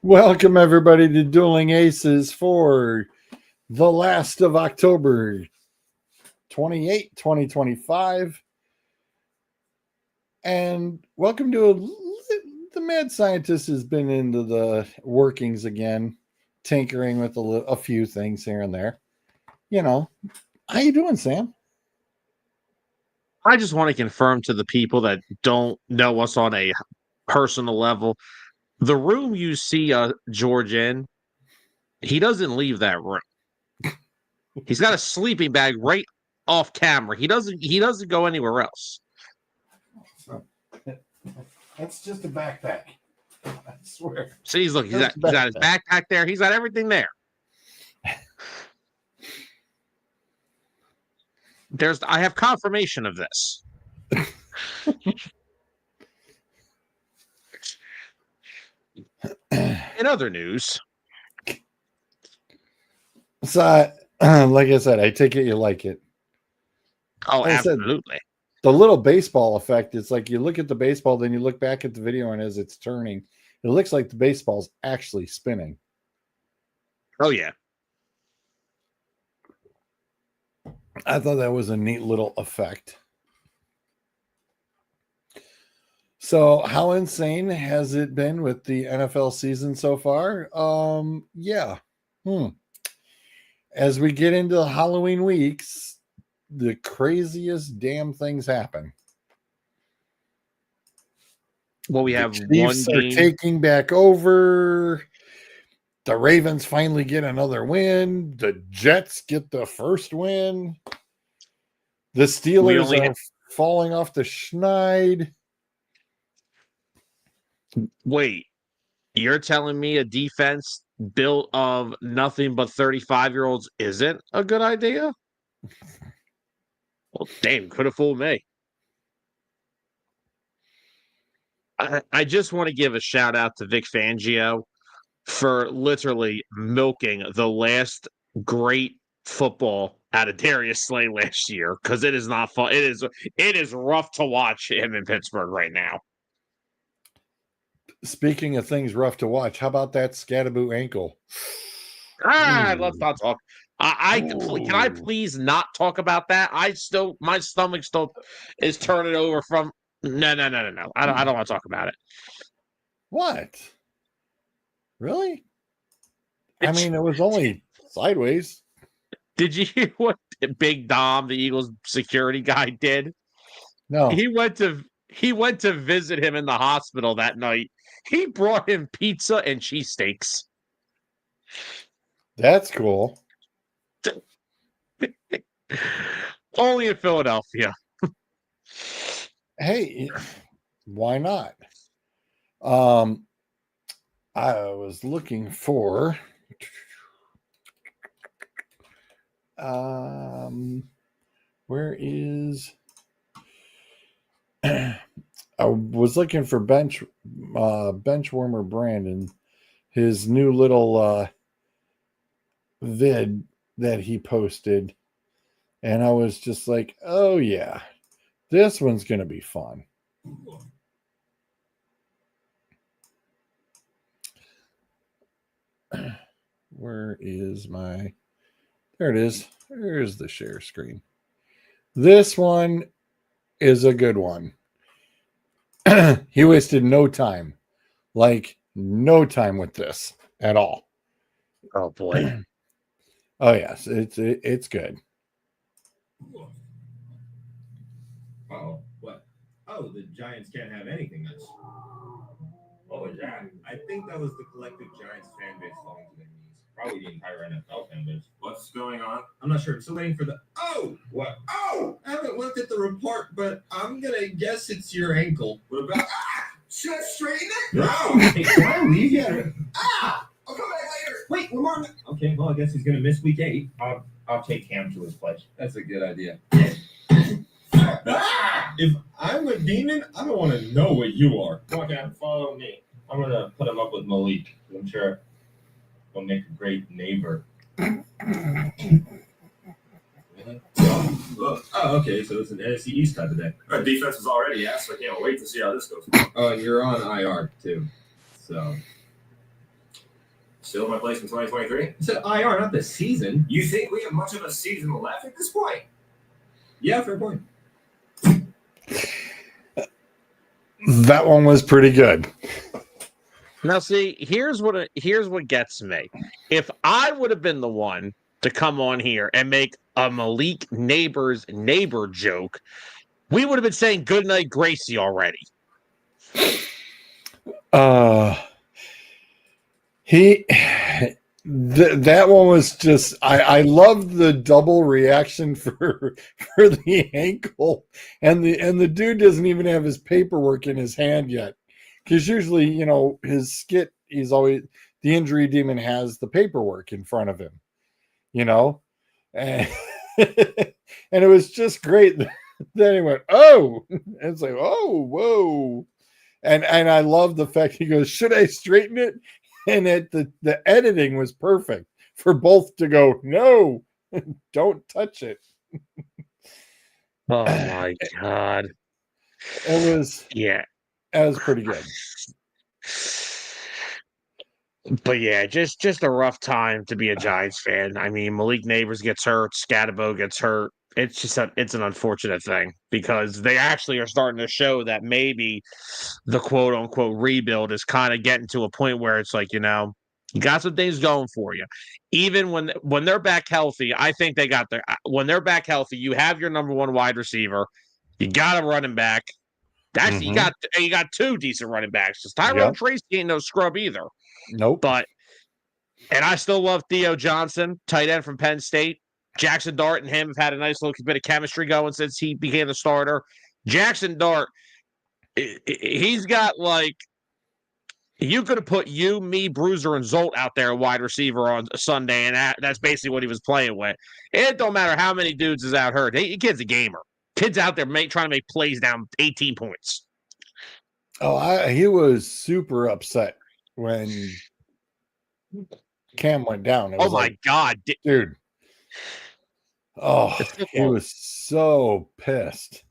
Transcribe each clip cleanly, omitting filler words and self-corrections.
Welcome, everybody, to Dueling ACES for the last of October 2025. And welcome to the mad scientist has been into the workings again, tinkering with a few things here and there. You know, how you doing, Sam? I just want to confirm to the people that don't know us on a personal level, the room you see George in, he doesn't leave that room. He's got a sleeping bag right off camera. He doesn't go anywhere else. That's just a backpack. I swear. See, he's got his backpack there. He's got everything there. I have confirmation of this. In other news, so like I said, I take it you like it. Oh, like absolutely. The little baseball effect, it's like you look at the baseball, then you look back at the video, and as it's turning, it looks like the baseball's actually spinning. Oh, yeah. I thought that was a neat little effect. So, how insane has it been with the NFL season so far? Yeah. As we get into the Halloween weeks, the craziest damn things happen. Well, we have Chiefs one game are taking back over. The Ravens finally get another win. The Jets get the first win. The Steelers are falling off the schneid. Wait, you're telling me a defense built of nothing but 35-year-olds isn't a good idea? Well, damn, could have fooled me. I just want to give a shout out to Vic Fangio for literally milking the last great football out of Darius Slay last year, because it is not fun. It is rough to watch him in Pittsburgh right now. Speaking of things rough to watch, how about that Scatterboo ankle? Let's not talk. Can I please not talk about that? My stomach still is turning over from. No. I don't want to talk about it. What? Really? I mean, it was only sideways. Did you hear what Big Dom, the Eagles security guy, did? No. He went to visit him in the hospital that night. He brought him pizza and cheesesteaks. That's cool. Only in Philadelphia. Hey, why not? I was looking for where is I was looking for Benchwarmer Brandon, his new little vid that he posted, and I was just like, oh yeah, this one's gonna be fun. Where is my... There it is. There's the share screen. This one is a good one. He wasted no time. Like, no time with this at all. Oh, boy. Oh, yes. It's good. Oh, what? Oh, the Giants can't have anything nice. What was that? I think that was the collective Giants fan base falling to their knees. Probably the entire NFL fan base. What's going on? I'm not sure. I'm still waiting for the... Oh! What? Oh! I haven't looked at the report, but I'm gonna guess it's your ankle. What about... Should I straighten it? No! Hey, can I leave yet? I'll come back later. Wait, Lamar... Okay, well, I guess he's gonna miss week 8. I'll take Cam to his place. That's a good idea. If I'm a demon, I don't want to know what you are. Walk out, follow me. I'm going to put him up with Malik. I'm sure he'll make a great neighbor. Oh, okay, so it's an NFC East type of day. Our defense is already asked, so I can't wait to see how this goes. Oh, and you're on IR, too. So, Still my place in 2023? I said IR, not the season. You think we have much of a season left at this point? Yeah, fair point. That one was pretty good. Now, see, here's what gets me. If I would have been the one to come on here and make a Malik Neighbors neighbor joke, we would have been saying goodnight Gracie already. That one was just I love the double reaction for the ankle, and the dude doesn't even have his paperwork in his hand yet, because usually, you know, his skit, he's always, the injury demon has the paperwork in front of him, you know, and and it was just great. Then he went, oh, and it's like, oh, whoa. And I love the fact he goes, should I straighten it? And the editing was perfect for both to go, no, don't touch it. Oh my God. It was pretty good. But yeah, just a rough time to be a Giants fan. I mean, Malik Neighbors gets hurt, Scatabo gets hurt. It's just it's an unfortunate thing, because they actually are starting to show that maybe the quote unquote rebuild is kind of getting to a point where it's like, you know, you got some things going for you. Even when they're back healthy, I think they got when they're back healthy, you have your number one wide receiver, you got a running back. Actually, you got two decent running backs. Because Tyrone Tracy ain't no scrub either. Nope. And I still love Theo Johnson, tight end from Penn State. Jackson Dart and him have had a nice little bit of chemistry going since he became the starter. Jackson Dart, he's got like, you could have put you, me, Bruiser, and Zolt out there, wide receiver, on Sunday, and that's basically what he was playing with. It don't matter how many dudes is out hurt. The kid's a gamer. Kid's out there trying to make plays down 18 points. Oh, he was super upset when Cam went down. It was my God, dude. Oh, he was so pissed.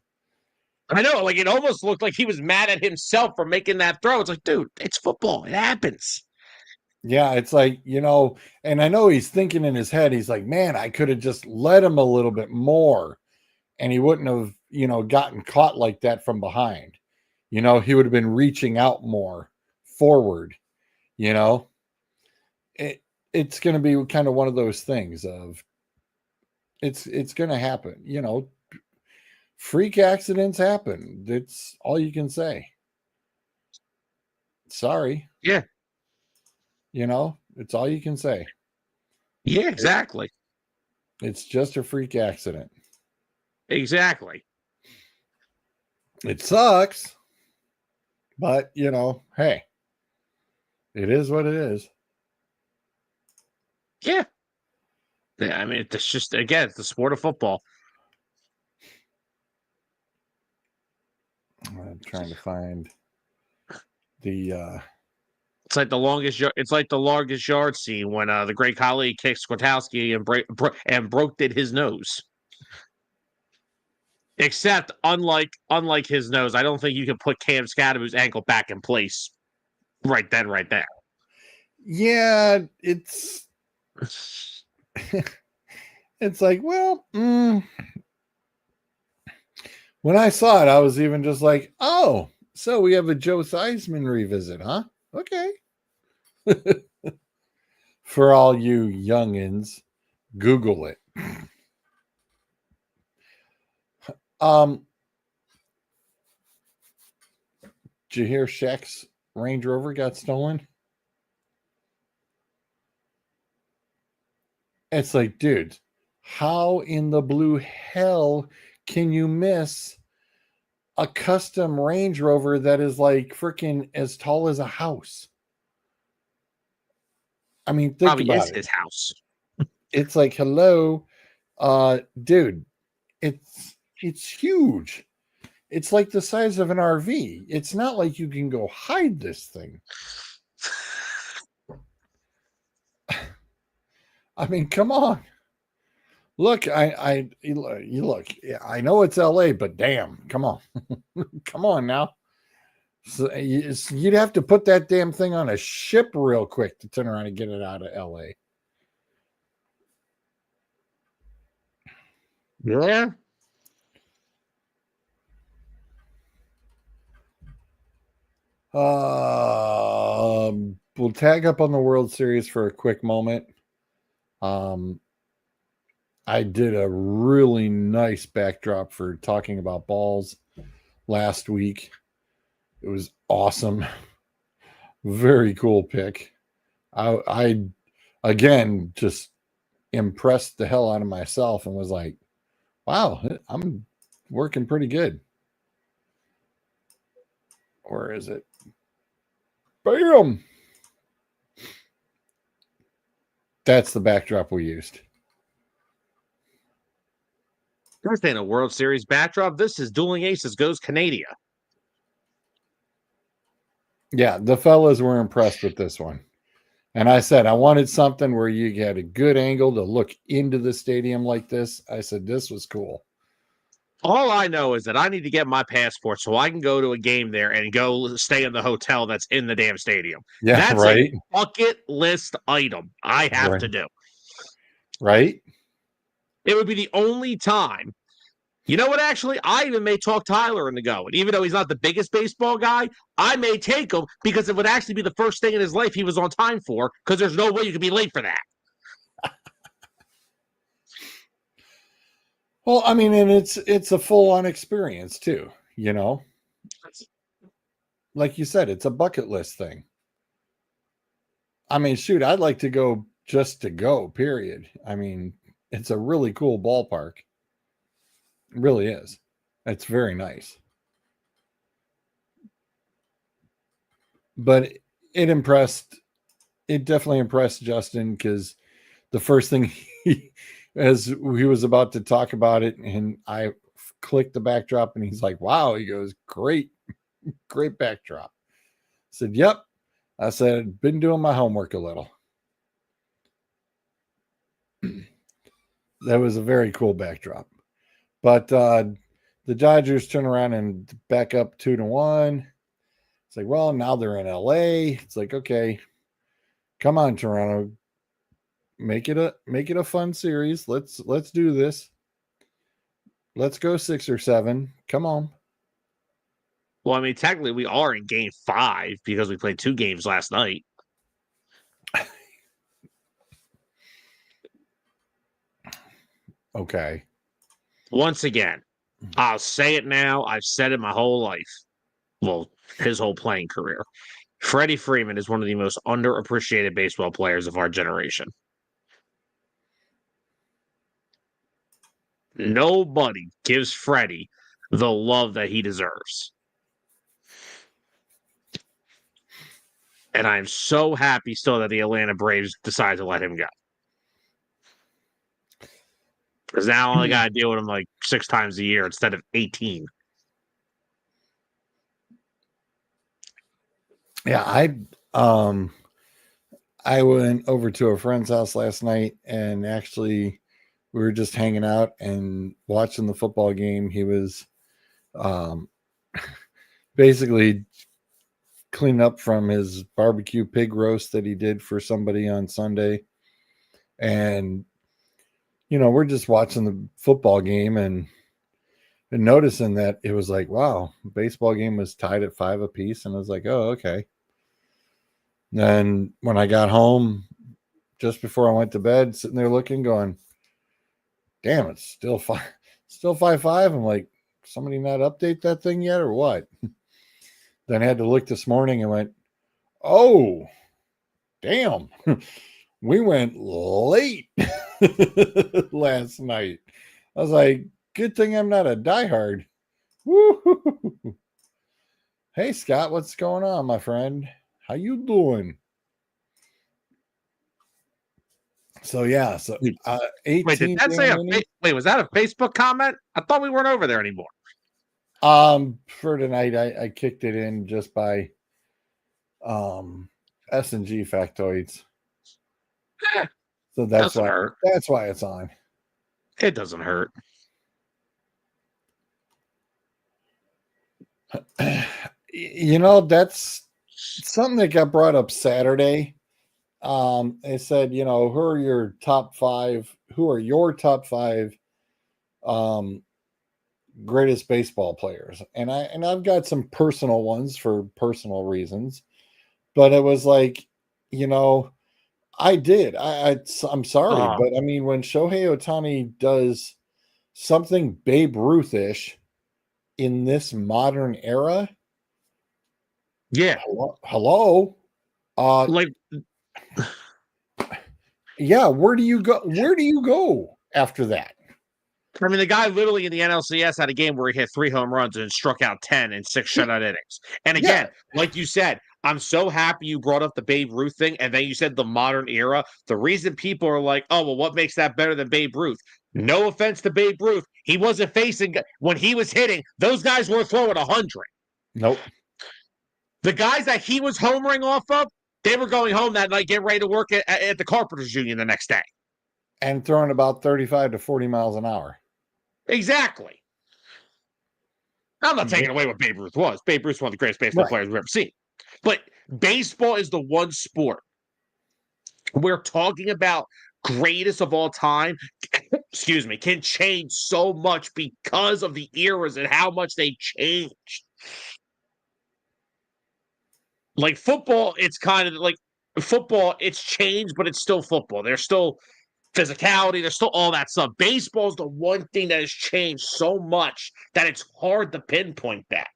I know, like, it almost looked like he was mad at himself for making that throw. It's like, dude, it's football. It happens. Yeah, it's like, you know, and I know he's thinking in his head, he's like, man, I could have just let him a little bit more, and he wouldn't have, you know, gotten caught like that from behind. You know, he would have been reaching out more forward, you know. It's going to be kind of one of those things of it's going to happen, you know. Freak accidents happen. It's all you can say. Sorry. Yeah. You know, it's all you can say. Yeah, exactly. It's just a freak accident. Exactly. It sucks, but, you know, hey, it is what it is. Yeah. I mean, it's just, again, it's the sport of football. I'm trying to find the it's like the longest yard scene when the great Khali kicked Skwatowski and broke his nose. Except unlike his nose, I don't think you can put Cam Scadaboo's ankle back in place right then, right there. Yeah, it's it's like, well, when I saw it, I was even just like, oh, so we have a Joe Theismann revisit, huh? Okay. For all you youngins, Google it. Did you hear Shaq's Range Rover got stolen? It's like, dude, how in the blue hell can you miss a custom Range Rover that is like freaking as tall as a house? I mean, think Probably about is it. His house. It's like, hello, dude, it's huge. It's like the size of an RV. It's not like you can go hide this thing. I mean, come on. Look, you look. I know it's LA, but damn, come on, come on now. So you'd have to put that damn thing on a ship real quick to turn around and get it out of LA. Yeah. We'll tag up on the World Series for a quick moment. I did a really nice backdrop for talking about balls last week. It was awesome. Very cool pick. I again just impressed the hell out of myself and was like, wow, I'm working pretty good. Where is it? Bam! That's the backdrop we used. This ain't a World Series backdrop. This is Dueling Aces Goes Canada. Yeah, the fellas were impressed with this one. And I said, I wanted something where you had a good angle to look into the stadium like this. I said, this was cool. All I know is that I need to get my passport so I can go to a game there and go stay in the hotel that's in the damn stadium. Yeah, That's right. a bucket list item I have to do. Right? It would be the only time. You know what? Actually, I even may talk Tyler into going. Even though he's not the biggest baseball guy, I may take him because it would actually be the first thing in his life he was on time for, because there's no way you could be late for that. Well, I mean, and it's a full-on experience too, you know? Like you said, it's a bucket list thing. I mean, shoot, I'd like to go just to go, period. I mean, it's a really cool ballpark. It really is. It's very nice. But it definitely impressed Justin because the first thing as he was about to talk about it, and I clicked the backdrop, and he's like, wow, he goes, great backdrop. I said, yep. I said, been doing my homework a little. That was a very cool backdrop. But the Dodgers turn around and back up 2-1. It's like, well, now they're in LA. It's like, okay, come on, Toronto. Make it a fun series. Let's do this. Let's go 6 or 7. Come on. Well, I mean, technically, we are in game 5 because we played 2 games last night. Okay. Once again, I'll say it now. I've said it my whole life. Well, his whole playing career. Freddie Freeman is one of the most underappreciated baseball players of our generation. Nobody gives Freddie the love that he deserves. And I'm so happy still that the Atlanta Braves decided to let him go. Because now I only got to deal with him like 6 times a year instead of 18. Yeah, I went over to a friend's house last night, and actually we were just hanging out and watching the football game. He was basically cleaning up from his barbecue pig roast that he did for somebody on Sunday. And, you know, we're just watching the football game and noticing that it was like, wow, baseball game was tied at 5 apiece. And I was like, oh, okay. Then when I got home, just before I went to bed, sitting there looking, going, damn, it's still 5-5. I'm like, somebody not update that thing yet or what? Then I had to look this morning and went, oh, damn, we went late last night. I was like, good thing I'm not a diehard. Woo-hoo-hoo. Hey, Scott, what's going on, my friend? How you doing? So, yeah, so 18 Wait, did that say wait, was that a Facebook comment? I thought we weren't over there anymore. For tonight, I kicked it in just by S&G factoids. So that's why it's on. It doesn't hurt. That's something that got brought up Saturday. They said, who are your top five? Who are your top five um, greatest baseball players? And I've got some personal ones for personal reasons, but it was like, you know, I did. I'm sorry, Uh, but I mean, when Shohei Otani does something Babe Ruth-ish in this modern era, yeah, hello, like yeah, where do you go? Where do you go after that? I mean, the guy literally in the NLCS had a game where he hit 3 home runs and struck out 10 in 6 Yeah, shutout innings. And yeah, again, like you said, I'm so happy you brought up the Babe Ruth thing, and then you said the modern era. The reason people are like, "Oh, well, what makes that better than Babe Ruth?" No offense to Babe Ruth, he wasn't facing when he was hitting. Those guys weren't throwing 100. nope. The guys that he was homering off of, they were going home that night, getting ready to work at the Carpenters Union the next day. And throwing about 35 to 40 miles an hour. Exactly. I'm not taking Yeah, away what Babe Ruth was. Babe Ruth's one of the greatest baseball right. players we've ever seen. But baseball is the one sport we're talking about greatest of all time, excuse me, can change so much because of the eras and how much they changed. Like football, it's kind of like football, it's changed, but it's still football. There's still physicality, there's still all that stuff. Baseball is the one thing that has changed so much that it's hard to pinpoint that.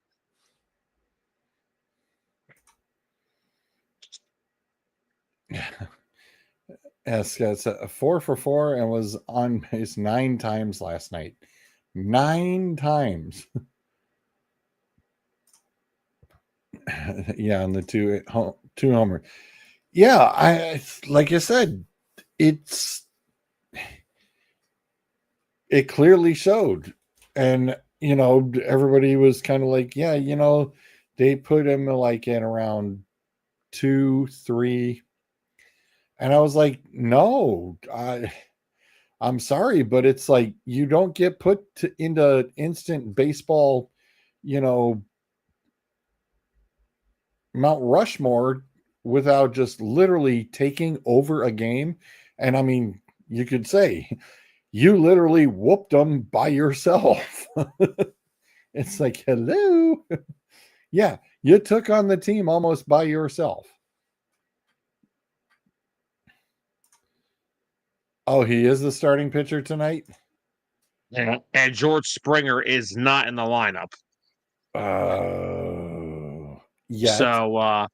Yes, it's a 4 for 4 and was on base 9 times last night. 9 times. Yeah, on the two homer. Yeah, I like I said, it clearly showed, and everybody was kind of like, yeah, they put him like in around 2, 3, and I was like, no, I'm sorry, but it's like you don't get put into instant baseball, you know, Mount Rushmore without just literally taking over a game. And I mean, you could say you literally whooped them by yourself. It's like, hello. Yeah, you took on the team almost by yourself. Oh, he is the starting pitcher tonight? Yeah. And George Springer is not in the lineup. Yet. So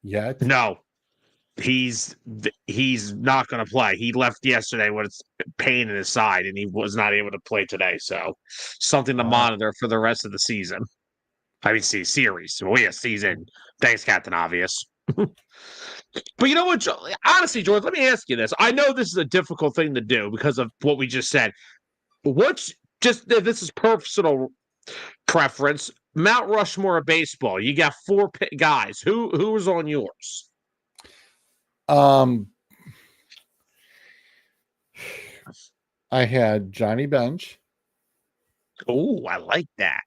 Yet. no, he's not going to play. He left yesterday with pain in his side, and he was not able to play today. So something to monitor for the rest of the season. I mean, series. Well, yeah, season. Thanks, Captain Obvious. But you know what? Honestly, George, let me ask you this. I know this is a difficult thing to do because of what we just said. What's just this is personal preference? Mount Rushmore of baseball. You got 4 guys. Who was on yours? I had Johnny Bench. Oh, I like that.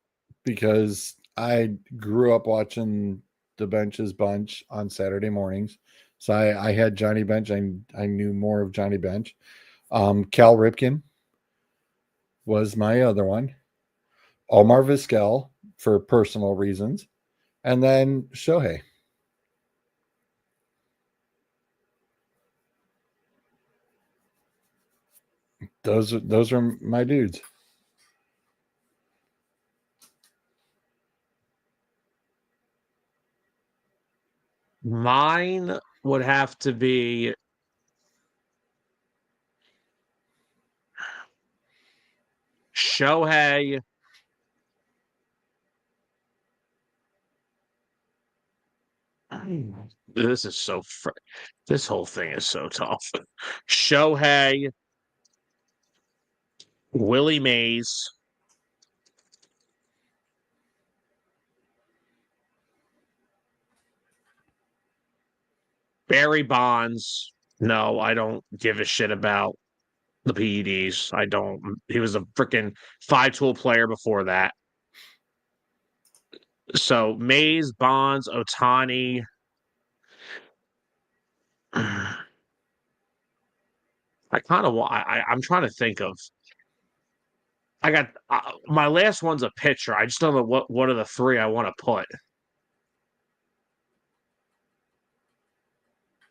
Because I grew up watching the Bench's Bunch on Saturday mornings. So I had Johnny Bench. I knew more of Johnny Bench. Cal Ripken was my other one. Omar Vizquel for personal reasons. And then Shohei. Those are my dudes. Mine would have to be Shohei. This is so. This whole thing is so tough. Shohei, Willie Mays, Barry Bonds. No, I don't give a shit about the PEDs. I don't. He was a freaking 5-tool player before that. So Mays, Bonds, Otani. I kind of want. I'm trying to think of. I got my last one's a pitcher. I just don't know what of the three I want to put.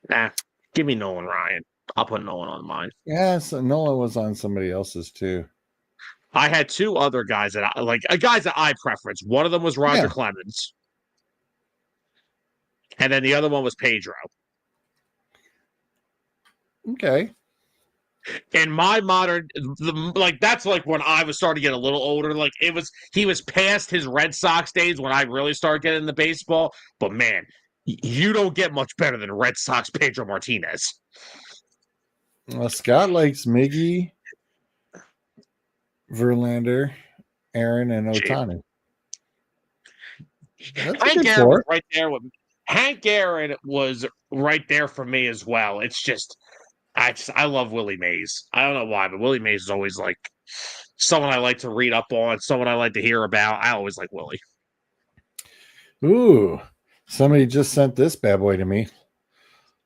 Nah, give me Nolan Ryan. I'll put Nolan on mine. Yeah, so Nolan was on somebody else's too. I had two other guys that I like, guys that I preference. One of them was Roger Clemens, and then the other one was Pedro. Okay. In my modern, like that's like when I was starting to get a little older. Like he was past his Red Sox days when I really started getting into baseball. But man, you don't get much better than Red Sox Pedro Martinez. Scott likes Miggy, Verlander, Aaron, and Otani. Hank Aaron was right there with Hank Aaron was right there for me as well. It's just I love Willie Mays. I don't know why, but Willie Mays is always like someone I like to read up on, someone I like to hear about. I always like Willie. Ooh, somebody just sent this bad boy to me.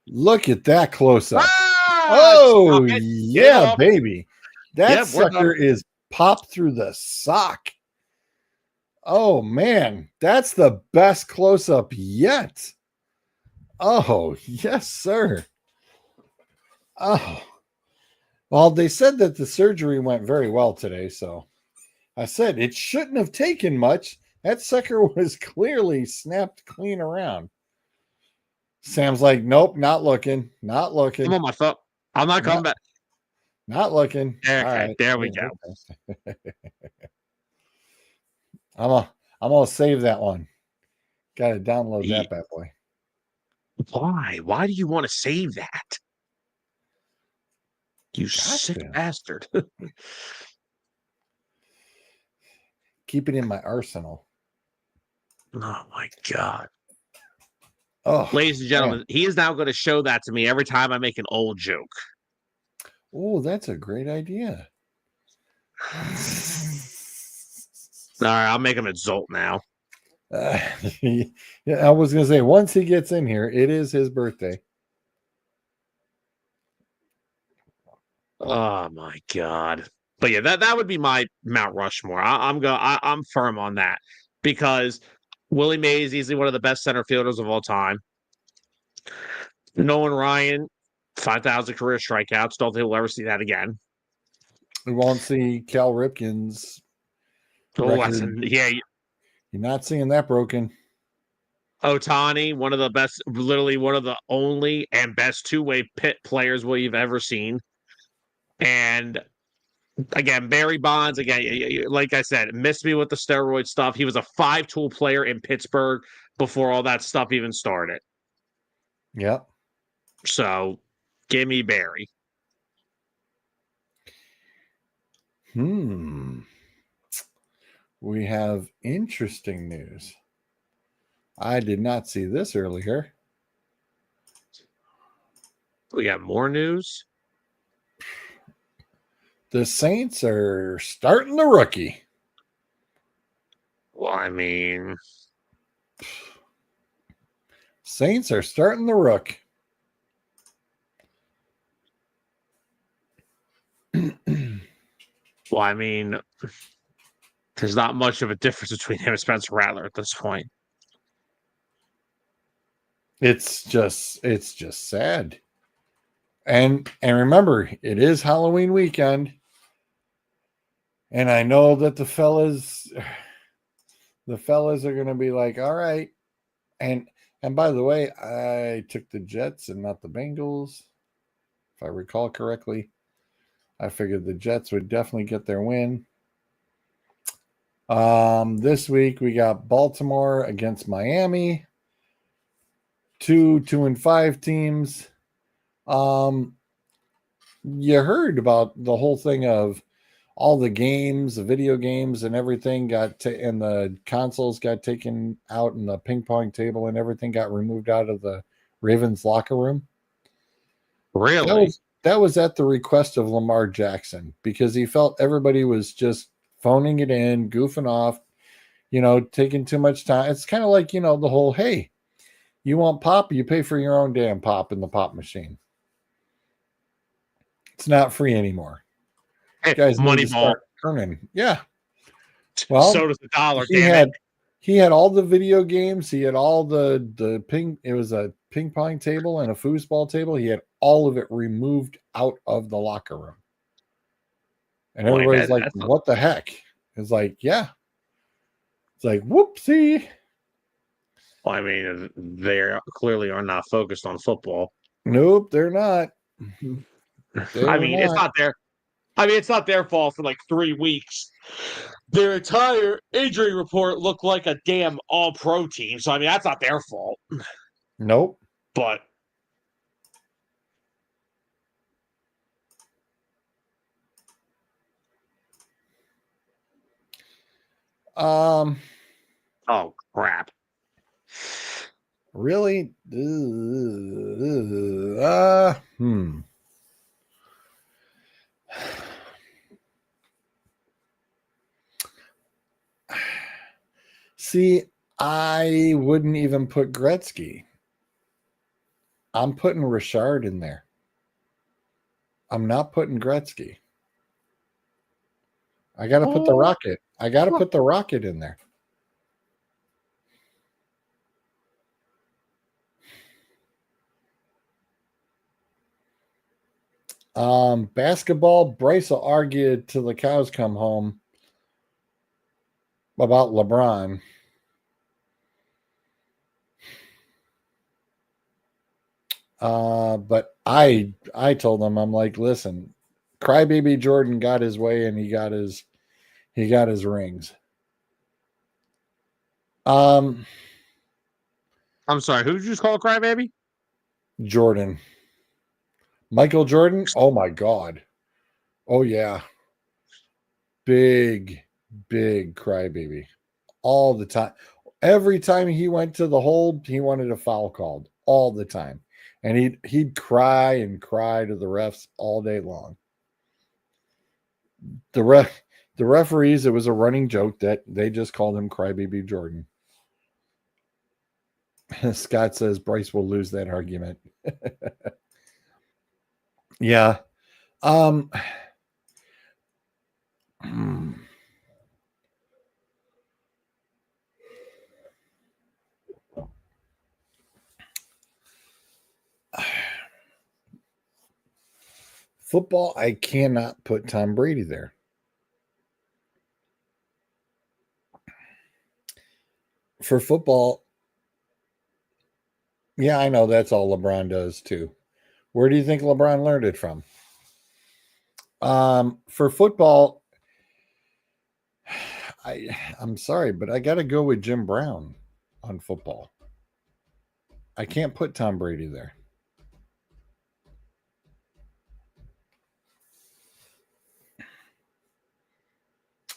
Look at that close up. Oh, yeah, baby. That sucker is popped through the sock. Oh, man. That's the best close up yet. Oh, yes, sir. Oh. Well, they said that the surgery went very well today, so I said it shouldn't have taken much. That sucker was clearly snapped clean around. Sam's like, nope, not looking. Not looking. I'm on my phone. I'm not coming back. Not looking. Okay, all right. There we go. I'm gonna save that one. Gotta download that bad boy. Why? Why do you want to save that? You sick bastard. Keep it in my arsenal. Oh my God. Oh, ladies and gentlemen, he is now going to show that to me every time I make an old joke. Oh, that's a great idea. All right, I'll make him exult now. Yeah, I was going to say, once he gets in here, it is his birthday. Oh my God. But yeah, that would be my Mount Rushmore. I'm firm on that because Willie Mays easily one of the best center fielders of all time. Nolan Ryan, 5,000 career strikeouts. Don't think we'll ever see that again. We won't see Cal Ripken's record. Yeah. You're not seeing that broken. Otani, one of the best, literally one of the only and best two-way pit players we've ever seen. And again, Barry Bonds, again, like I said, missed me with the steroid stuff. He was a 5-tool player in Pittsburgh before all that stuff even started. Yep. So, give me Barry. We have interesting news. I did not see this earlier. We got more news. The Saints are starting the rookie. Well, I mean, Saints are starting the rook. well, I mean, there's not much of a difference between him and Spencer Rattler at this point. It's just sad. And remember, it is Halloween weekend. And I know that the fellas are going to be like, all right. And by the way, I took the Jets and not the Bengals. If I recall correctly, I figured the Jets would definitely get their win. This week we got Baltimore against Miami. 2-5 teams. You heard about the whole thing of all the games, the video games and everything and the consoles got taken out and the ping pong table and everything got removed out of the Ravens locker room. Really? That was at the request of Lamar Jackson because he felt everybody was just phoning it in, goofing off. taking too much time. It's kind of like, the whole, hey, you want pop? You pay for your own damn pop in the pop machine. It's not free anymore. You guys need to Moneyball. start earning. Yeah. So Well, does the dollar. he Damn had it. he had all the video games. He had all the ping. It was a ping pong table and a foosball table. He had all of it removed out of the locker room. And Boy, everybody's like, that's what the heck? It's like, yeah. It's like, whoopsie. well, I mean, they clearly are not focused on football. Nope, they're not. I mean, it's not their. I mean, it's not their fault for like 3 weeks. Their entire injury report looked like a damn all-pro team. So I mean, that's not their fault. Nope. But Um, oh crap. really? See, I wouldn't even put Gretzky. I'm putting Richard in there. I'm not putting Gretzky. I got to put the Rocket. I got to put the Rocket in there. Basketball, Bryce will argue till the cows come home about LeBron. But I told him, I'm like, listen, crybaby Jordan got his way and he got his rings. I'm sorry, who did you just call a crybaby? Jordan. Michael Jordan? Oh my God. Oh yeah. Big crybaby. All the time. Every time he went to the hold, he wanted a foul called all the time. And he'd cry and cry to the refs all day long. The referees, it was a running joke that they just called him Crybaby Jordan. Scott says Bryce will lose that argument. Yeah. Football, I cannot put Tom Brady there. For football, yeah, I know that's all LeBron does too. Where do you think LeBron learned it from? For football, I'm sorry, but I got to go with Jim Brown on football. I can't put Tom Brady there.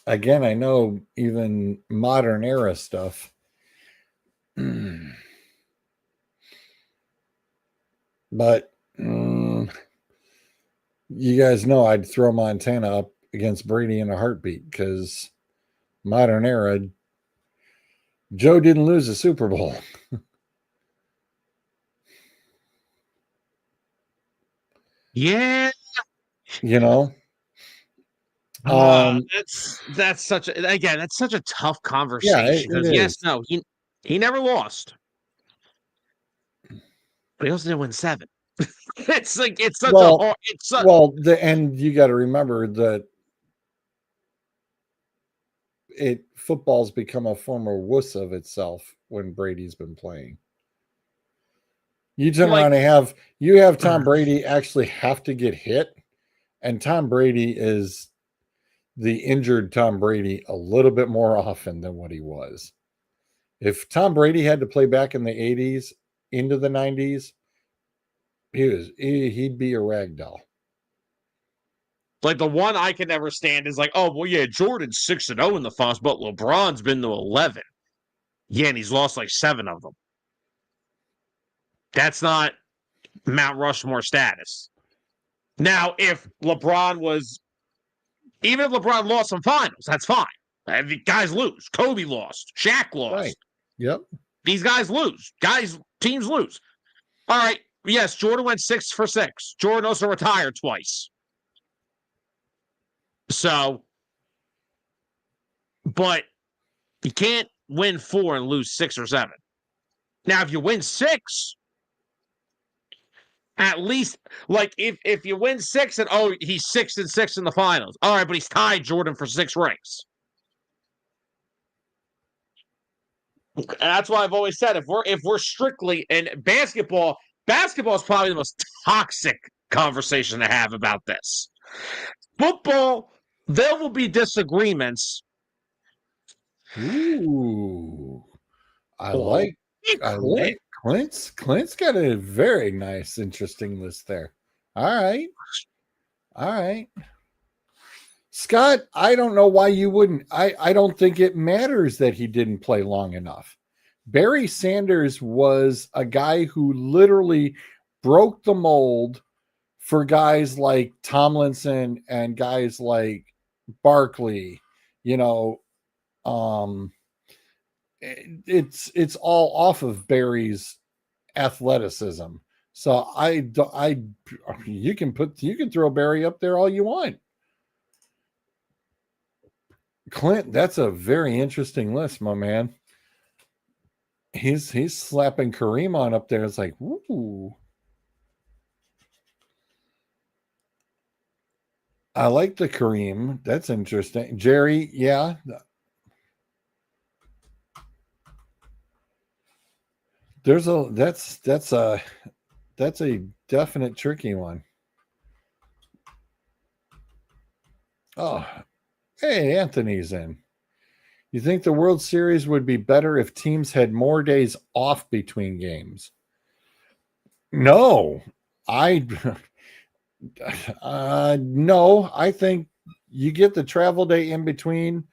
Again, I know even modern era stuff. But you guys know I'd throw Montana up against Brady in a heartbeat because modern era, Joe didn't lose a Super Bowl. Yeah. That's such a tough conversation because yes, no, he never lost, but he also didn't win 7. It's like it's such a hard. And you got to remember that football's become a form of wuss of itself when Brady's been playing. You turn around and you have Tom Brady actually have to get hit, and Tom Brady is the injured Tom Brady a little bit more often than what he was. If Tom Brady had to play back in the 80s into the 90s, he'd be a rag doll. Like the one I can never stand is like, oh well, yeah, Jordan's 6-0 in the finals, but LeBron's been to 11. Yeah, and he's lost like 7 of them. That's not Mount Rushmore status. Now, if LeBron lost some finals, that's fine. And the guys lose. Kobe lost. Shaq lost. Right. Yep. These guys lose. Teams lose. All right. Yes, Jordan went 6 for 6. Jordan also retired twice. So, but you can't win 4 and lose 6 or 7. Now, if you win 6, at least, like, if you win 6 and, he's 6 and 6 in the finals. All right, but he's tied Jordan for 6 rings. And that's why I've always said, if we're strictly in basketball is probably the most toxic conversation to have about this. Football, there will be disagreements. Ooh. I like Clint's got a very nice, interesting list there. All right. Scott, I don't know why you wouldn't. I don't think it matters that he didn't play long enough. Barry Sanders was a guy who literally broke the mold for guys like Tomlinson and guys like Barkley. It's all off of Barry's athleticism. So you can throw Barry up there all you want. Clint, that's a very interesting list, my man. He's slapping Kareem on up there. It's like, ooh. I like the Kareem. That's interesting. Jerry, yeah. That's a definite tricky one. Oh, hey, Anthony's in. You think the World Series would be better if teams had more days off between games? No, no. I think you get the travel day in between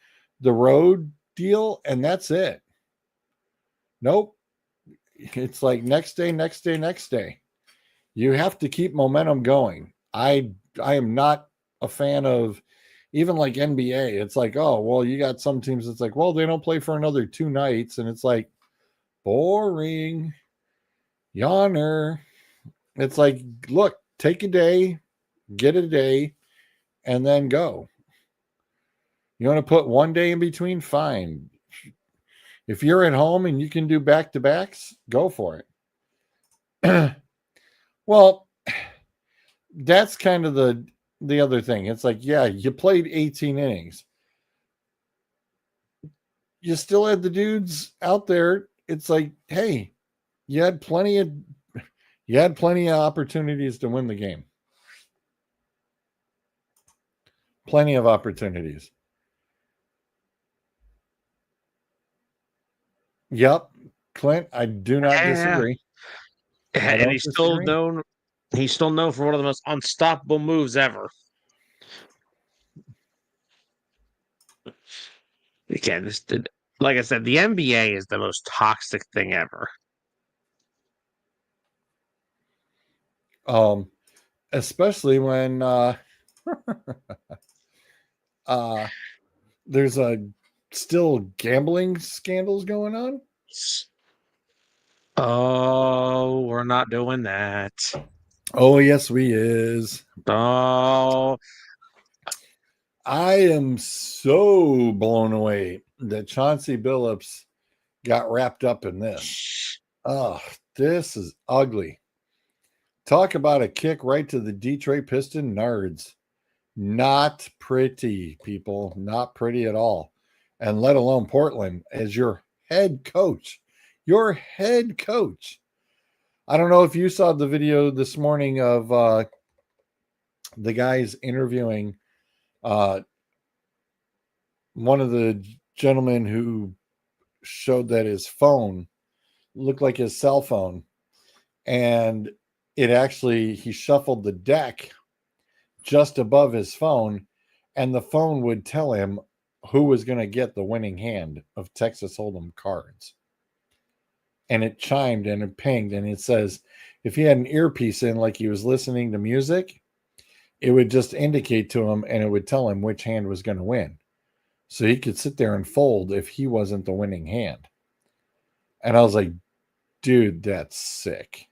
the road deal, and that's it. Nope. It's like next day. You have to keep momentum going. I am not a fan of even like NBA. It's like, oh, well, you got some teams. It's like, well, they don't play for another 2 nights. And it's like, boring. Yawner. It's like, look, take a day, get a day, and then go. You want to put 1 day in between? Fine. If you're at home and you can do back-to-backs, go for it. Well, that's kind of the other thing. It's like, yeah, you played 18 innings. You still had the dudes out there. It's like, hey, you had plenty of opportunities to win the game. Plenty of opportunities. Yep. Clint, I do not disagree. And he's still known for one of the most unstoppable moves ever. Again, like I said, the NBA is the most toxic thing ever. Especially when there's still gambling scandals going on. Oh, we're not doing that. Oh, yes, we is. Oh, I am so blown away that Chauncey Billups got wrapped up in this. Oh, this is ugly. Talk about a kick right to the Detroit Piston nards. Not pretty, people. Not pretty at all. And let alone Portland as your head coach. Your head coach. I don't know if you saw the video this morning of the guys interviewing one of the gentlemen who showed that his phone looked like his cell phone. And he shuffled the deck just above his phone, and the phone would tell him who was going to get the winning hand of Texas Hold'em cards. And it chimed and it pinged, and it says if he had an earpiece in like he was listening to music, it would just indicate to him and it would tell him which hand was going to win. so he could sit there and fold if he wasn't the winning hand. And I was like, dude, that's sick.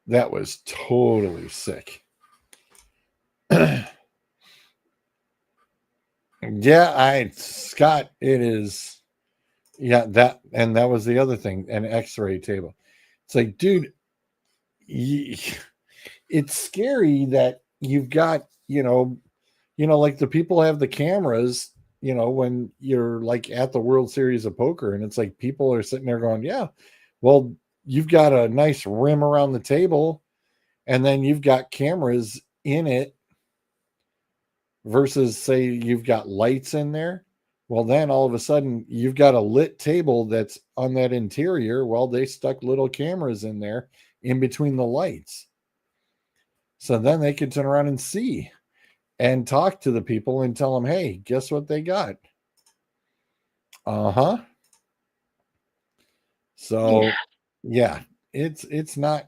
That was totally sick. Scott, it is. Yeah, that was the other thing, an X-ray table. It's like, dude, it's scary that you've got, like the people have the cameras, when you're like at the World Series of Poker, and it's like people are sitting there going, yeah, well, you've got a nice rim around the table, and then you've got cameras in it versus say you've got lights in there. Well, then all of a sudden you've got a lit table that's on that interior. Well, they stuck little cameras in there in between the lights. So then they can turn around and see and talk to the people and tell them, hey, guess what they got? Uh-huh. So yeah, it's not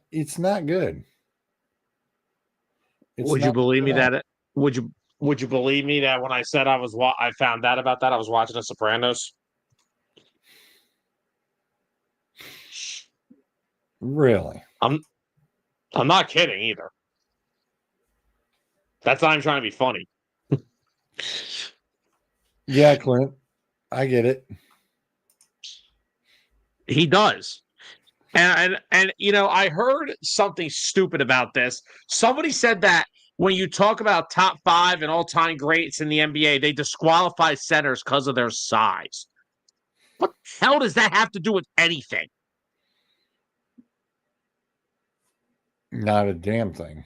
good. Would you believe me that would you believe me that when I said I found out about that I was watching The Sopranos? Really? I'm not kidding either. That's not even trying to be funny. Yeah, Clint, I get it. He does. And I heard something stupid about this. Somebody said that when you talk about top 5 and all-time greats in the NBA, they disqualify centers because of their size. What the hell does that have to do with anything? Not a damn thing.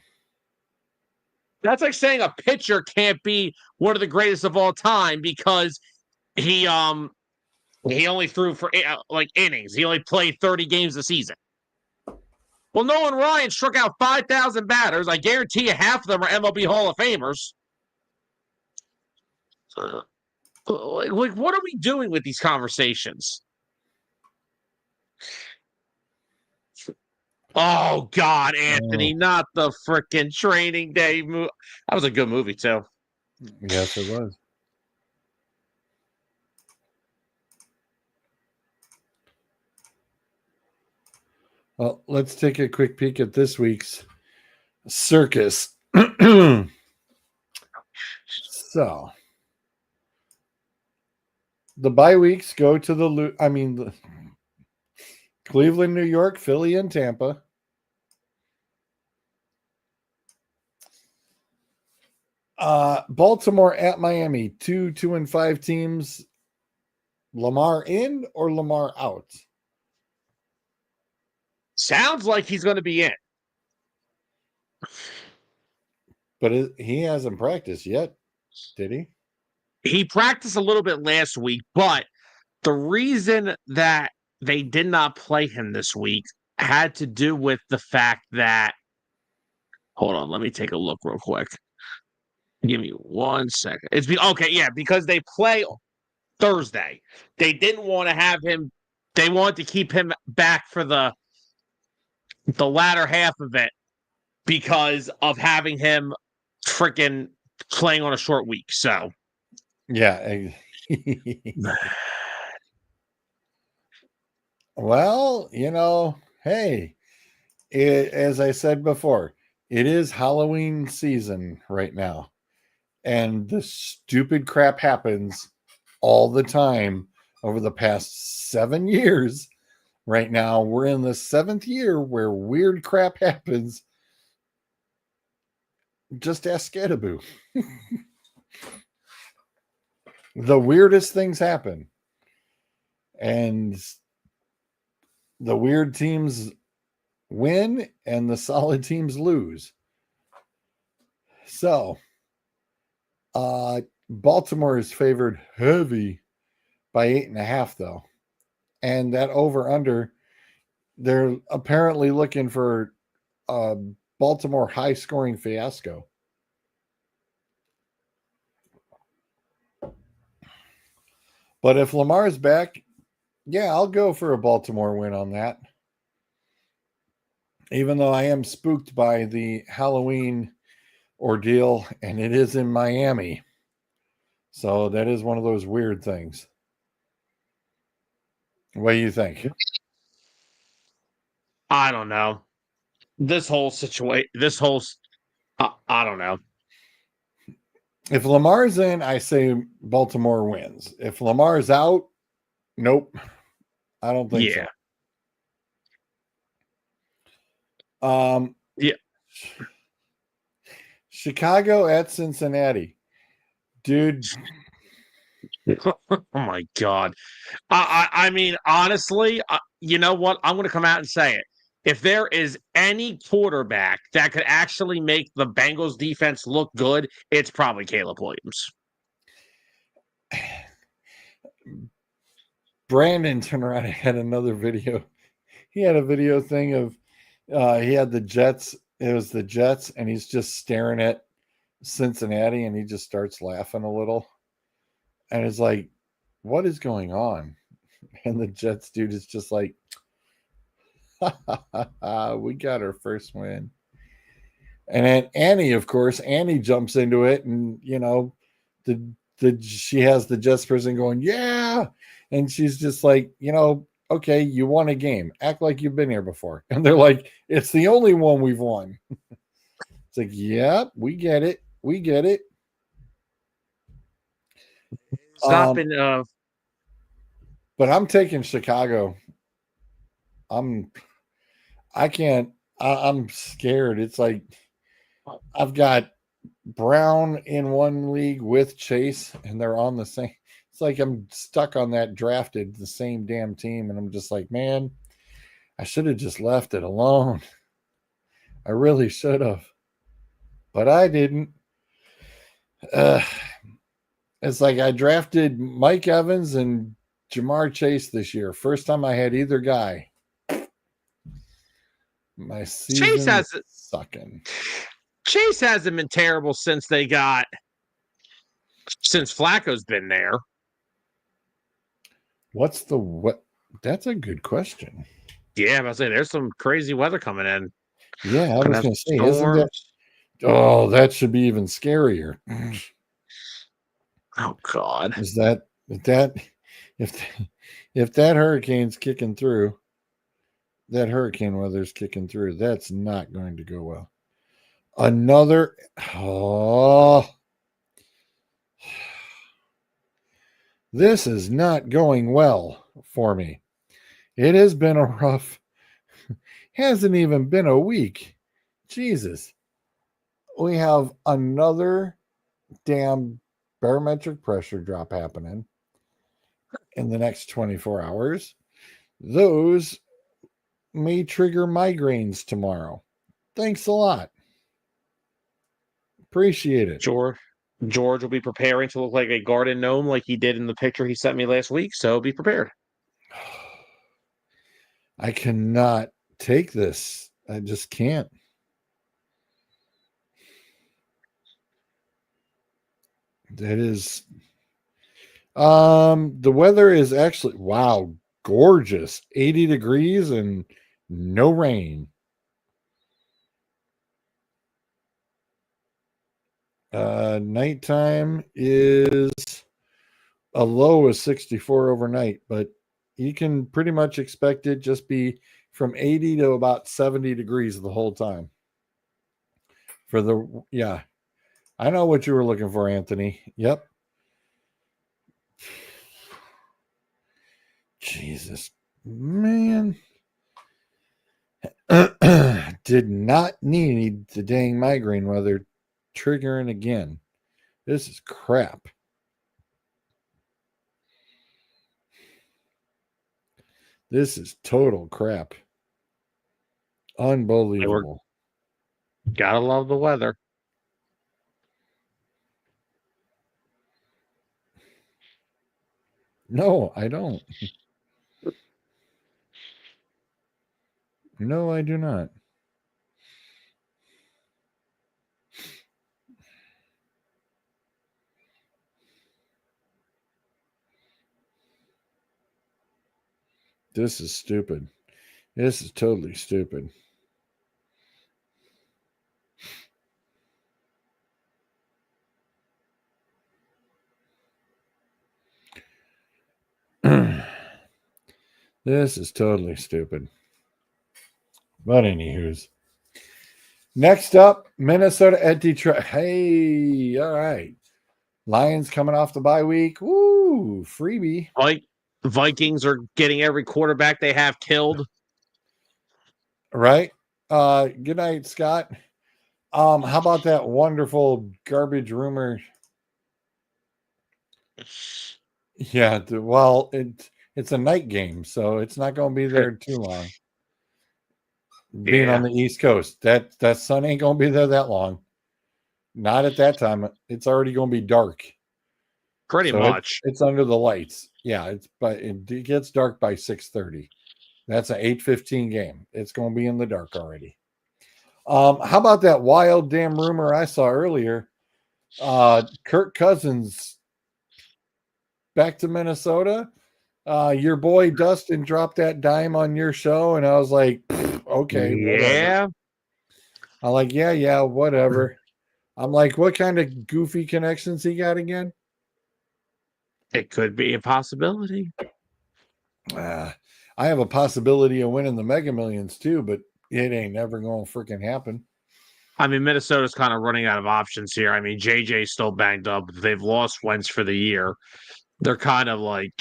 That's like saying a pitcher can't be one of the greatest of all time because he only threw for like innings. He only played 30 games a season. Well, Nolan Ryan struck out 5,000 batters. I guarantee you half of them are MLB Hall of Famers. Like, what are we doing with these conversations? Oh, God, Anthony, not the freaking Training Day movie. That was a good movie, too. Yes, it was. Well, let's take a quick peek at this week's circus. So, the bye weeks go to the Cleveland, New York, Philly, and Tampa. Baltimore at Miami, 2-5 teams. Lamar in or Lamar out? Sounds like he's going to be in. But he hasn't practiced yet, did he? He practiced a little bit last week, but the reason that they did not play him this week had to do with the fact that, hold on, let me take a look real quick. Give me 1 second. Because they play Thursday. They didn't want to have him. They wanted to keep him back for the latter half of it because of having him freaking playing on a short week. So, yeah. Well, hey, as I said before, it is Halloween season right now. And the stupid crap happens all the time over the past 7 years. Right now, we're in the 7th year where weird crap happens. Just ask Skadaboo. The weirdest things happen. And the weird teams win and the solid teams lose. So, Baltimore is favored heavy by 8.5, though. And that over under, they're apparently looking for a Baltimore high scoring fiasco. But if Lamar's back, yeah, I'll go for a Baltimore win on that. Even though I am spooked by the Halloween ordeal, and it is in Miami. So that is one of those weird things. What do you think? I don't know. This whole situation, I don't know. If Lamar's in, I say Baltimore wins. If Lamar's out, nope. I don't think Yeah. so. Yeah. Chicago at Cincinnati. Dude, Oh my God. I mean, honestly, you know what? I'm going to come out and say it. If there is any quarterback that could actually make the Bengals defense look good, it's probably Caleb Williams. Brandon turned around and had another video. He had a video thing of he had the Jets. It was the Jets, and he's just staring at Cincinnati, and he just starts laughing a little. And it's like, what is going on? And the Jets dude is just like, we got our first win. And then Annie, of course, Annie jumps into it, and she has the Jets person going, yeah, and she's just like, okay, you won a game. Act like you've been here before. And they're like, it's the only one we've won. It's like, yeah, we get it. We get it. It's not been But I'm taking Chicago. I'm scared. It's like I've got Brown in one league with Chase, and they're on the same. It's like I'm stuck on that drafted the same damn team, and I'm just like, man, I should have just left it alone. I really should have, but I didn't. It's like I drafted Mike Evans and Jamar Chase this year. First time I had either guy. My season is sucking. Chase hasn't been terrible since Flacco's been there. What? That's a good question. Yeah, I was saying there's some crazy weather coming in. Yeah, I was going to say, storms. isn't that? Oh, that should be even scarier. Oh God! Is that if that hurricane's kicking through, that hurricane weather's kicking through, that's not going to go well. This is not going well for me. It has been a rough, hasn't even been a week. Jesus. We have another damn barometric pressure drop happening in the next 24 hours. Those may trigger migraines tomorrow. Thanks a lot. Appreciate it. George will be preparing to look like a garden gnome like he did in the picture he sent me last week, so be prepared. I cannot take this. I just can't. That is the weather is actually gorgeous. 80 degrees and no rain. Nighttime is a low of 64 overnight, but you can pretty much expect it just be from 80 to about 70 degrees the whole time. I know what you were looking for, Anthony. Yep. Jesus, man. Did not need the dang migraine weather triggering again. This is crap. This is total crap. Unbelievable. Gotta love the weather. No, I don't. No, I do not. This is stupid. This is totally stupid. This is totally stupid. But anywho's. Next up, Minnesota at Detroit. Hey, all right. Lions coming off the bye week. Woo, freebie. Vikings are getting every quarterback they have killed. Right. Good night, Scott. How about that wonderful garbage rumor? Yeah, well, it's a night game, so it's not going to be there too long. Being on the East Coast, that sun ain't going to be there that long. Not at that time. It's already going to be dark. Pretty much. It's under the lights. Yeah, it gets dark by 6:30. That's an 8:15 game. It's going to be in the dark already. How about that wild damn rumor I saw earlier? Kirk Cousins back to Minnesota. Your boy Dustin dropped that dime on your show, and I was like, okay, whatever. I'm like, yeah, whatever. I'm like, what kind of goofy connections he got again? It could be a possibility. I have a possibility of winning the Mega Millions too, but it ain't never going to freaking happen. I mean, Minnesota's kind of running out of options here. I mean, JJ's still banged up. They've lost Wentz for the year. They're kind of like,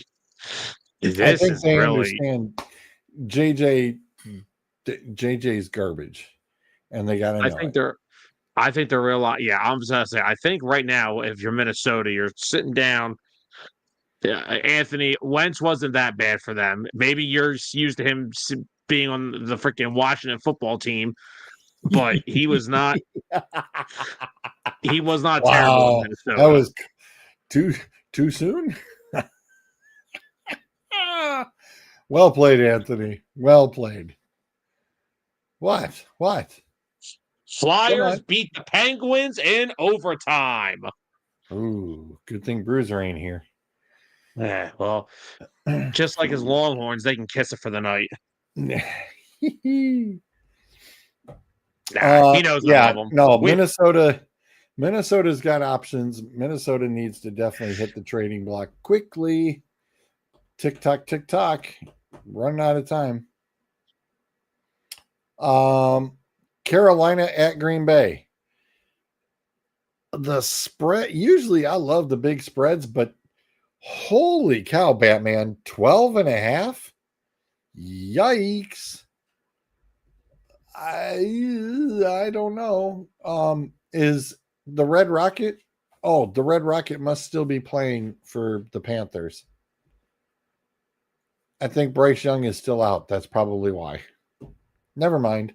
I think they understand JJ's garbage, and they got to know. I think they're real. Yeah, I'm just gonna say. I think right now, if you're Minnesota, you're sitting down. Anthony Wentz wasn't that bad for them. Maybe you're used to him being on the freaking Washington football team, but he was not. He was not terrible in Minnesota. That was too soon. Well played, Anthony. Well played. What? Flyers beat the Penguins in overtime. Ooh, good thing Bruiser ain't here. Yeah, well, just like his Longhorns, they can kiss it for the night. He knows. Yeah, no, Minnesota's got options. Minnesota needs to definitely hit the trading block quickly. Tick tock. Running out of time. Carolina at Green Bay. The spread, usually I love the big spreads, but holy cow, Batman, 12.5? Yikes. I don't know. Is the Red Rocket? Oh, the Red Rocket must still be playing for the Panthers. I think Bryce Young is still out. That's probably why. Never mind.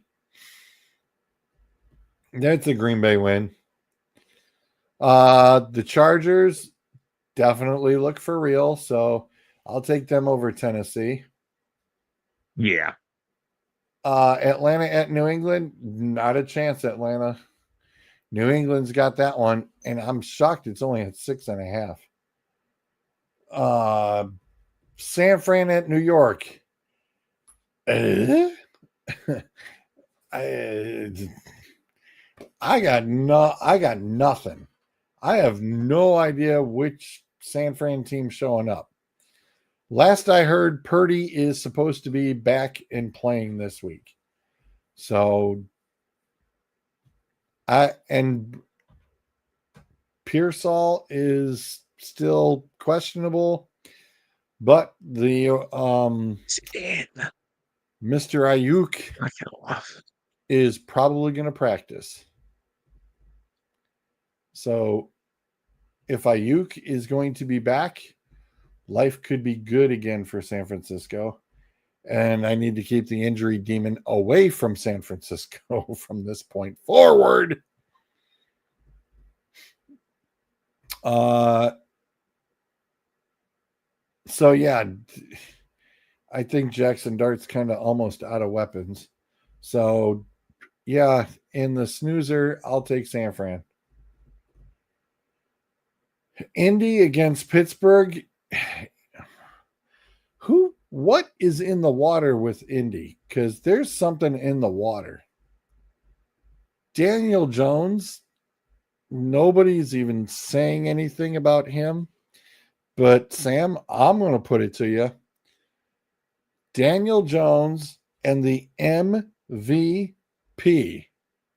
That's a Green Bay win. The Chargers definitely look for real, so I'll take them over Tennessee. Yeah. Atlanta at New England, not a chance, Atlanta. New England's got that one, and I'm shocked it's only at 6.5. San Fran at New York. I got nothing. I have no idea which San Fran team showing up. Last I heard, Purdy is supposed to be back and playing this week. So and Pearsall is still questionable, but the Mr. Ayuk is probably going to practice. So if Ayuk is going to be back, life could be good again for San Francisco. And I need to keep the injury demon away from San Francisco from this point forward. So yeah, I think Jackson Dart's kind of almost out of weapons. So yeah, in the snoozer, I'll take San Fran. Indy against Pittsburgh. What is in the water with Indy? Because there's something in the water. Daniel Jones, nobody's even saying anything about him, But Sam, I'm going to put it to you. Daniel Jones and the MVP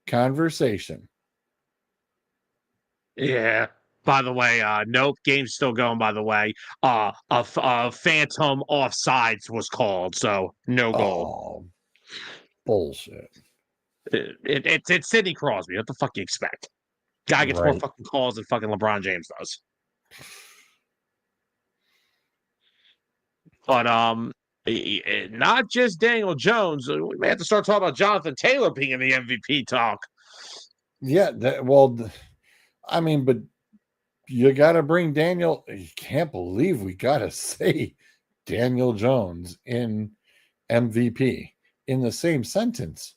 conversation. Yeah. By the way, nope, game's still going. By the way, a phantom offsides was called, so no goal. Oh, bullshit. It's Sidney Crosby. What the fuck you expect? Guy gets more Right. fucking calls than fucking LeBron James does. But not just Daniel Jones. We may have to start talking about Jonathan Taylor being in the MVP talk. Yeah, but you got to bring Daniel. You can't believe we got to say Daniel Jones in MVP in the same sentence.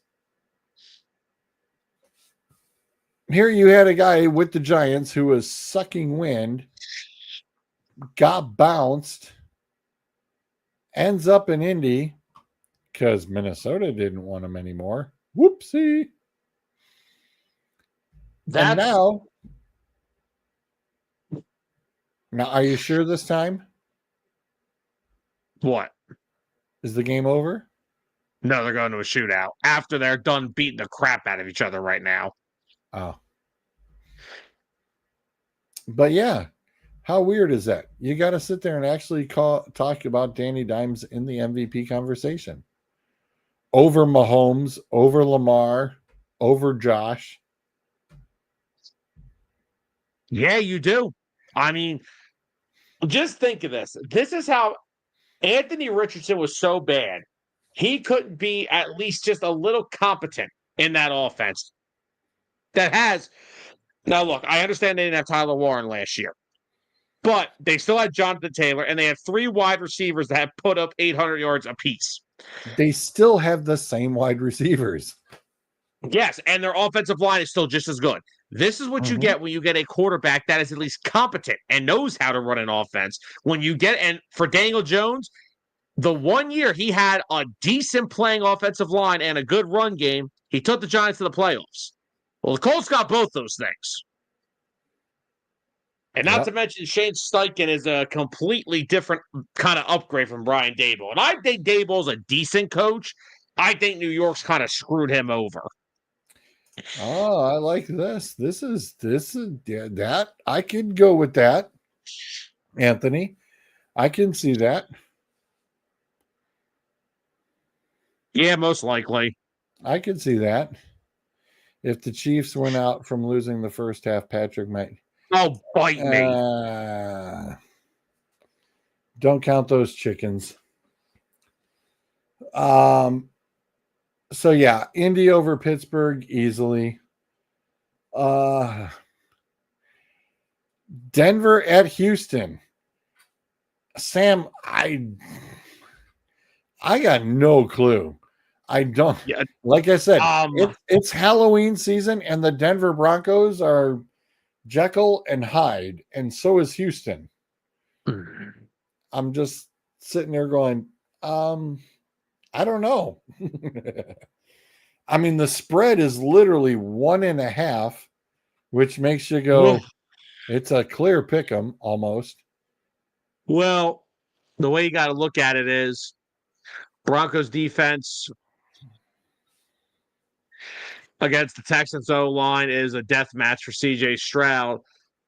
Here you had a guy with the Giants who was sucking wind, got bounced, ends up in Indy because Minnesota didn't want him anymore. Whoopsie. And now, are you sure this time? What? Is the game over? No, they're going to a shootout after they're done beating the crap out of each other right now. Oh. But yeah, how weird is that? You got to sit there and actually talk about Danny Dimes in the MVP conversation. Over Mahomes, over Lamar, over Josh. Yeah, you do. I mean, just think of this. This is how Anthony Richardson was so bad. He couldn't be at least just a little competent in that offense. Now look, I understand they didn't have Tyler Warren last year, but they still had Jonathan Taylor, and they have 3 wide receivers that have put up 800 yards apiece. They still have the same wide receivers. Yes, and their offensive line is still just as good. This is what you get when you get a quarterback that is at least competent and knows how to run an offense. And for Daniel Jones, the 1 year he had a decent playing offensive line and a good run game, he took the Giants to the playoffs. Well, the Colts got both those things. And not to mention, Shane Steichen is a completely different kind of upgrade from Brian Daboll. And I think Daboll's a decent coach. I think New York's kind of screwed him over. Oh, I like this. This is that. I could go with that, Anthony. I can see that. Yeah, most likely. I could see that. If the Chiefs went out from losing the first half, Patrick might. Oh, bite me. Don't count those chickens. So yeah, Indy over Pittsburgh easily. Denver at Houston. Sam, I got no clue. I don't. Yeah. Like I said, it's Halloween season, and the Denver Broncos are Jekyll and Hyde, and so is Houston. I'm just sitting there going, I don't know. I mean, the spread is literally 1.5, which makes you go, it's a clear pick 'em almost. Well, the way you got to look at it is Broncos defense against the Texans O-line is a death match for CJ Stroud.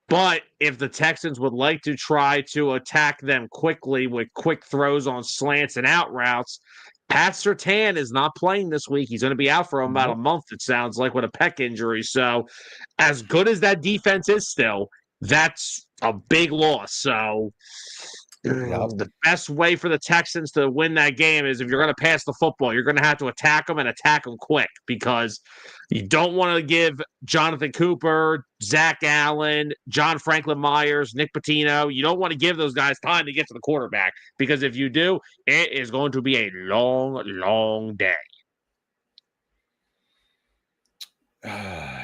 But if the Texans would like to try to attack them quickly with quick throws on slants and out routes, Pat Surtain is not playing this week. He's going to be out for about a month, it sounds like, with a pec injury. So as good as that defense is still, that's a big loss. So the best way for the Texans to win that game is if you're going to pass the football, you're going to have to attack them and attack them quick, because you don't want to give Jonathan Cooper, Zach Allen, John Franklin Myers, Nick Pitino, you don't want to give those guys time to get to the quarterback, because if you do, it is going to be a long, long day.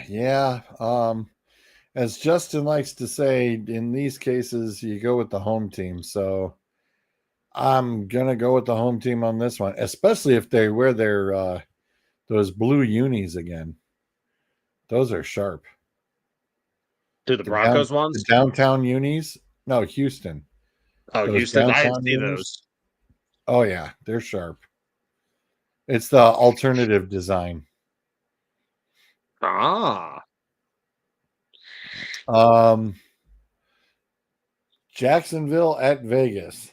Yeah. As Justin likes to say, in these cases, you go with the home team. So I'm going to go with the home team on this one, especially if they wear their those blue unis again. Those are sharp. Do the Broncos ones? The downtown unis? No, Houston. Oh, Those Houston, I didn't downtown see mirrors. those. Oh yeah, they're sharp. It's the alternative design. Ah, Um, Jacksonville at Vegas.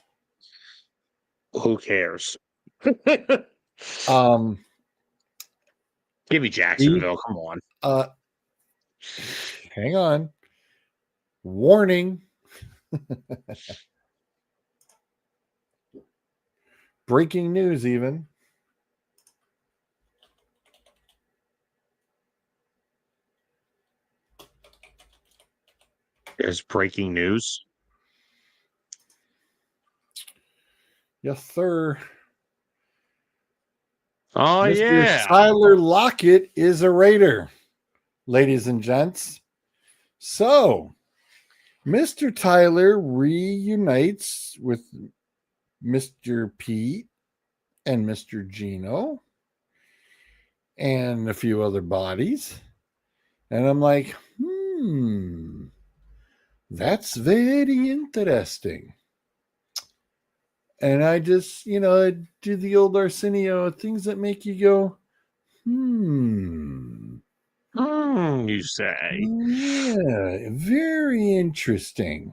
who cares? Um, Give me Jacksonville. Come on. uh, hang on. Warning. Breaking news, even. There's breaking news. Yes, sir. Oh, Mr. yeah. Tyler Lockett is a Raider, ladies and gents. So, Mr. Tyler reunites with Mr. Pete and Mr. Gino and a few other bodies. And I'm like, that's very interesting. And I just, do the old Arsenio things that make you go, You say. yeah, very interesting.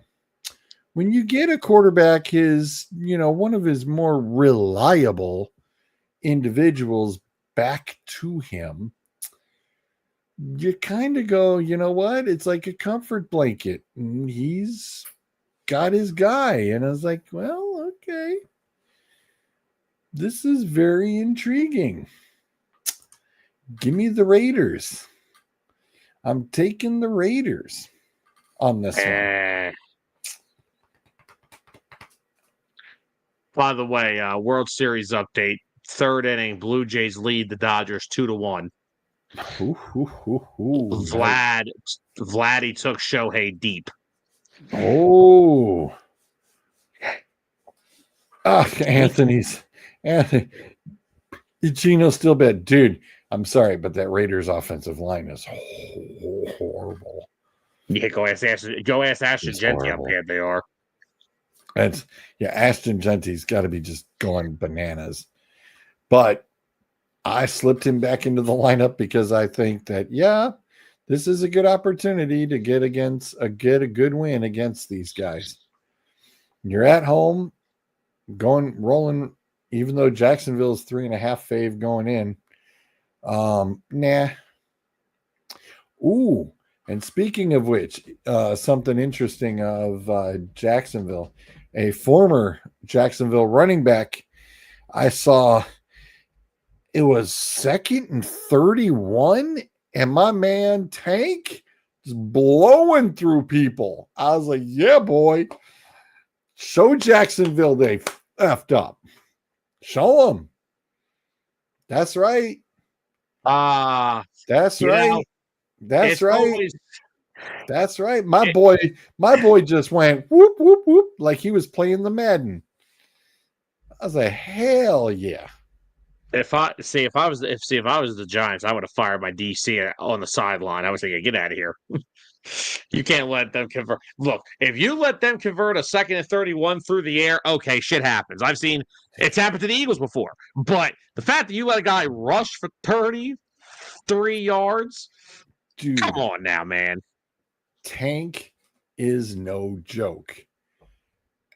When you get a quarterback, one of his more reliable individuals back to him, you kind of go, you know what? It's like a comfort blanket. And he's got his guy. And I was like, well, okay. This is very intriguing. Give me the Raiders. I'm taking the Raiders on this one. By the way, World Series update. Third inning, Blue Jays lead the Dodgers 2-1. Vladdy took Shohei deep. Oh. Anthony. Gino's still bad. Dude, I'm sorry, but that Raiders offensive line is horrible. Yeah, go ask Ashton Genty how bad they are. Ashton Genty's got to be just going bananas. But I slipped him back into the lineup because I think that, this is a good opportunity to get a good win against these guys. You're at home, rolling, even though Jacksonville's 3.5 fave going in. Nah. Ooh, and speaking of which, something interesting of Jacksonville, a former Jacksonville running back, I saw it was 2nd and 31, and my man Tank is blowing through people. I was like, yeah, boy, show Jacksonville they effed up. Show them. That's right. That's right. That's right. That's right. My boy just went whoop, whoop, whoop, like he was playing the Madden. I was like, hell yeah. If I was the Giants, I would have fired my DC on the sideline. I was thinking, get out of here. You can't let them convert. Look, if you let them convert a 2nd and 31 through the air, okay, shit happens. I've seen it's happened to the Eagles before. But the fact that you let a guy rush for 33 yards, dude, come on now, man. Tank is no joke.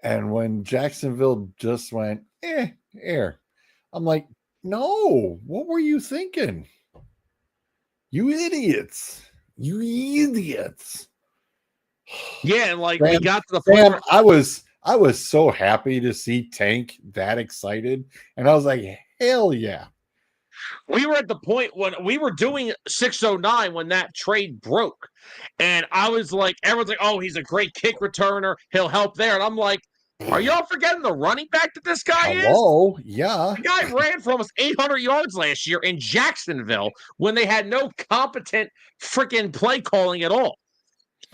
And when Jacksonville just went, air, I'm like, no, what were you thinking? You idiots. You idiots. Yeah, and like Sam, we got to the point Sam, I was so happy to see Tank that excited. And I was like, hell yeah. We were at the point when we were doing 609 when that trade broke. And I was like, everyone's like, oh, he's a great kick returner. He'll help there. And I'm like, are y'all forgetting the running back that this guy is? Hello, yeah. The guy ran for almost 800 yards last year in Jacksonville when they had no competent freaking play calling at all.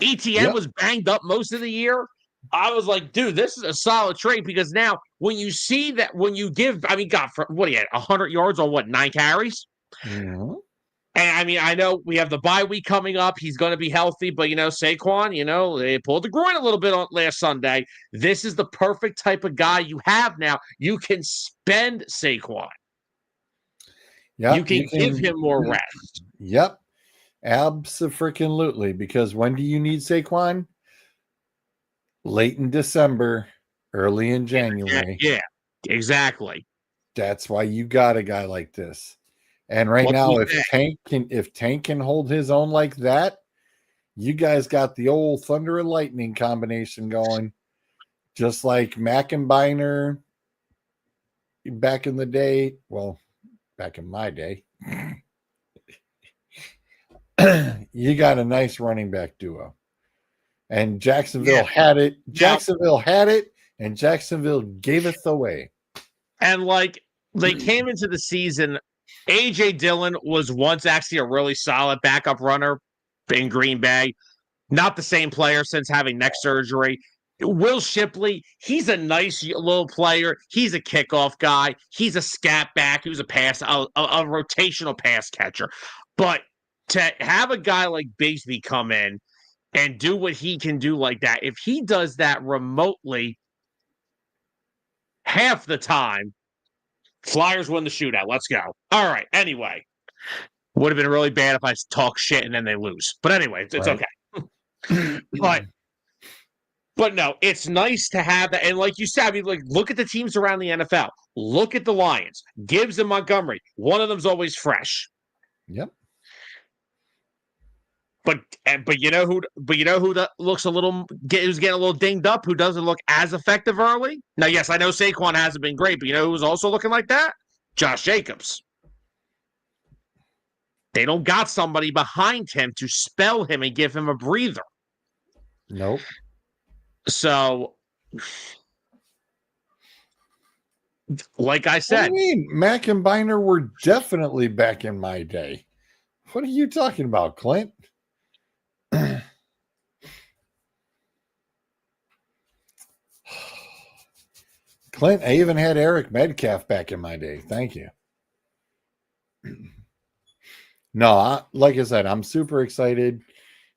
ETN was banged up most of the year. I was like, dude, this is a solid trade because now when you see that, when you give, God, what do you had 100 yards on 9 carries? Mm-hmm. And I mean, I know we have the bye week coming up. He's going to be healthy, but Saquon, they pulled the groin a little bit on last Sunday. This is the perfect type of guy you have now. You can spend Saquon. Yep, you can give him more rest. Yep, abso-freaking-lutely. Because when do you need Saquon? Late in December, early in January. Yeah, exactly. That's why you got a guy like this. And right now, if Tank can hold his own like that, you guys got the old thunder and lightning combination going, just like Mack and Biner back in the day. Well, back in my day, you got a nice running back duo. And Jacksonville had it. Jacksonville had it, and Jacksonville gave it away. And they came into the season. A.J. Dillon was once actually a really solid backup runner in Green Bay. Not the same player since having neck surgery. Will Shipley, he's a nice little player. He's a kickoff guy. He's a scat back. He was a rotational pass catcher. But to have a guy like Bigsby come in and do what he can do like that, if he does that remotely half the time, Flyers win the shootout. Let's go. All right. Anyway, would have been really bad if I talk shit and then they lose. But anyway, it's okay. But no, it's nice to have that. And like you said, I mean, look at the teams around the NFL. Look at the Lions, Gibbs and Montgomery. One of them's always fresh. Yep. But you know who looks who's getting a little dinged up, who doesn't look as effective early? Now, yes, I know Saquon hasn't been great, but you know who's also looking like that? Josh Jacobs. They don't got somebody behind him to spell him and give him a breather. Nope. So, like I said, what do you mean? Mack and Biner were definitely back in my day. What are you talking about, Clint? Clint, I even had Eric Metcalf back in my day. Thank you. No, like I said, I'm super excited.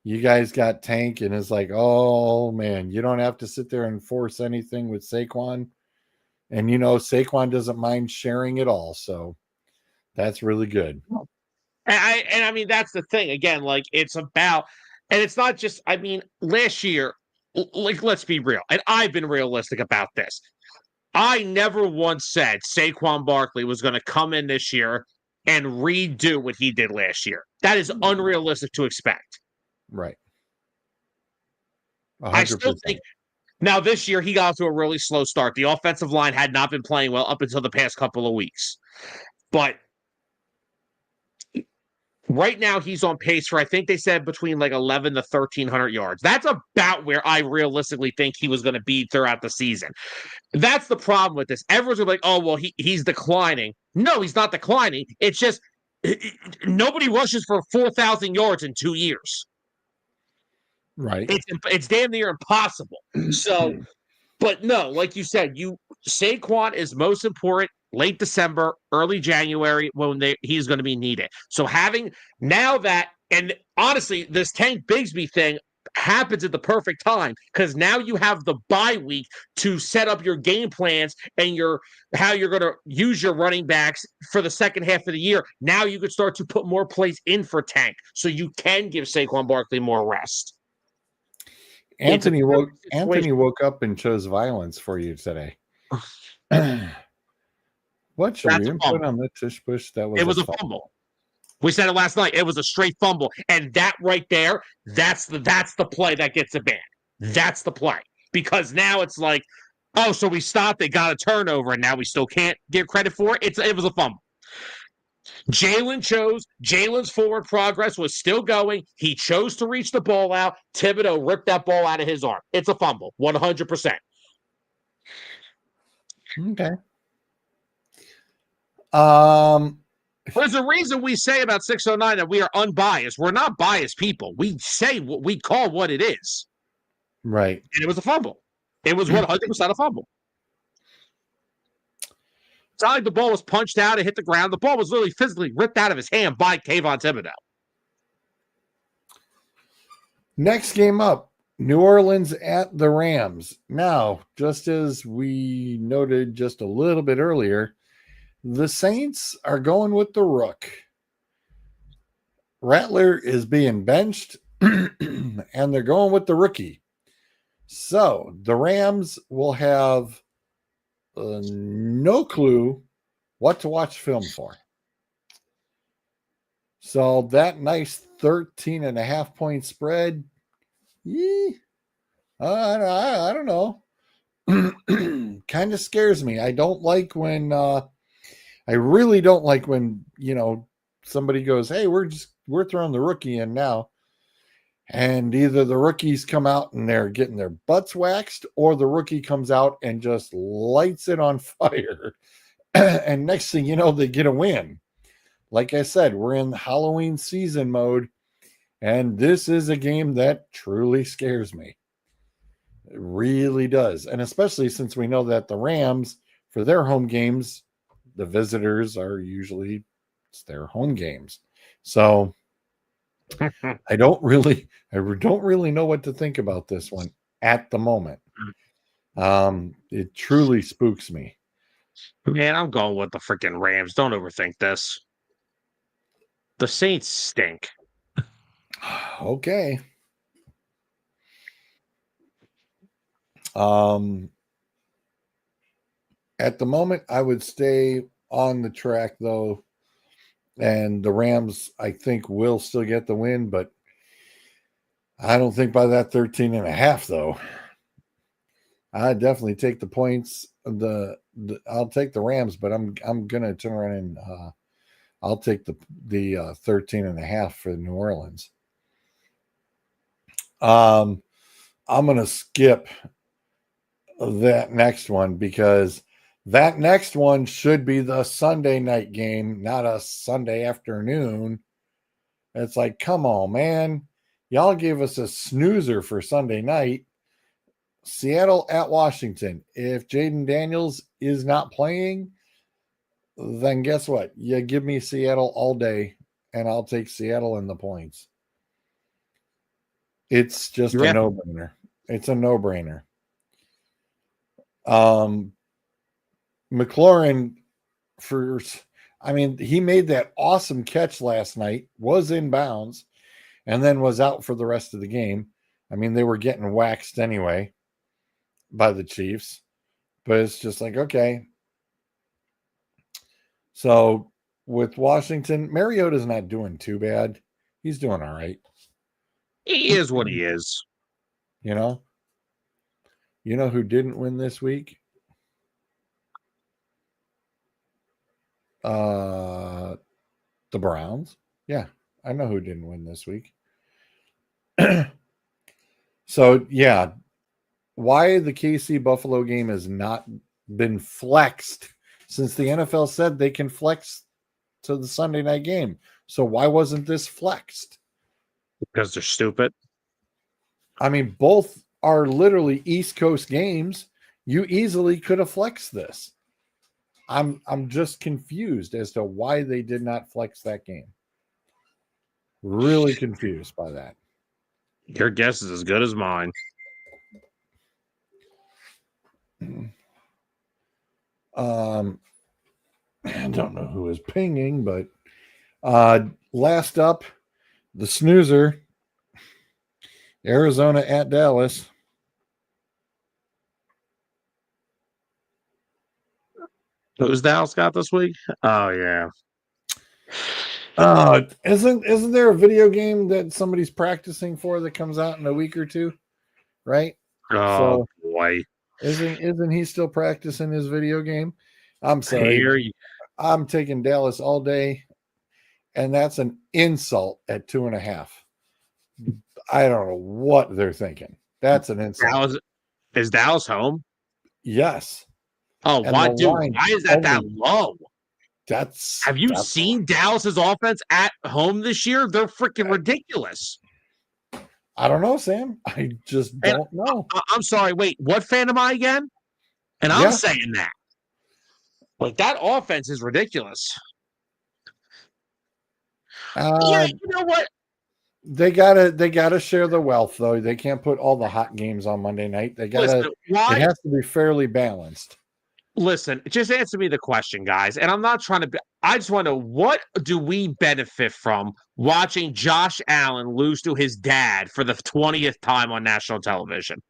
You guys got Tank, and it's like, oh, man, you don't have to sit there and force anything with Saquon. And, Saquon doesn't mind sharing it all. So that's really good. And I mean, that's the thing. Again, it's about, and it's not just, I mean, last year, let's be real. And I've been realistic about this. I never once said Saquon Barkley was going to come in this year and redo what he did last year. That is unrealistic to expect. Right. 100%. I still think now this year he got to a really slow start. The offensive line had not been playing well up until the past couple of weeks. But right now he's on pace for, I think they said, between 11 to 1,300 yards. That's about where I realistically think he was going to be throughout the season. That's the problem with this. Everyone's going to be like, oh, well, he's declining. No, he's not declining. It's just nobody rushes for 4,000 yards in 2 years. Right. It's damn near impossible. So, but no, like you said, Saquon is most important late December, early January when he's going to be needed. So having now that, and honestly, this Tank Bigsby thing happens at the perfect time because now you have the bye week to set up your game plans and how you're going to use your running backs for the second half of the year. Now you could start to put more plays in for Tank so you can give Saquon Barkley more rest. Anthony woke up and chose violence for you today. What's your input on the tush push? It was a fumble. We said it last night. It was a straight fumble. And that right there, that's the play that gets a ban. That's the play. Because now it's like, oh, so we stopped, they got a turnover, and now we still can't get credit for it. It was a fumble. Jalen's forward progress was still going. He chose to reach the ball out. Thibodeau ripped that ball out of his arm. It's a fumble, 100%. Okay. There's a reason we say about 609 that we are unbiased. We're not biased people. We say what we call what it is. Right. And it was a fumble. It was 100% a fumble. It's not like the ball was punched out and hit the ground. The ball was literally physically ripped out of his hand by Kayvon Thibodeau. Next game up, New Orleans at the Rams. Now, just as we noted just a little bit earlier, the Saints are going with the Rook. Rattler is being benched, and they're going with the rookie. So the Rams will have no clue what to watch film for. So that nice 13.5-point spread, I don't know. Kind of scares me. I don't like when I really don't like when, somebody goes, hey, we're throwing the rookie in now. And either the rookies come out and they're getting their butts waxed, or the rookie comes out and just lights it on fire. And next thing you know, they get a win. Like I said, we're in Halloween season mode, and this is a game that truly scares me. It really does. And especially since we know that the Rams, for their home games, the visitors are usually their home games. So I don't really know what to think about this one at the moment. It truly spooks me. Man, I'm going with the freaking Rams. Don't overthink this. The Saints stink. Okay. At the moment, I would stay on the track, though. And the Rams, I think, will still get the win, but I don't think by that 13.5, though. I definitely take the points. I'll take the Rams, but I'm gonna turn around and I'll take the 13.5 for New Orleans. I'm gonna skip that next one because that next one should be the Sunday night game, not a Sunday afternoon. It's like, come on, man. Y'all gave us a snoozer for Sunday night. Seattle at Washington. If Jaden Daniels is not playing, then guess what? You give me Seattle all day, and I'll take Seattle in the points. It's just a no-brainer. It's a no-brainer. McLaurin, he made that awesome catch last night, was in bounds, and then was out for the rest of the game. I mean, they were getting waxed anyway by the Chiefs, but it's just like, okay. So with Washington, Mariota's not doing too bad. He's doing all right. He is what he is. You know who didn't win this week? The Browns. Yeah, I know who didn't win this week. So, yeah, why the KC Buffalo game has not been flexed since the NFL said they can flex to the Sunday night game. So why wasn't this flexed? Because they're stupid. I mean, both are literally East Coast games. You easily could have flexed this. I'm just confused as to why they did not flex that game. Really confused by that. Your guess is as good as mine. I don't know who is pinging, but last up, the snoozer, Arizona at Dallas. Who's Dallas got this week? Oh yeah. Isn't there a video game that somebody's practicing for that comes out in a week or two? Right? Oh boy. Isn't he still practicing his video game? I'm sorry. I'm taking Dallas all day, and that's an insult at 2.5. I don't know what they're thinking. That's an insult. Is Dallas home? Yes. Oh, why is that low? Have you seen Dallas's offense at home this year? They're freaking ridiculous. I don't know, Sam. I just don't know. I'm sorry. Wait, what fan am I again? And I'm saying that. Like, that offense is ridiculous. Yeah, you know what? They gotta share the wealth though. They can't put all the hot games on Monday night. They gotta. Listen, why? It has to be fairly balanced. Listen, just answer me the question, guys. And I'm not trying to be, I just want to know, what do we benefit from watching Josh Allen lose to his dad for the 20th time on national television?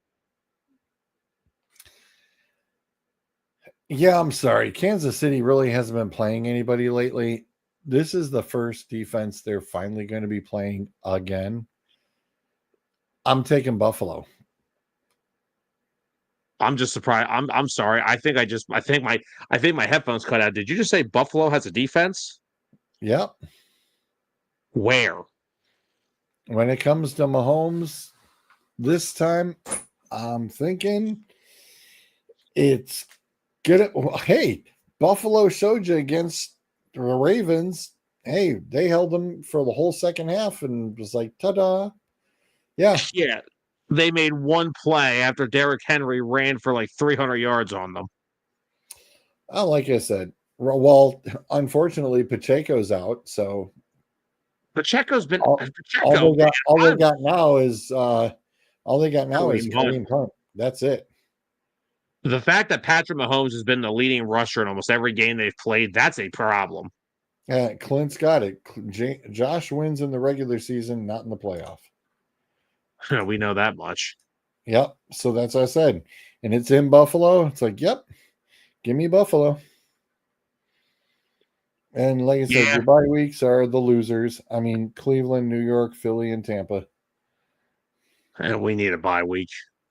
Yeah, I'm sorry. Kansas City really hasn't been playing anybody lately. This is the first defense they're finally going to be playing again. I'm taking Buffalo. I'm just surprised. I'm sorry. I think my headphones cut out. Did you just say Buffalo has a defense? Yep. Where? When it comes to Mahomes, this time I'm thinking it's good. Hey, Buffalo showed you against the Ravens. Hey, they held them for the whole second half and was like, ta-da. Yeah. Yeah. They made one play after Derrick Henry ran for like 300 yards on them. Like I said, well, unfortunately, Pacheco's out, so Pacheco's been all they got now is Kareem Hunt. That's it. The fact that Patrick Mahomes has been the leading rusher in almost every game they've played, that's a problem. Clint's got it. Josh wins in the regular season, not in the playoff. We know that much. Yep. So that's what I said. And it's in Buffalo. It's like, yep, give me Buffalo. And like I said, your bye weeks are the losers. I mean, Cleveland, New York, Philly, and Tampa. And we need a bye week.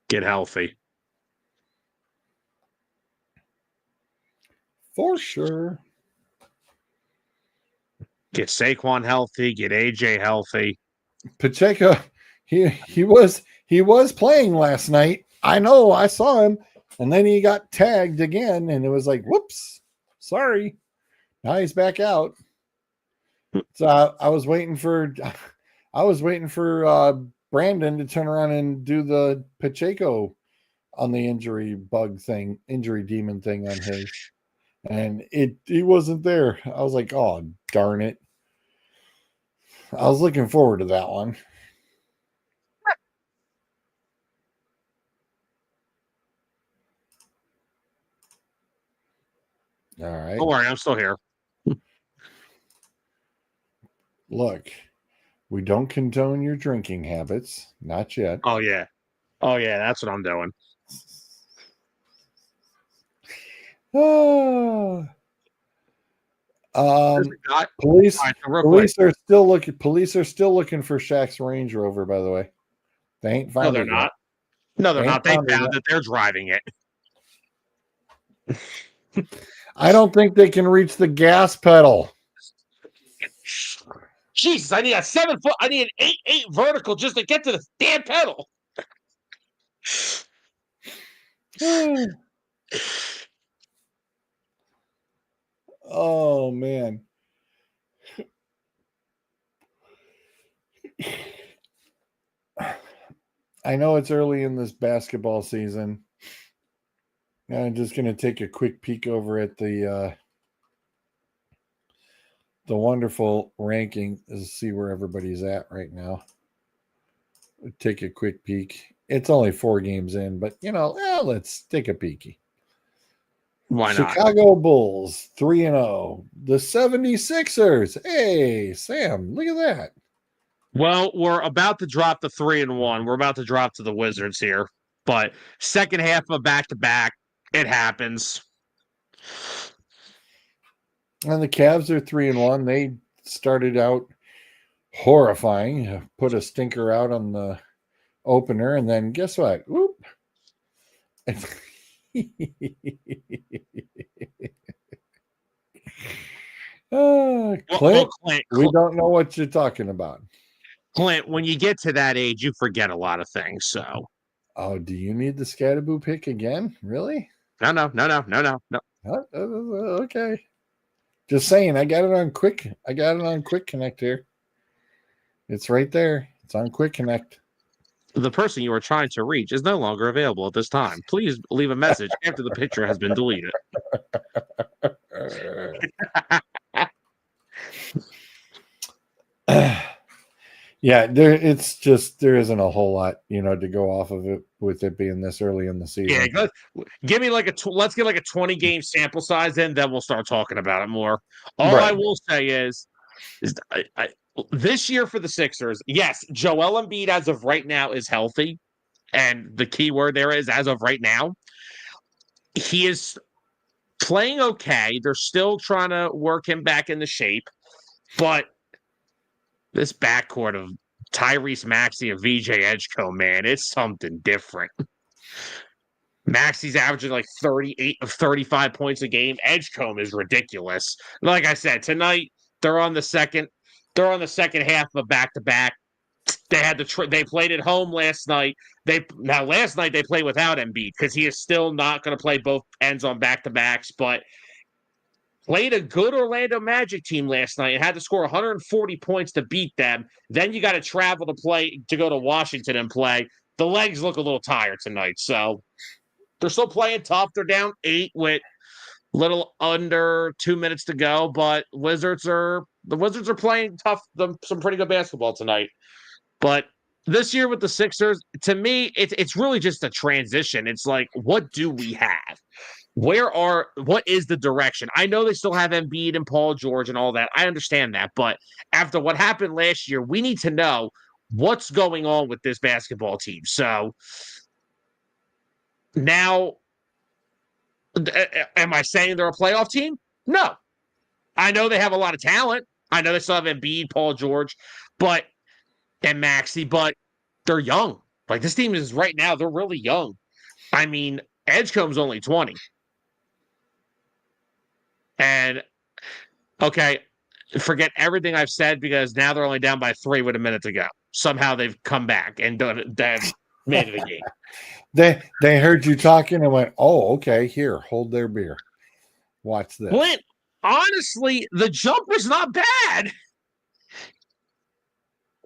Get healthy. For sure. Get Saquon healthy. Get AJ healthy. Pacheco, he was playing last night. I know, I saw him, and then he got tagged again, and it was like, whoops, sorry. Now he's back out. So I was waiting for Brandon to turn around and do the Pacheco on the injury demon thing on his, and he wasn't there. I was like, oh darn it. I was looking forward to that one. All right. Don't worry, I'm still here. Look, we don't condone your drinking habits. Not yet. Oh, yeah. That's what I'm doing. Police are still looking for Shaq's Range Rover, by the way. They ain't found it. Not. No, they're not. They found that they're driving it. I don't think they can reach the gas pedal. Jesus, I need a 7 foot. I need an 8 vertical just to get to the damn pedal. Oh man. I know it's early in this basketball season. I'm just going to take a quick peek over at the wonderful ranking to see where everybody's at right now. Take a quick peek. It's only 4 games in, but let's take a peeky. Why not? Chicago Bulls 3-0. The 76ers. Hey, Sam, look at that. Well, we're about to drop the 3-1. We're about to drop to the Wizards here. But second half of a back-to-back, it happens. And the Cavs are 3-1. They started out horrifying. Put a stinker out on the opener, and then guess what? Whoop. Clint, we don't know what you're talking about. Clint, when you get to that age, you forget a lot of things. So, do you need the Scatterboo pick again? Really? No. Okay. Just saying, I got it on Quick Connect here. It's right there. It's on Quick Connect. The person you are trying to reach is no longer available at this time. Please leave a message after the picture has been deleted. Yeah, there isn't a whole lot, to go off of it with it being this early in the season. Yeah, give me let's get like a 20 game sample size in, then we'll start talking about it more. All I Right. will say is this year for the Sixers, yes, Joel Embiid as of right now is healthy, and the key word there is as of right now. He is playing okay. They're still trying to work him back into shape, but this backcourt of Tyrese Maxey and VJ Edgecombe, man, it's something different. Maxey's averaging like 38 of 35 points a game. Edgecombe is ridiculous. Like I said, tonight they're on the second half of a back-to-back. They had they played at home last night. Last night they played without Embiid because he is still not going to play both ends on back-to-backs, but played a good Orlando Magic team last night and had to score 140 points to beat them. Then you got to travel to go to Washington and play. The legs look a little tired tonight, so they're still playing tough. They're down 8 with little under 2 minutes to go, but the Wizards are playing tough, some pretty good basketball tonight. But this year with the Sixers, to me, it's really just a transition. It's like, what do we have? What is the direction? I know they still have Embiid and Paul George and all that. I understand that. But after what happened last year, we need to know what's going on with this basketball team. So now, am I saying they're a playoff team? No. I know they have a lot of talent. I know they still have Embiid, Paul George, and Maxey, but they're young. Like, this team is right now, they're really young. I mean, Edgecombe's only 20. And, okay, forget everything I've said because now they're only down by 3 with a minute to go. Somehow they've come back and they've made it a game. They heard you talking and went, oh, okay, here, hold their beer. Watch this. Clint, honestly, the jumper's not bad.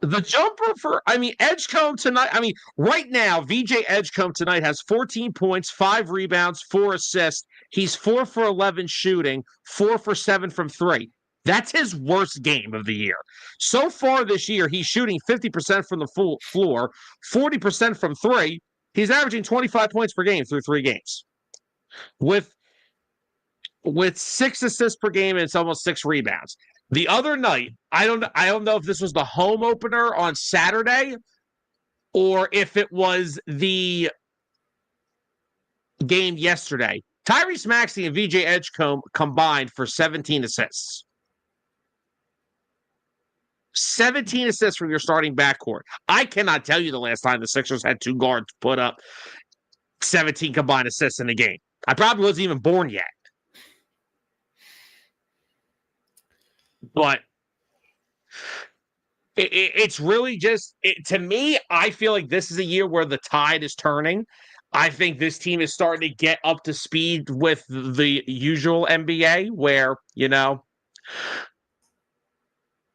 The jumper Edgecombe tonight, right now, VJ Edgecombe tonight has 14 points, 5 rebounds, 4 assists. He's 4 for 11 shooting, 4 for 7 from 3. That's his worst game of the year. So far this year, he's shooting 50% from the full floor, 40% from 3. He's averaging 25 points per game through 3 games. With 6 assists per game, and it's almost 6 rebounds. The other night, I don't know if this was the home opener on Saturday or if it was the game yesterday. Tyrese Maxey and VJ Edgecombe combined for 17 assists. 17 assists from your starting backcourt. I cannot tell you the last time the Sixers had 2 guards put up 17 combined assists in a game. I probably wasn't even born yet. But it's really just, to me, I feel like this is a year where the tide is turning. I think this team is starting to get up to speed with the usual NBA where,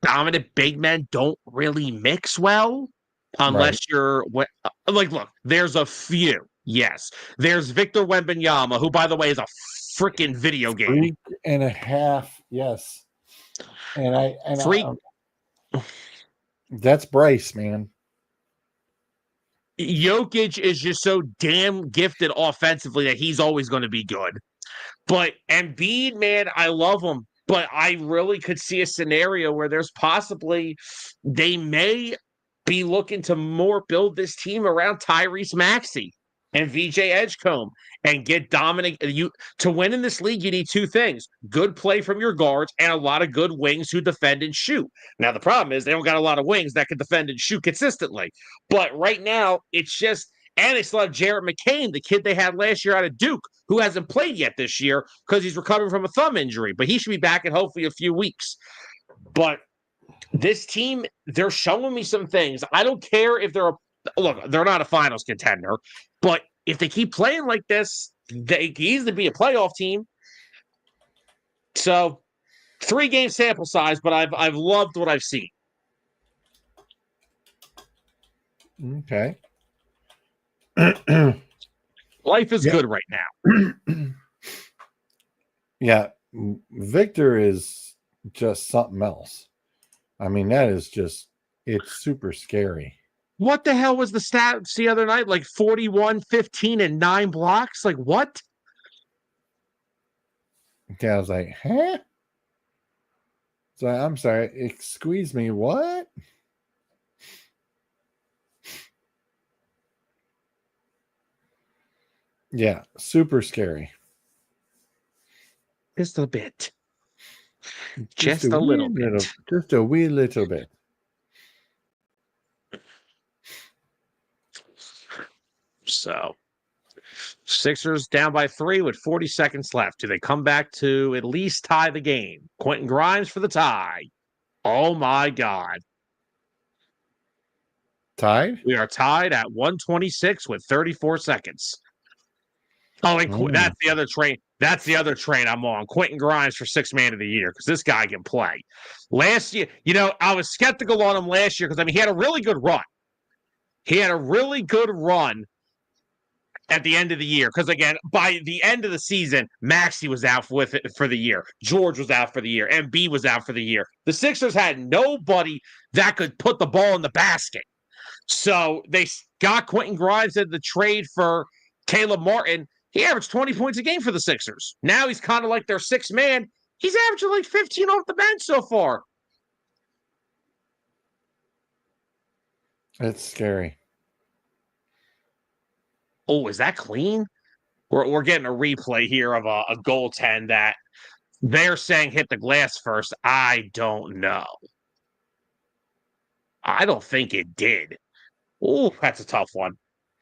dominant big men don't really mix well unless you're like, look, there's a few. Yes. There's Victor Wembanyama, who, by the way, is a freaking video game. 3 and a half, yes. That's Bryce, man. Jokic is just so damn gifted offensively that he's always going to be good. But Embiid, man, I love him. But I really could see a scenario where there's possibly they may be looking to more build this team around Tyrese Maxey and VJ Edgecombe and get dominant. To win in this league, you need 2 things: good play from your guards and a lot of good wings who defend and shoot. Now, the problem is they don't got a lot of wings that can defend and shoot consistently. But right now, it's just, and they still have Jarrett McCain, the kid they had last year out of Duke, who hasn't played yet this year because he's recovering from a thumb injury. But he should be back in hopefully a few weeks. But this team, they're showing me some things. I don't care if they're not a finals contender, but if they keep playing like this, they can easily be a playoff team. So 3-game sample size, but I've loved what I've seen. Okay. Life is good right now. Yeah. Victor is just something else. I mean, that is just, it's super scary. What the hell was the stats the other night? Like 41, 15, and 9 blocks? Like what? Yeah, I was like, huh? So I'm sorry, excuse me, what? Yeah, super scary. Just a bit. Just Just a little bit. Just a wee little bit. So, Sixers down by 3 with 40 seconds left. Do they come back to at least tie the game? Quentin Grimes for the tie. Oh my God. Tied? We are tied at 126 with 34 seconds. Oh, and that's the other train. That's the other train I'm on. Quentin Grimes for 6th man of the year because this guy can play. Last year, I was skeptical on him last year because, he had a really good run. He had a really good run at the end of the year because, again, by the end of the season, Maxey was out for the year. George was out for the year. Embiid was out for the year. The Sixers had nobody that could put the ball in the basket. So they got Quentin Grimes in the trade for Caleb Martin. He averaged 20 points a game for the Sixers. Now he's kind of like their 6th man. He's averaging like 15 off the bench so far. It's scary. Oh, is that clean? We're getting a replay here of a goaltend that they're saying hit the glass first. I don't know. I don't think it did. Oh, that's a tough one.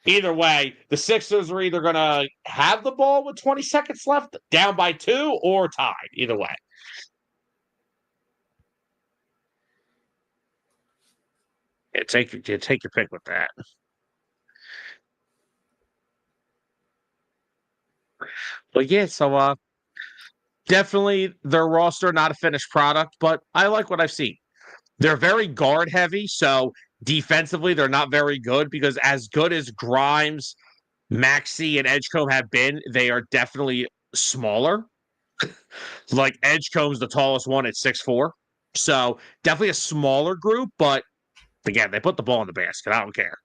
Either way, the Sixers are either going to have the ball with 20 seconds left, down by 2, or tied. Either way. Yeah, take your pick with that. But yeah, so definitely their roster not a finished product, but I like what I've seen. They're very guard heavy, so defensively they're not very good because as good as Grimes, Maxey, and Edgecombe have been, they are definitely smaller. Like Edgecomb's the tallest one at 6'4". So definitely a smaller group, but again, they put the ball in the basket. I don't care.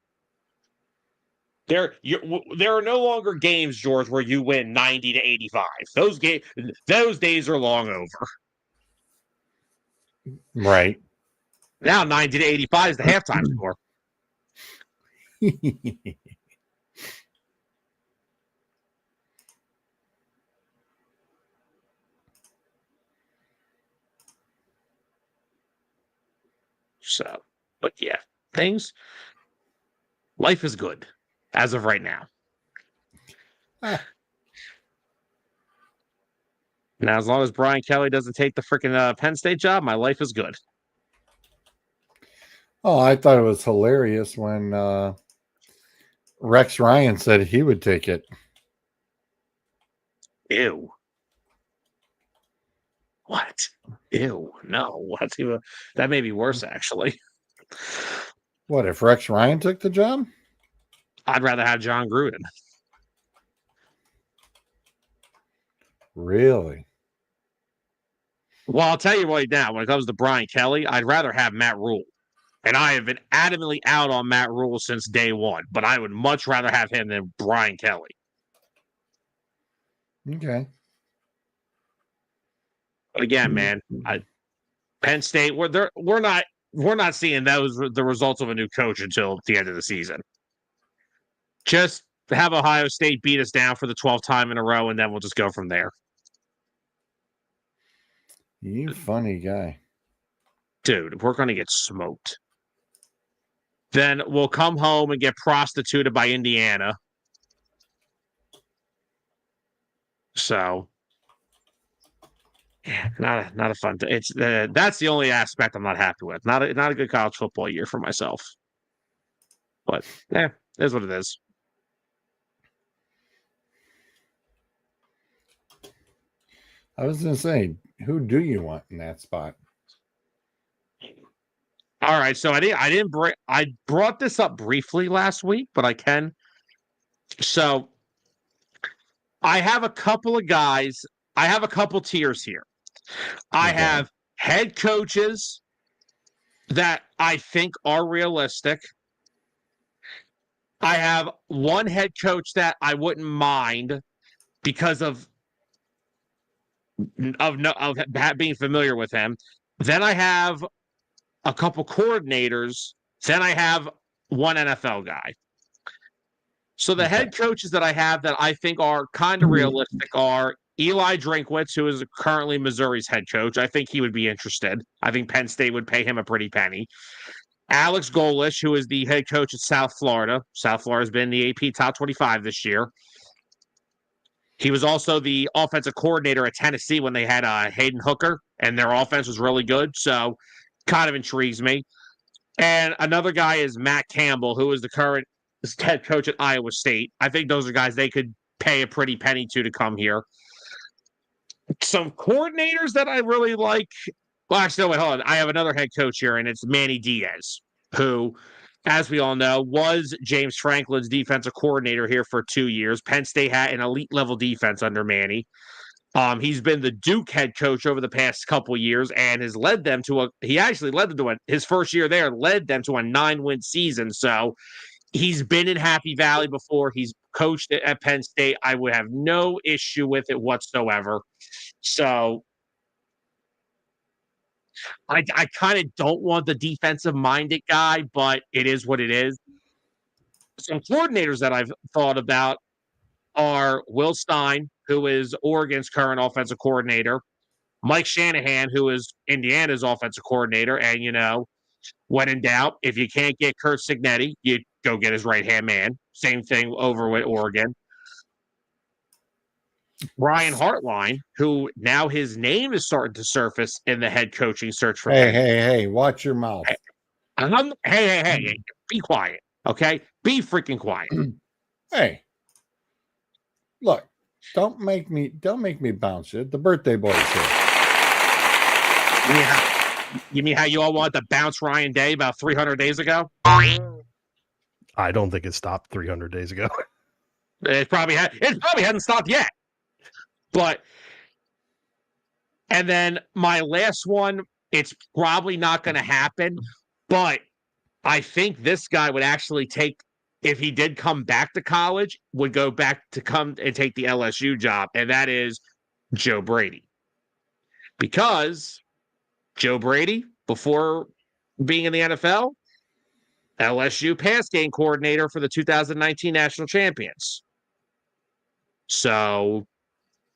There are no longer games, George, where you win 90 to 85. Those days are long over. Right. Now 90 to 85 is the halftime score. So, but yeah, life is good as of right now. Now, as long as Brian Kelly doesn't take the freaking Penn State job, my life is good. Oh, I thought it was hilarious when Rex Ryan said he would take it. Ew. What? Ew. No. That may be worse, actually. What, if Rex Ryan took the job? I'd rather have John Gruden. Really? Well, I'll tell you right now, when it comes to Brian Kelly, I'd rather have Matt Rule. And I have been adamantly out on Matt Rule since day one, but I would much rather have him than Brian Kelly. Okay. But again, man, Penn State, we're not seeing the results of a new coach until the end of the season. Just have Ohio State beat us down for the 12th time in a row, and then we'll just go from there. You funny guy. Dude, we're going to get smoked. Then we'll come home and get prostituted by Indiana. So, yeah, not a fun. That's the only aspect I'm not happy with. Not a good college football year for myself. But yeah, it is what it is. I was going to say, who do you want in that spot? All right, so I brought this up briefly last week, but I can. So I have a couple of guys I have a couple tiers here. I Okay. have head coaches that I think are realistic. I have one head coach that I wouldn't mind because of being familiar with him. Then I have a couple coordinators. Then I have one NFL guy. So the head coaches that I have that I think are kind of realistic are Eli Drinkwitz, who is currently Missouri's head coach. I think he would be interested. I think Penn State would pay him a pretty penny. Alex Golish, who is the head coach at South Florida. South Florida has been the AP top 25 this year. He was also the offensive coordinator at Tennessee when they had Hayden Hooker, and their offense was really good. So kind of intrigues me. And another guy is Matt Campbell, who is the current head coach at Iowa State. I think those are guys they could pay a pretty penny to come here. Some coordinators that I really like. Well, actually, no, wait, hold on. I have another head coach here, and it's Manny Diaz, who, as we all know, was James Franklin's defensive coordinator here for 2 years. Penn State had an elite level defense under Manny. He's been the Duke head coach over the past couple of years and has led them to his first year there, led them to a 9-win season. So he's been in Happy Valley before. He's coached at Penn State. I would have no issue with it whatsoever. So I kind of don't want the defensive-minded guy, but it is what it is. Some coordinators that I've thought about are Will Stein, who is Oregon's current offensive coordinator, Mike Shanahan, who is Indiana's offensive coordinator, and, when in doubt, if you can't get Kurt Signetti, you go get his right-hand man. Same thing over with Oregon. Brian Hartline, who now his name is starting to surface in the head coaching search for Penn. Hey, watch your mouth. Hey, be quiet, okay? Be freaking quiet. Hey, look, don't make me bounce it. The birthday boy's here. You mean how you all wanted to bounce Ryan Day about 300 days ago? I don't think it stopped 300 days ago. It probably hadn't stopped yet. And then my last one, it's probably not going to happen, but I think this guy would actually if he did come back to college, would go back to come and take the LSU job, and that is Joe Brady. Because Joe Brady, before being in the NFL, LSU pass game coordinator for the 2019 national champions. So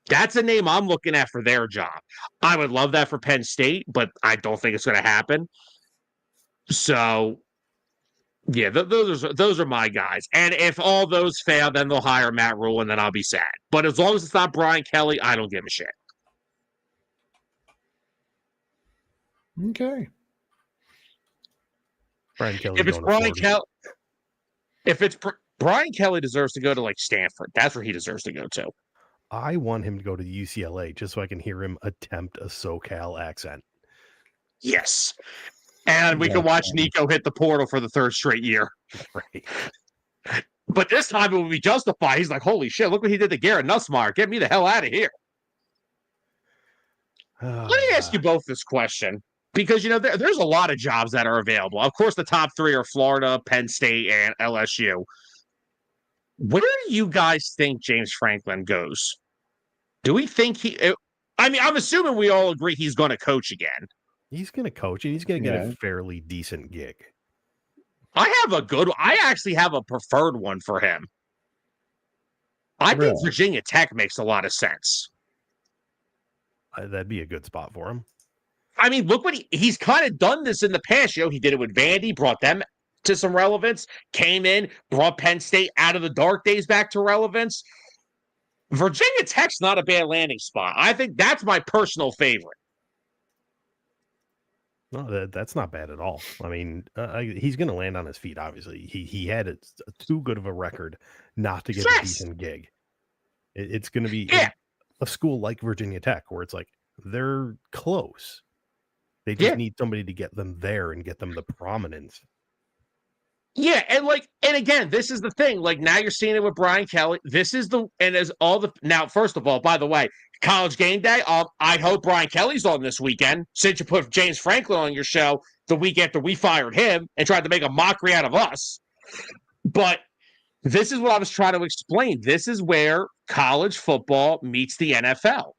that's a name I'm looking at for their job. I would love that for Penn State, but I don't think it's going to happen. So, yeah, those are my guys. And if all those fail, then they'll hire Matt Rule, and then I'll be sad. But as long as it's not Brian Kelly, I don't give a shit. Okay. Brian Kelly. If it's Brian Kelly deserves to go to like Stanford. That's where he deserves to go to. I want him to go to UCLA just so I can hear him attempt a SoCal accent. Yes. And we can watch Nico hit the portal for the 3rd straight year. Right. But this time it will be justified. He's like, holy shit, look what he did to Garrett Nussmeier. Get me the hell out of here. Let me ask you both this question. Because, there's a lot of jobs that are available. Of course, the top 3 are Florida, Penn State, and LSU. Where do you guys think James Franklin goes? Do we think I'm assuming we all agree he's going to coach again. He's going to coach and he's going to get a fairly decent gig. I actually have a preferred one for him. I think Virginia Tech makes a lot of sense. That'd be a good spot for him. I mean, look what he's kind of done this in the past. He did it with Vandy, brought them to some relevance, came in, brought Penn State out of the dark days back to relevance. Virginia Tech's not a bad landing spot. I think that's my personal favorite. No, that's not bad at all. I mean, he's going to land on his feet, obviously. He had too good of a record not to get a decent gig. It's going to be a school like Virginia Tech where it's like they're close. They just need somebody to get them there and get them the prominence. Yeah, and again, this is the thing. Like now you're seeing it with Brian Kelly. Now, first of all, by the way, College Game Day. I hope Brian Kelly's on this weekend, since you put James Franklin on your show the week after we fired him and tried to make a mockery out of us. But this is what I was trying to explain. This is where college football meets the NFL.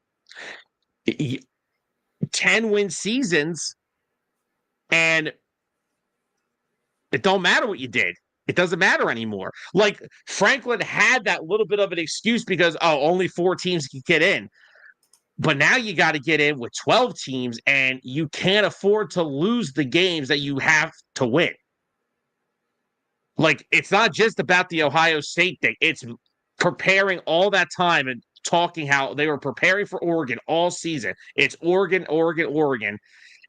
10-win seasons, and it don't matter what you did. It doesn't matter anymore. Like, Franklin had that little bit of an excuse because, only 4 teams can get in. But now you got to get in with 12 teams, and you can't afford to lose the games that you have to win. Like, it's not just about the Ohio State thing. It's preparing all that time and talking how they were preparing for Oregon all season. It's Oregon,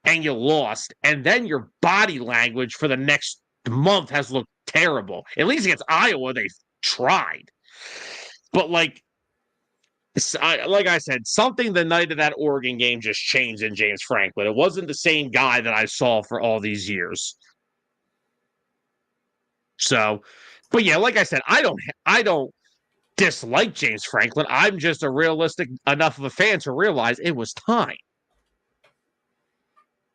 and you lost. And then your body language for the next month has looked terrible. At least against Iowa, they tried. But, like I said, something the night of that Oregon game just changed in James Franklin. It wasn't the same guy that I saw for all these years. So, but yeah, like I said, I don't dislike James Franklin. I'm just a realistic enough of a fan to realize it was time.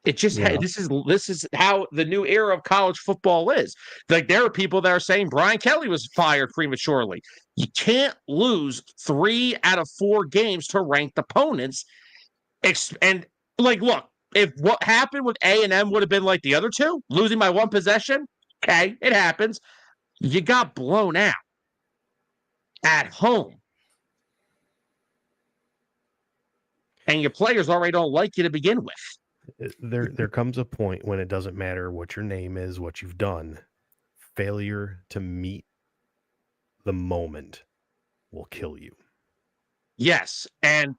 It just this is how the new era of college football is. Like, there are people that are saying Brian Kelly was fired prematurely. You can't lose 3 out of 4 games to ranked opponents. And like, look, if what happened with A&M would have been like the other 2, losing by 1 possession, okay, it happens. You got blown out at home. And your players already don't like you to begin with. There comes a point when it doesn't matter what your name is, what you've done. Failure to meet the moment will kill you. Yes, and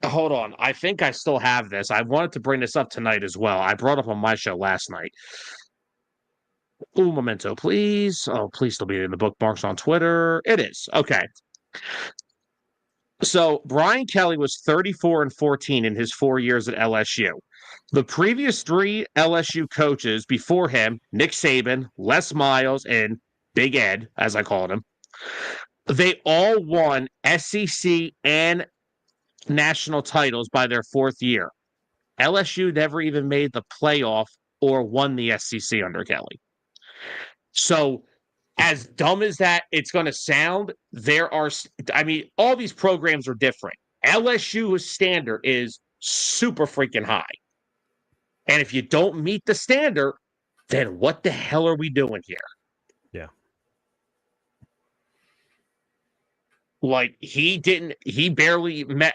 hold on. I think I still have this. I wanted to bring this up tonight as well. I brought up on my show last night. Ooh, memento, please. Oh, please still be in the bookmarks on Twitter. It is. Okay. So Brian Kelly was 34-14 in his 4 years at LSU. The previous 3 LSU coaches before him, Nick Saban, Les Miles, and Big Ed, as I called him, they all won SEC and national titles by their 4th year. LSU never even made the playoff or won the SEC under Kelly. So, as dumb as that it's going to sound, all these programs are different. LSU's standard is super freaking high. And if you don't meet the standard, then what the hell are we doing here? Yeah. Like, he barely met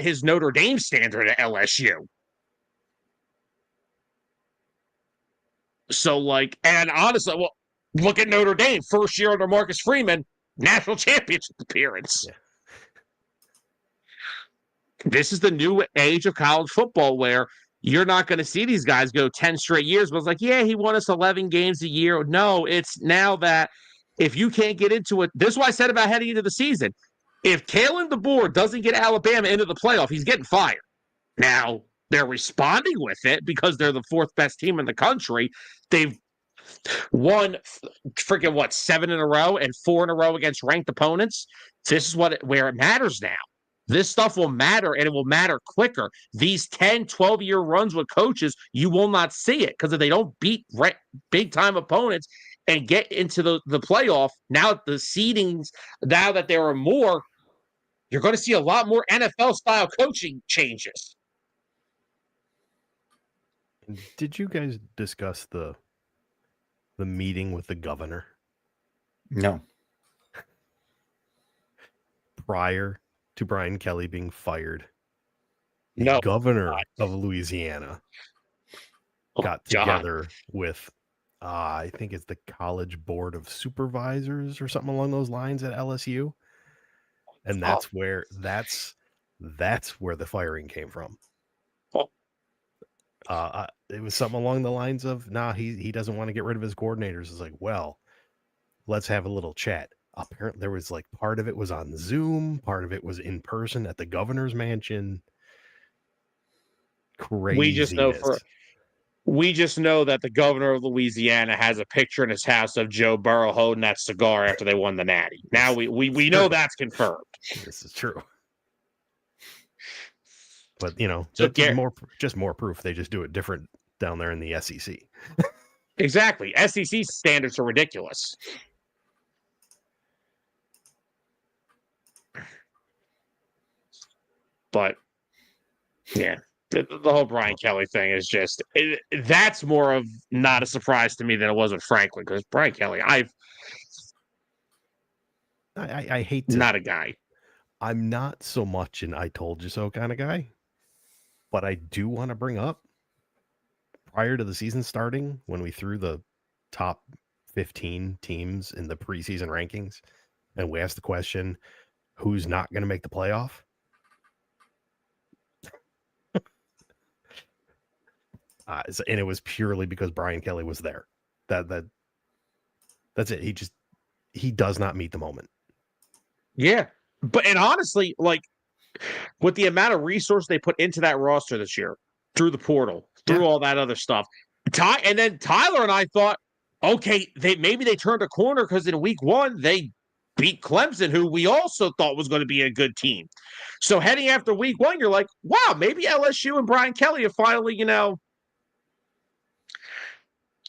his Notre Dame standard at LSU. So, like, and honestly, well, look at Notre Dame, first year under Marcus Freeman, national championship appearance. Yeah. This is the new age of college football where you're not going to see these guys go 10 straight years. But it's like, yeah, he won us 11 games a year. No, it's now that if you can't get into it, this is what I said about heading into the season. If Kalen DeBoer doesn't get Alabama into the playoff, he's getting fired. Now, they're responding with it because they're the 4th best team in the country. They've won freaking 7 in a row and 4 in a row against ranked opponents. This is where it matters now. This stuff will matter, and it will matter quicker. These 10, 12-year runs with coaches, you will not see it because if they don't beat big-time opponents and get into the playoff, now the seedings, now that there are more, you're going to see a lot more NFL-style coaching changes. Did you guys discuss the meeting with the governor? No. Prior to Brian Kelly being fired, No. The governor of Louisiana got together with, I think it's the College Board of Supervisors or something along those lines at LSU. And that's where the firing came from. It was something along the lines of, he doesn't want to get rid of his coordinators. It's like, well, let's have a little chat. Apparently there was like part of it was on Zoom, part of it was in person at the governor's mansion. Crazy. We just know that the governor of Louisiana has a picture in his house of Joe Burrow holding that cigar after they won the Natty. Now we know that's confirmed. This is true. But you know, So that's more proof. They just do it different down there in the SEC. exactly. SEC standards are ridiculous. But yeah, the whole Brian Kelly thing is just that's more of not a surprise to me than it was with Franklin, because Brian Kelly, I hate to, not a guy. I'm not so much an I told you so kind of guy, but I do want to bring up prior to the season starting, when we threw the top 15 teams in the preseason rankings and we asked the question, who's not going to make the playoff? And it was purely because Brian Kelly was there. That's it. He does not meet the moment. Yeah. And honestly, like with the amount of resource they put into that roster this year, through the portal, through all that other stuff. And then Tyler and I thought, okay, maybe they turned a corner because in week 1 they beat Clemson, who we also thought was going to be a good team. So heading after week 1, you're like, wow, maybe LSU and Brian Kelly have finally,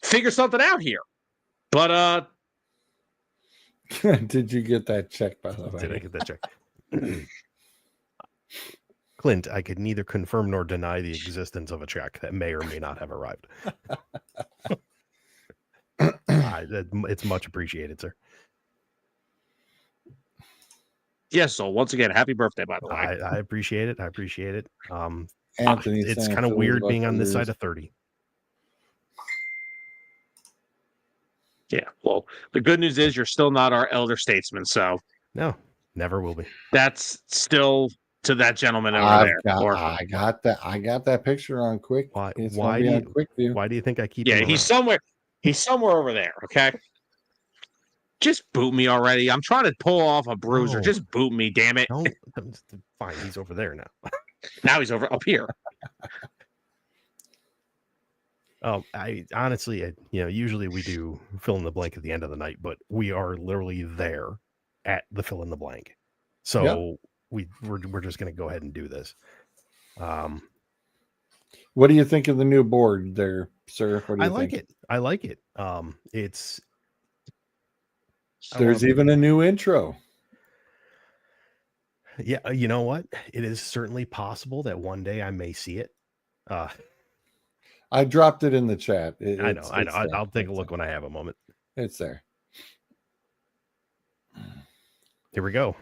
figure something out here. But did you get that check, by the way? Did I get that check? Clint, I could neither confirm nor deny the existence of a check that may or may not have arrived. It's much appreciated, sir. Yes, so once again, happy birthday, by the way. I appreciate it. I appreciate it. Anthony, it's kind of weird being on this side of 30. Yeah, well, the good news is you're still not our elder statesman, so no, never will be. That's still to that gentleman over there. I got that picture on quick. Why do you think I keep? Yeah, he's somewhere over there. Okay, just boot me already. I'm trying to pull off a bruiser. No. Just boot me, damn it. No, fine. He's over there now. Now he's over up here. I honestly, usually we do fill in the blank at the end of the night, but we are literally there at the fill in the blank. So we're just going to go ahead and do this. What do you think of the new board there, sir? What do you think? I like it. There's even a new intro. Yeah, you know what? It is certainly possible that one day I may see it. I dropped it in the chat. I know. I'll take a look when I have a moment. It's there. Here we go.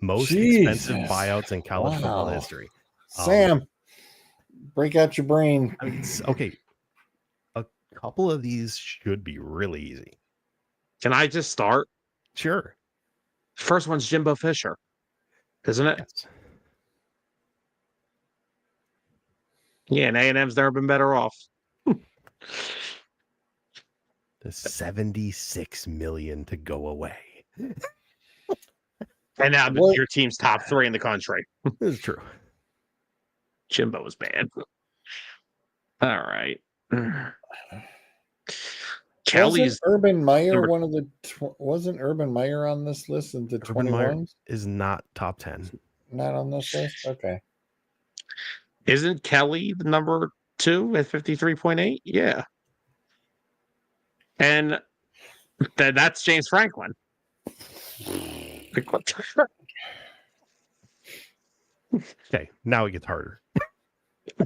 Most expensive buyouts in college football history. Sam, break out your brain. Okay. A couple of these should be really easy. Can I just start? Sure. First one's Jimbo Fisher, isn't it? Yes. Yeah, and A&M's never been better off. The $76 million to go away. And now your team's top 3 in the country. This is true. Jimbo was bad. All right. Kelly's Urban Meyer one of the wasn't Urban Meyer on this list in the 21? Is not top 10. Not on this list? Okay. Isn't Kelly the number 2 at 53.8? Yeah. And that's James Franklin. Okay, now it gets harder.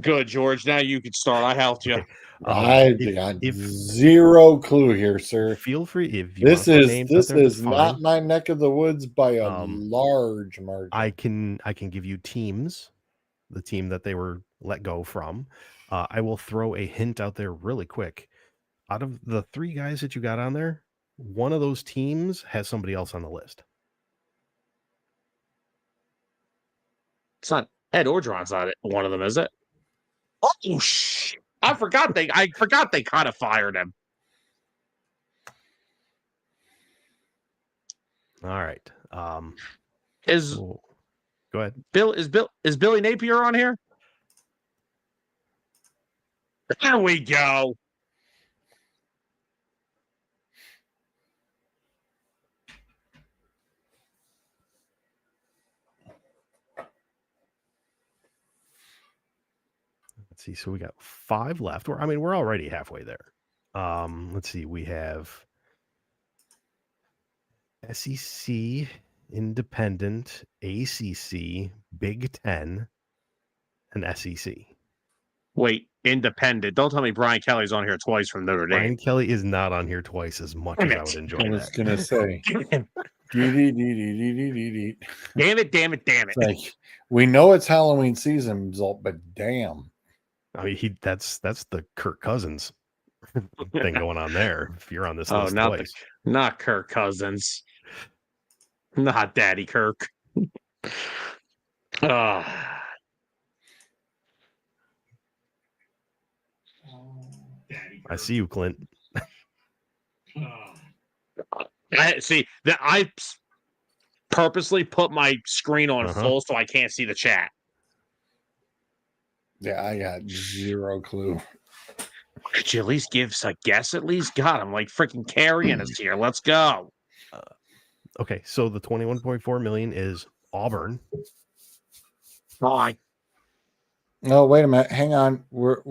Good, George. Now you can start. I helped you. I got zero clue here, sir. Feel free if you this is not my neck of the woods by a large margin. I can give you teams, the team that they were let go from. I will throw a hint out there really quick. Out of the 3 guys that you got on there, one of those teams has somebody else on the list. It's not Ed Orgeron's on it. One of them, is it? Oh shit! I forgot they kind of fired him. All right. Go ahead. Is Billy Napier on here? There we go. Let's see. So we got 5 left. We're already halfway there. Let's see. We have SEC, Independent, ACC, Big Ten, and SEC. Wait, independent. Don't tell me Brian Kelly's on here twice from Notre Dame. Brian Kelly is not on here twice as much as I would enjoy I was that. gonna say. Damn it. It's like we know it's Halloween season, but damn. That's the Kirk Cousins thing going on there. If you're on this Oh, list not twice. not Kirk Cousins. Not Daddy Kirk. Ah. I see you, Clint. I purposely put my screen on Uh-huh. full so I can't see the chat. Yeah, I got zero clue. Could you at least give us a guess? At least, God, I'm like freaking carrying us here. Let's go. Okay, so the 21.4 million is Auburn. Fine. No, wait a minute. Hang on. We're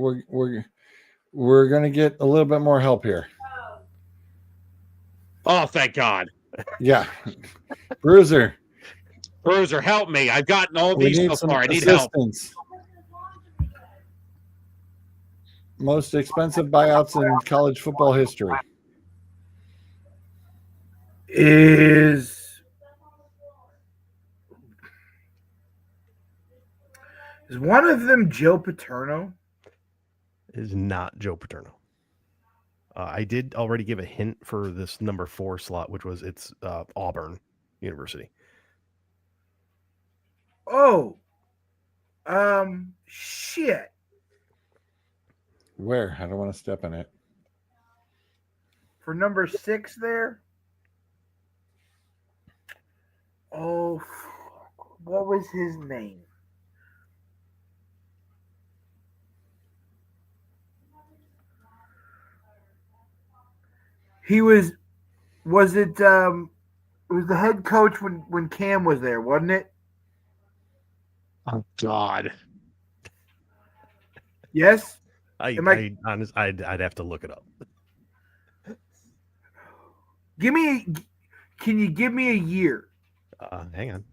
gonna get a little bit more help here. Oh, thank God. Yeah, Bruiser. Bruiser, help me. I've gotten all We these need so some far. I need help. assistance. Most expensive buyouts in college football history. Is one of them Joe Paterno? Is not Joe Paterno. I did already give a hint for this number 4 slot, which was it's Auburn University. Oh, shit. Where? I don't want to step in it. For number 6 there. Oh, what was his name? He was it it was the head coach when Cam was there, wasn't it? Oh, God. Yes? I'd have to look it up. Can you give me a year? Hang on.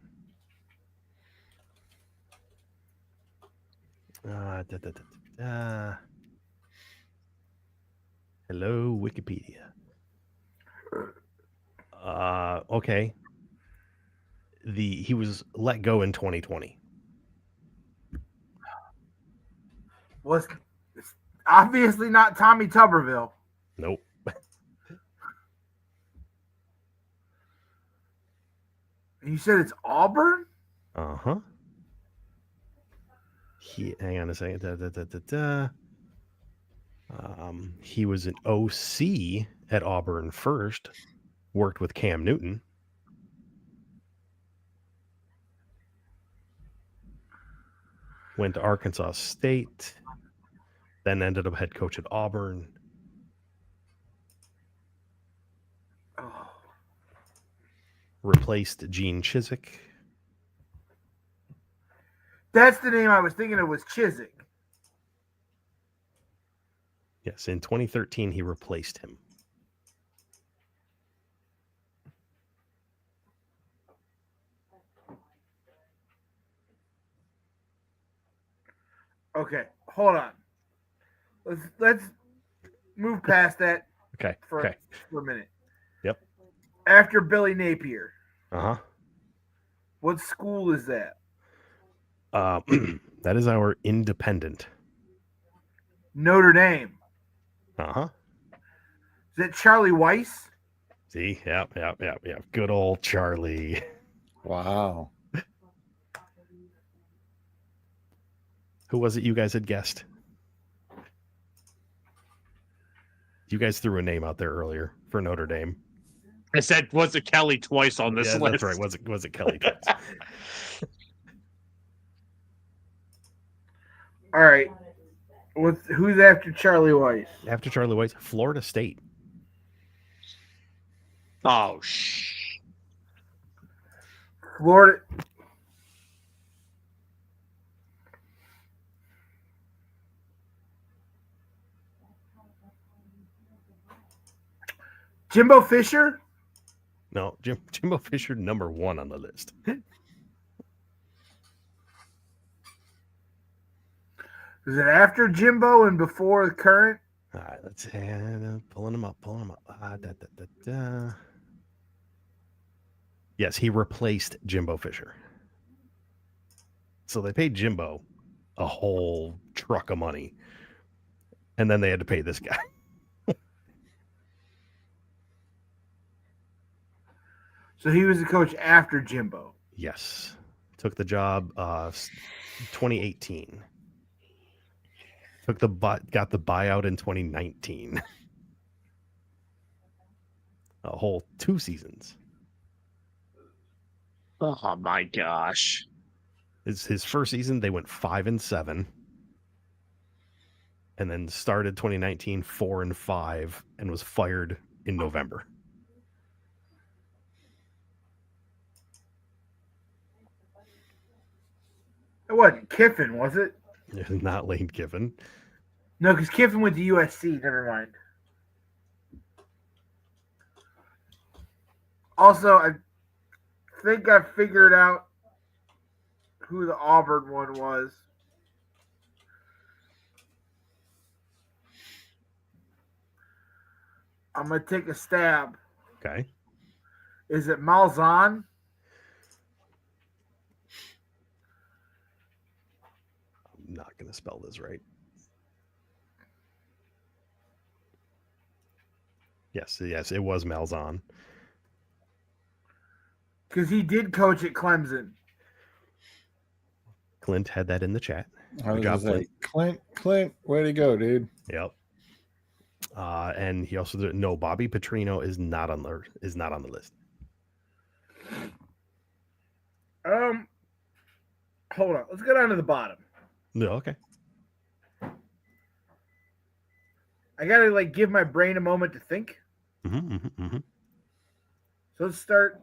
Hello, Wikipedia. Okay. He was let go in 2020. Was obviously not Tommy Tuberville. Nope. You said it's Auburn? Uh-huh. Hang on a second. He was an OC at Auburn first, worked with Cam Newton. Went to Arkansas State, then ended up head coach at Auburn. Oh. Replaced Gene Chizik. That's the name I was thinking of, was Chizik. Yes, in 2013, he replaced him. Okay, hold on. Let's move past that for a minute. Yep. After Billy Napier. Uh-huh. What school is that? That is our independent. Notre Dame. Uh-huh. Is that Charlie Weiss? See? Yep. Good old Charlie. Wow. Who was it you guys had guessed? You guys threw a name out there earlier for Notre Dame. I said, was it Kelly twice on this list? That's right. Was it Kelly twice? All right. Who's after Charlie Weiss? After Charlie Weiss, Florida State. Oh, Florida. Jimbo Fisher? No, Jimbo Fisher, number 1 on the list. Is it after Jimbo and before the current? All right, let's pulling him up. Yes, he replaced Jimbo Fisher. So they paid Jimbo a whole truck of money, and then they had to pay this guy. So he was the coach after Jimbo. Yes, took the job 2018. Got the buyout in 2019. A whole 2 seasons. oh my gosh. His first season, they went 5-7, and then started 2019 4-5, and was fired in November. It wasn't Kiffin, was it? Not Lane Kiffin. No, because Kiffin went to USC. Never mind. Also, I think I figured out who the Auburn one was. I'm going to take a stab. Okay. Is it Malzahn? I'm not going to spell this right. Yes, it was Malzahn. Because he did coach at Clemson. Clint had that in the chat. I was Good job, gonna say, Clint, way to go, dude. Yep. And he also did, no, Bobby Petrino is not on the list. Hold on. Let's go down to the bottom. No, okay. I gotta give my brain a moment to think. Mm-hmm. So let's start.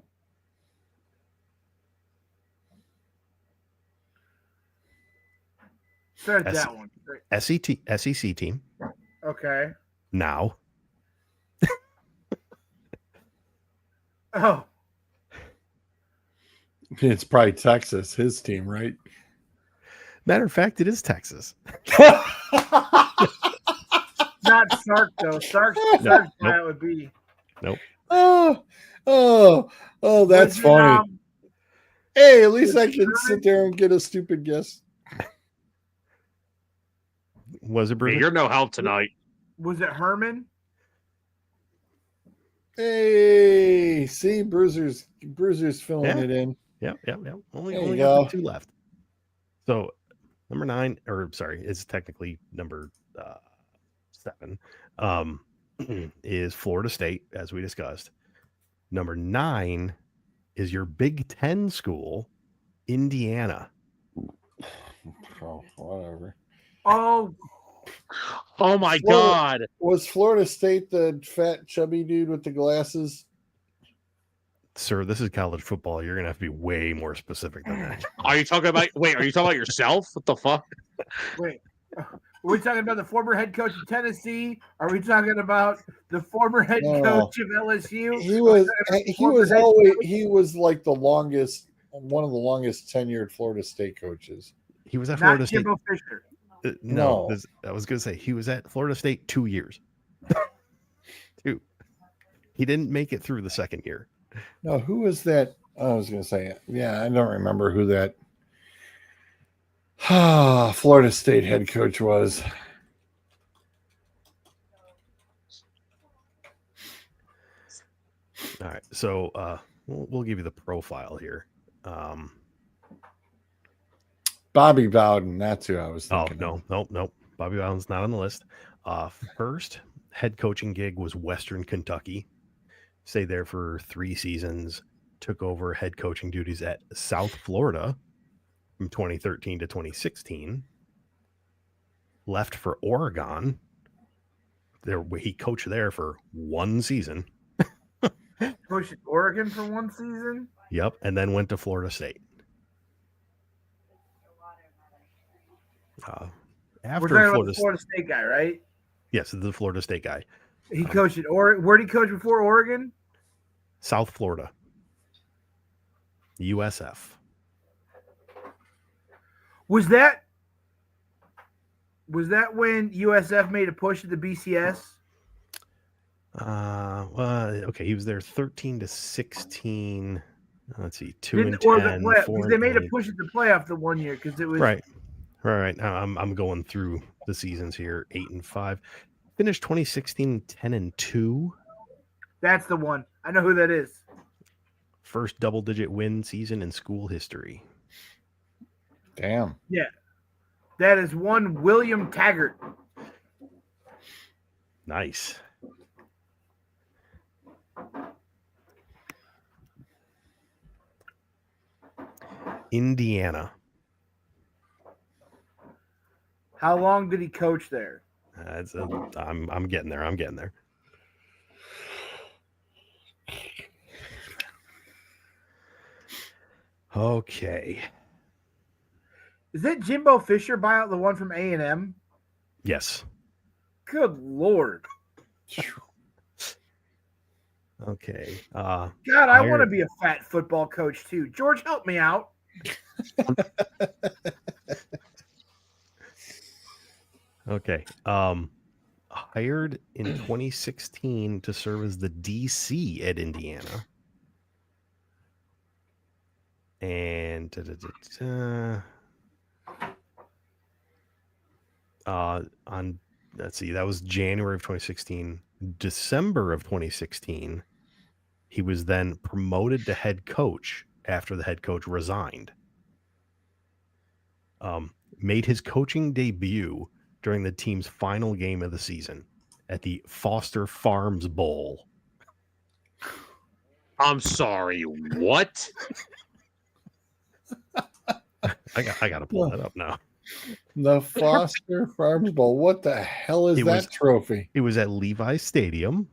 Start that one. SEC team. Okay. Now. Oh. It's probably Texas, his team, right? Matter of fact, it is Texas. Not Sark, though. Sark's Nope. that would be. Nope. Oh, that's funny. Hey, at least I can sit there and get a stupid guess. Was it Bruce? Hey, you're no help tonight. Was it Herman? Hey, see, Bruiser's filling it in. Yep. Only you got go. the 2 left. So number 9, or sorry, it's technically number 7. Is Florida State, as we discussed. Number 9 is your Big Ten school, Indiana. Oh, whatever. Oh, my God. Was Florida State the fat, chubby dude with the glasses? Sir, this is college football. You're gonna have to be way more specific than that. Are you talking about yourself? What the fuck? Wait. Are we talking about the former head coach of Tennessee? Are we talking about the former head coach of LSU? He was like one of the longest tenured Florida State coaches. He was at Not Florida State. Jimbo Fisher. No. I was going to say he was at Florida State 2 years. 2. He didn't make it through the second year. No, who was that? I was going to say, yeah, I don't remember who that Florida State head coach was. All right, so we'll give you the profile here. Bobby Bowden, that's who I was thinking. No. Bobby Bowden's not on the list. First head coaching gig was Western Kentucky. Stayed there for 3 seasons. Took over head coaching duties at South Florida from 2013 to 2016. left for Oregon. He coached there for one season. Coached at Oregon for one season. Yep, and then went to Florida State. We're After talking about the Florida State guy, right? Yes, the Florida State guy. He coached at Oregon. Where did he coach before Oregon? South Florida. USF. Was that when USF made a push at the BCS? Well, okay, he was there 13 to 16. Let's see, 2 Didn't- and or 10, the play, 4 because and they made a 8. push at the playoff the one year because it was Right. Now I'm going through the seasons here. 8 and 5. Finished 2016 10 and 2. That's the one. I know who that is. First double-digit win season in school history. Damn. Yeah, that is one William Taggart. Nice. Indiana. How long did he coach there? I'm getting there. I'm getting there. Okay. Is that Jimbo Fisher buyout the one from A&M? Yes. Good Lord. Okay. God, I want to be a fat football coach too. George, help me out. Okay. Hired in 2016 to serve as the DC at Indiana. And on let's see, that was January of 2016. December of 2016, he was then promoted to head coach after the head coach resigned. Made his coaching debut during the team's final game of the season at the Foster Farms Bowl. I'm sorry, what? I got to pull that up now. The Foster Farms Bowl. What the hell is that trophy? It was at Levi's Stadium.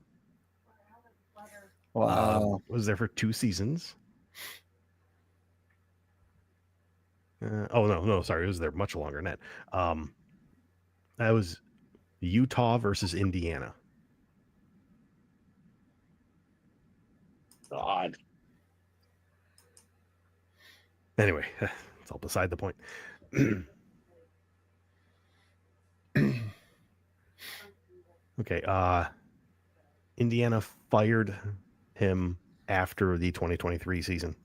Wow. Was there for 2 seasons. No, sorry, it was there much longer than that. That was Utah versus Indiana. God. Anyway, it's all beside the point. Okay, Indiana fired him after the 2023 season.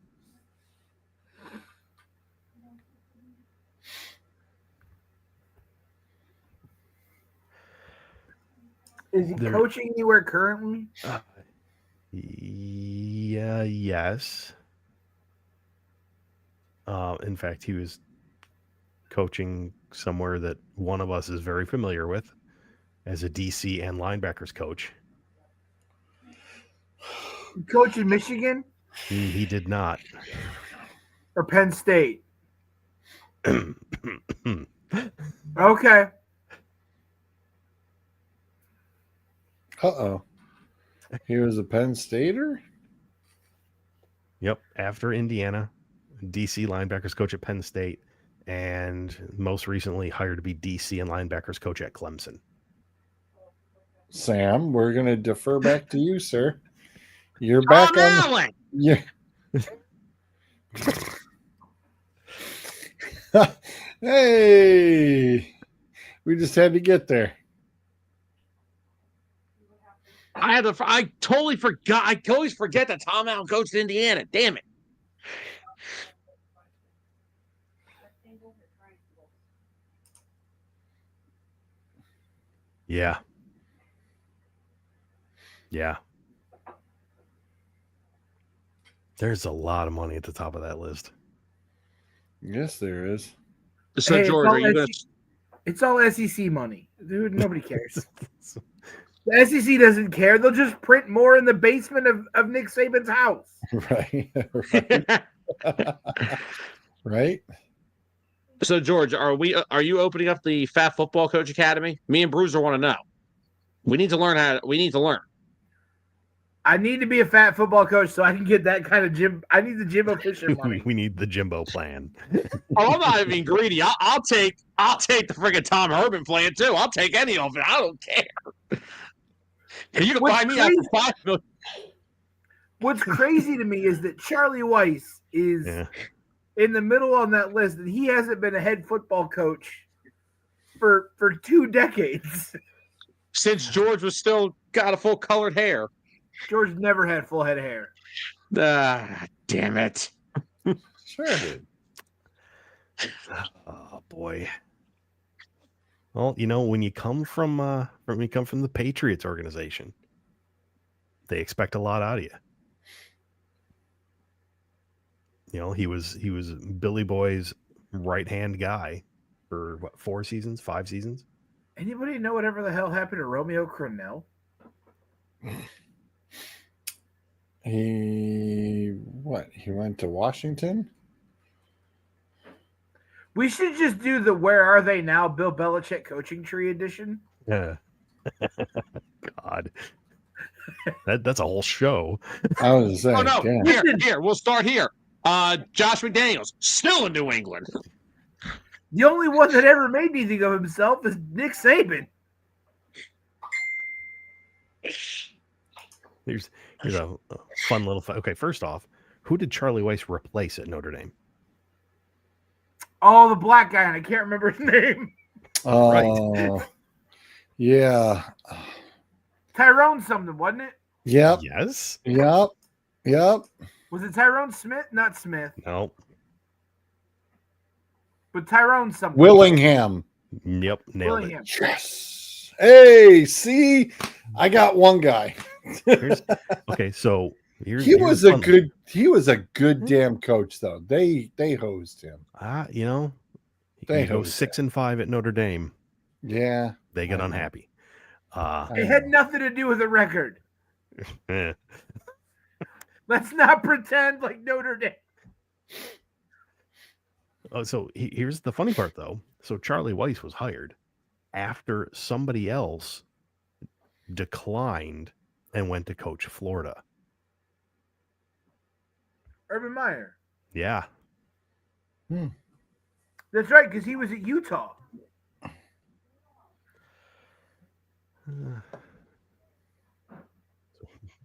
Is he coaching anywhere currently? Yeah, yes. In fact, he was coaching somewhere that one of us is very familiar with as a DC and linebackers coach. Coach in Michigan? He did not. Or Penn State? Okay. Uh-oh. He was a Penn Stater? Yep. After Indiana, DC linebackers coach at Penn State, and most recently hired to be DC and linebackers coach at Clemson. Sam, we're going to defer back to you, sir. You're back on. Yeah. Hey, we just had to get there. I totally forgot. I always forget that Tom Allen coached Indiana. Damn it. Yeah. Yeah. There's a lot of money at the top of that list. Yes, there is. So, Hey, George, are you going to... It's all SEC money. Dude, nobody cares. The SEC doesn't care. They'll just print more in the basement of Nick Saban's house. Right. Right. So George, are you opening up the Fat Football Coach Academy? Me and Bruiser want to know. We need to learn. I need to be a fat football coach so I can get that kind of gym. I need the Jimbo Fisher money. We need the Jimbo plan. Oh, I'm not even greedy. I'll take the friggin' Tom Herman plan too. I'll take any of it. I don't care. You can buy me out for $5 million. What's crazy to me is that Charlie Weiss is in the middle on that list, and he hasn't been a head football coach for 2 decades. Since George was still got a full colored hair. George never had full head of hair. Damn it. Sure did. Oh boy. Well, when you come from the Patriots organization, they expect a lot out of you. He was Billy Boy's right-hand guy for 4 seasons, 5 seasons. Anybody know whatever the hell happened to Romeo Crennel? He went to Washington? We should just do the Where Are They Now Bill Belichick coaching tree edition. Yeah. God. That's a whole show. I was saying, Oh no, damn. here, we'll start here. Josh McDaniels, still in New England. The only one that ever made anything of himself is Nick Saban. Here's a fun little okay, first off, who did Charlie Weiss replace at Notre Dame? Oh, the black guy, and I can't remember his name. Oh, yeah. Tyrone something, wasn't it? Yep. Yes. Yep. Was it Tyrone Smith? Not Smith, No. but Tyrone something. Willingham. Yep. Nailed Willingham. Yes. Hey, see, I got one guy. Okay, so he was a good damn coach though. They hosed him. They go 6-5 at Notre Dame. Yeah. They get unhappy. It had nothing to do with the record. Eh. Let's not pretend like Notre Dame. Oh, so here's the funny part, though. So Charlie Weiss was hired after somebody else declined and went to coach Florida. Urban Meyer. Yeah. That's right, because he was at Utah.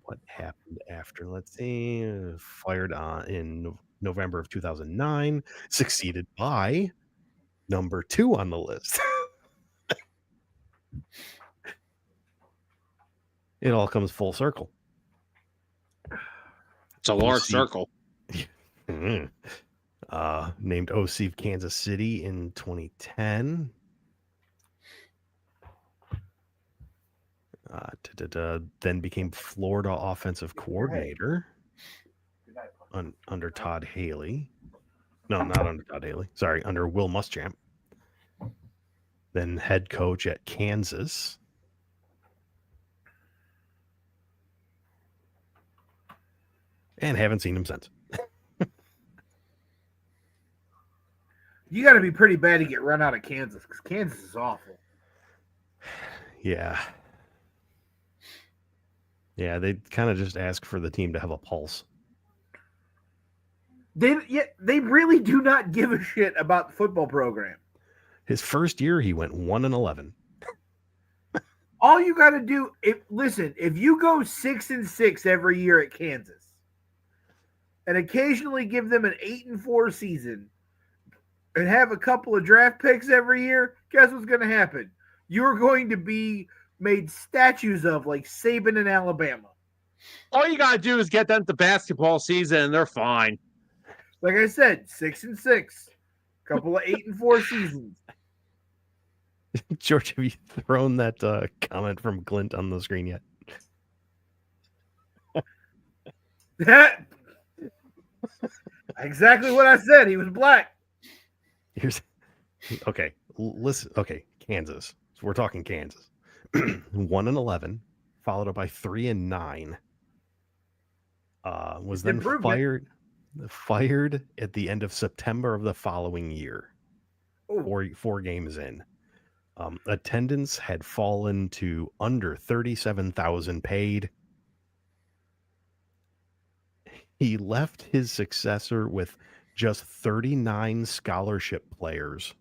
What happened after? Let's see. Fired in November of 2009, succeeded by number 2 on the list. It all comes full circle. It's a large circle. Named OC of Kansas City in 2010. Then became Florida offensive coordinator under Todd Haley. No, not under Todd Haley. Sorry, under Will Muschamp. Then head coach at Kansas. And haven't seen him since. You got to be pretty bad to get run out of Kansas because Kansas is awful. Yeah. Yeah, they kind of just ask for the team to have a pulse. They really do not give a shit about the football program. His first year, he went 1-11. All you got to do, if you go 6-6 every year at Kansas, and occasionally give them an 8-4 season, and have a couple of draft picks every year, guess what's going to happen? You're going to be made statues of like Saban in Alabama. All you gotta do is get them to basketball season, and they're fine. Like I said, 6-6, couple of 8-4 seasons. George, have you thrown that comment from Glint on the screen yet? That exactly what I said. He was black. Listen. Okay, Kansas. So we're talking Kansas. 1-11, followed up by 3-9. Was then fired at the end of September of the following year. Oh, four games in. Attendance had fallen to under 37,000 paid. He left his successor with just 39 scholarship players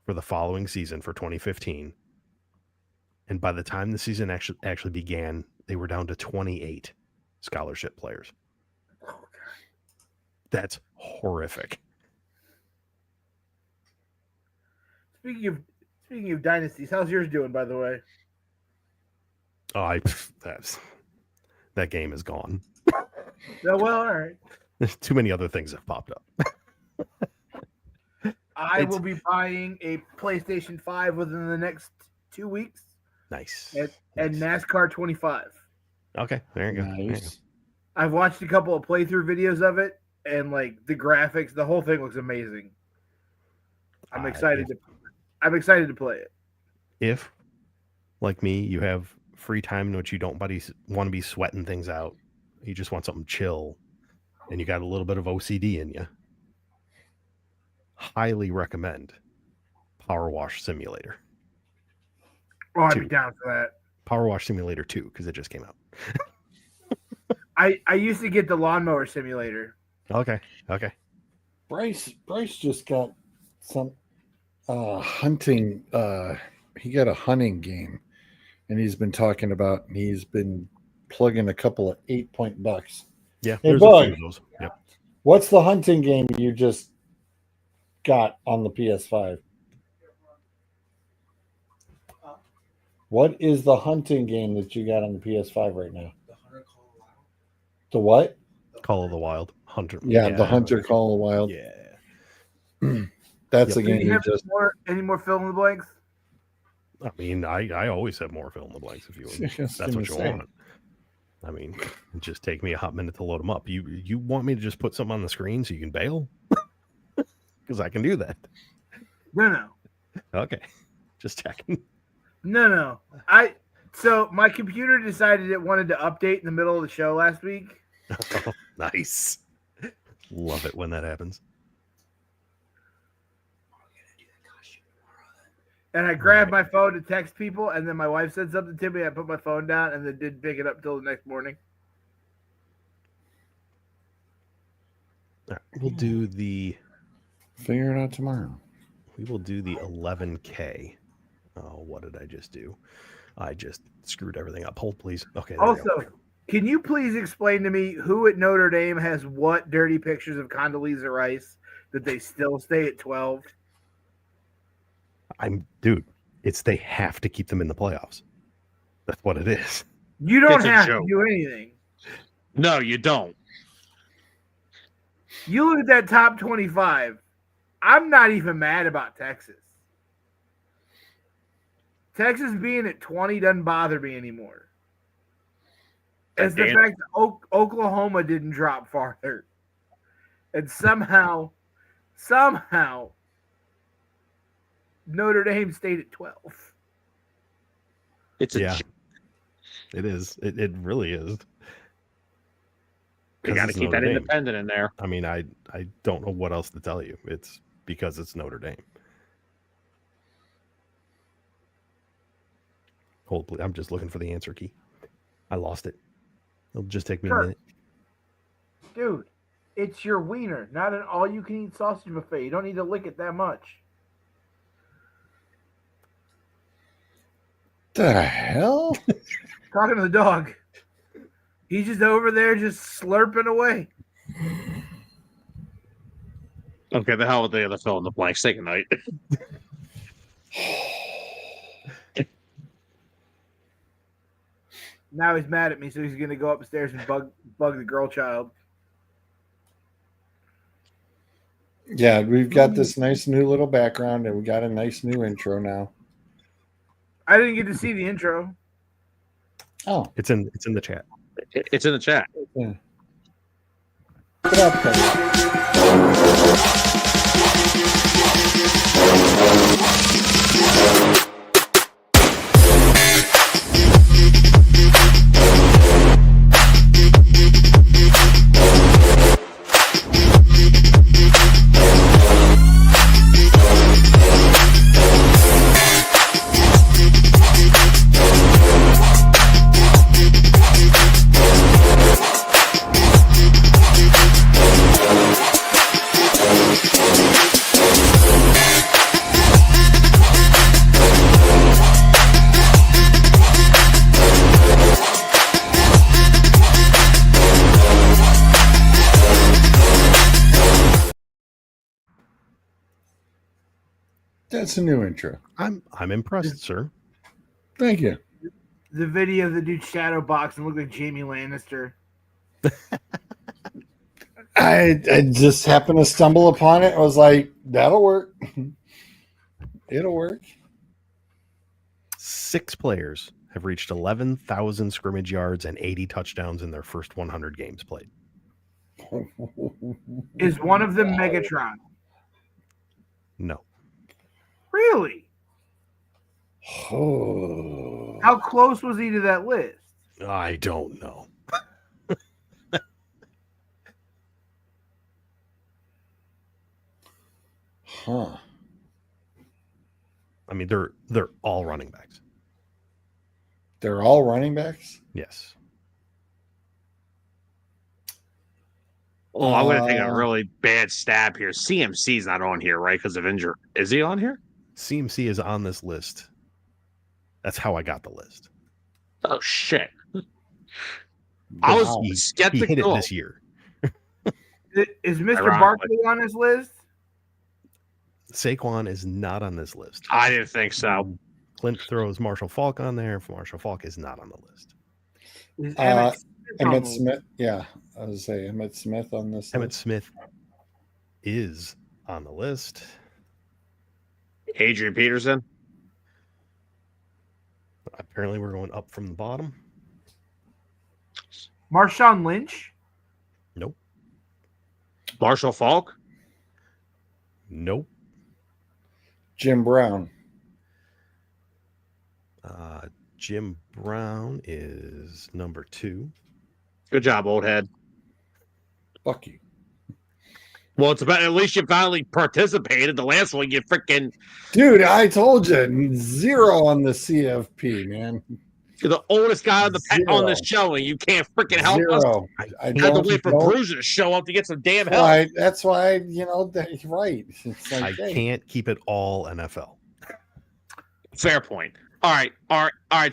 for the following season for 2015. And by the time the season actually began, they were down to 28 scholarship players. That's horrific. Speaking of dynasties, how's yours doing, by the way? Oh, that game is gone. Oh, well, all right. Too many other things have popped up. I will be buying a PlayStation 5 within the next 2 weeks. Nice. And NASCAR 25. Okay, there you go. Nice. There you go. I've watched a couple of playthrough videos of it, and like the graphics, the whole thing looks amazing. I'm excited to play it. If, like me, you have free time in which you don't want to be sweating things out, you just want something chill, and you got a little bit of OCD in you, highly recommend Power Wash Simulator. Oh, I'd be 2. down for that. Power Wash Simulator 2, because it just came out. I used to get the Lawnmower Simulator. Okay. Bryce just got some hunting. He got a hunting game, and he's been talking about. And he's been plugging a couple of 8-point bucks. Yeah, Hey, there's Bug, a few of those. Yep. what's the hunting game you just got on the PS5? What is the hunting game that you got on the PS5 right now? The what? Call of the Wild. Hunter. Yeah, the Hunter Call of the Wild. Yeah. That's Yep. the Do game you you have just. any more fill in the blanks? I mean, I always have more fill in the blanks if you Yes, that's what you gonna say. want. I mean, it just take me a hot minute to load them up. You want me to just put something on the screen so you can bail? Because I can do that. No. Okay, just checking. No. So my computer decided it wanted to update in the middle of the show last week. Oh, nice. Love it when that happens. And I grabbed my phone to text people, and then my wife said something to me. I put my phone down, and then didn't pick it up till the next morning. All right, we'll do the Figure it out tomorrow. 11K. Oh, what did I just do? I just screwed everything up. Hold, please. Okay. There we go. Also, can you please explain to me who at Notre Dame has what dirty pictures of Condoleezza Rice that they still stay at 12? Dude, they have to keep them in the playoffs. That's what it is. You don't It's a have to joke. do anything. No, you don't. You look at that top 25. I'm not even mad about Texas. Texas being at 20 doesn't bother me anymore. It's the fact that Oklahoma didn't drop farther. And somehow, Notre Dame stayed at 12. It's a Yeah. joke. It is. It really is. You got to It's keep Notre that Dame. independent in there. I mean, I don't know what else to tell you. It's because it's Notre Dame. Hold, please. I'm just looking for the answer key. I lost it. It'll just take me a minute. Dude, it's your wiener, not an all-you-can-eat sausage buffet. You don't need to lick it that much. The hell? Talking to the dog. He's just over there just slurping away. Okay, the hell with the other fill in the blanks. Take a night. Now he's mad at me, so he's going to go upstairs and bug the girl child. Yeah, we've got this nice new little background, and we got a nice new intro now. I didn't get to see the intro. Oh, It's in the chat. It's in the chat. yeah. Get up, Cody. That's a new intro. I'm impressed, sir. Thank you. The video of the dude shadow boxing looked like Jamie Lannister. I just happened to stumble upon it. I was like, that'll work. It'll work. 6 players have reached 11,000 scrimmage yards and 80 touchdowns in their first 100 games played. Is one of them Megatron? No. Really? Oh. How close was he to that list? I don't know. Huh. I mean, they're all running backs. They're all running backs? Yes. Oh, I'm going to take a really bad stab here. CMC's not on here, right? Because of injury. Is he on here? CMC is on this list. That's how I got the list. Oh, shit. I was Wow. He skeptical. hit it this year. Is Mr. Ironically. Barkley on his list? Saquon is not on this list. I didn't think so. Clint throws Marshall Falk on there. Marshall Falk is not on the list. Is Emmett Smith on Emmett the list? Smith. Yeah. I was going to say Emmett Smith on this. Emmett list. Smith is on the list. Adrian Peterson. Apparently, we're going up from the bottom. Marshawn Lynch? Nope. Marshall Falk. Nope. Jim Brown. Jim Brown is number 2. Good job, old head. Fuck you. Well, it's about at least you finally participated. The last one, you freaking Dude, I told you. 0 on the CFP, man. you're the oldest guy on the on this 0. show, and you can't freaking help us. 0. I You had to don't wait for know. Bruiser to show up to get some damn help. Why, that's why, that, right. It's I like, hey, can't keep it all NFL. Fair point. All right.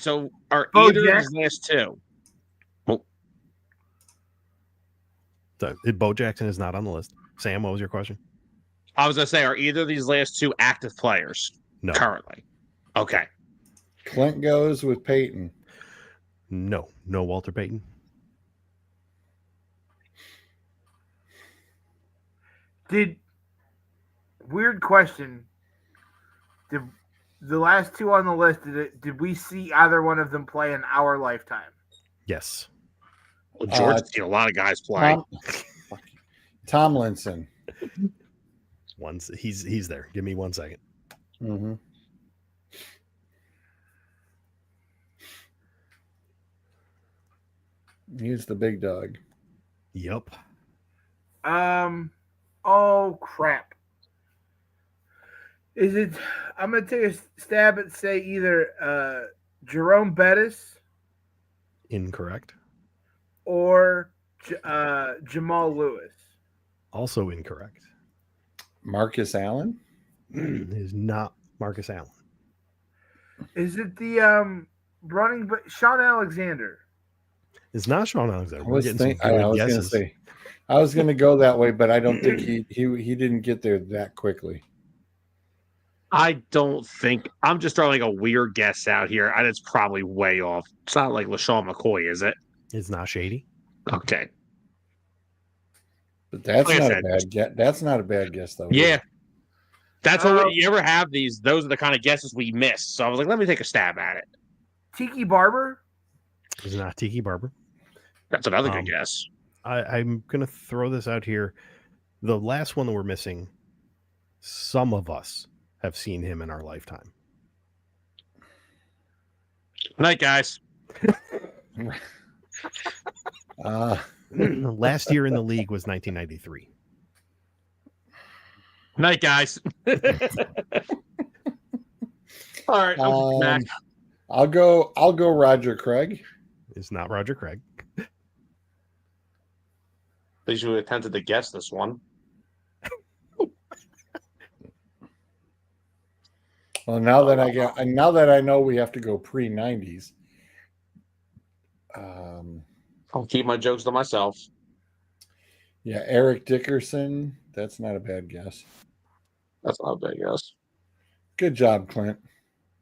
So are Bo either of Jackson? these last two? So, Bo Jackson is not on the list. Sam, what was your question? I was gonna say, are either of these last two active players No. currently? Okay. Clint goes with Peyton. No Walter Payton. Weird question. Did the last two on the list, did we see either one of them play in our lifetime? Yes. Well, George's seen a lot of guys play. Tomlinson. He's there. Give me 1 second. Mm-hmm. He's the big dog. Yep. Oh crap. Is it? I'm gonna take a stab at say either Jerome Bettis Incorrect. or Jamal Lewis. Also incorrect. Marcus Allen. It is not Marcus Allen. Is it the running but Sean Alexander? It's not Sean Alexander. I We're was, getting some think, I good was gonna guesses. say, I was gonna go that way, but I don't think he didn't get there that quickly. I don't think I'm just throwing a weird guess out here, and it's probably way off. It's not like LaShawn McCoy, is it? It's not Shady. Okay. But that's Like I not said, a bad guess. That's not a bad guess though. Yeah. That's what you ever have these. Those are the kind of guesses we miss. So I was like, let me take a stab at it. Tiki Barber? It's not Tiki Barber. That's another good guess. I'm going to throw this out here. The last one that we're missing, some of us have seen him in our lifetime. Night, guys. Last year in the league was 1993. Night, guys. All right, I'm back. I'll go Roger Craig. It's not Roger Craig. At least you attempted to guess this one. Well, now that I know we have to go pre-90s. I'll keep my jokes to myself. Yeah, Eric Dickerson. That's not a bad guess. That's not a bad guess. Good job, Clint.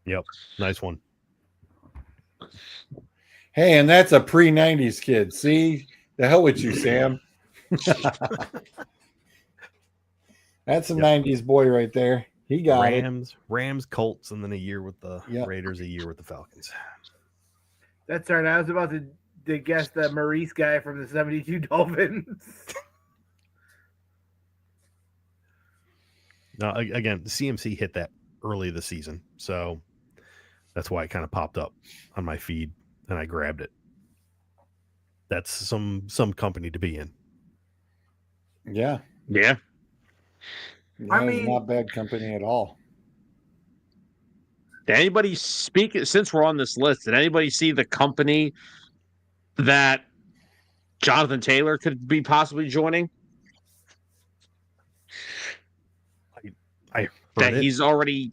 Yep. Nice one. Hey, and that's a pre-90s kid. See? The hell with you, Sam. That's a Yep. 90s boy right there. He got it. Rams, Colts, and then a year with the Yep. Raiders, a year with the Falcons. That's right. I was about to guess the Maurice guy from the 72 Dolphins. Now, again, the CMC hit that early this season, so that's why it kind of popped up on my feed, and I grabbed it. That's some company to be in. Yeah. Yeah. I That is mean- not bad company at all. Did anybody speak, since we're on this list, did anybody see the company that Jonathan Taylor could be possibly joining? I heard That it. he's already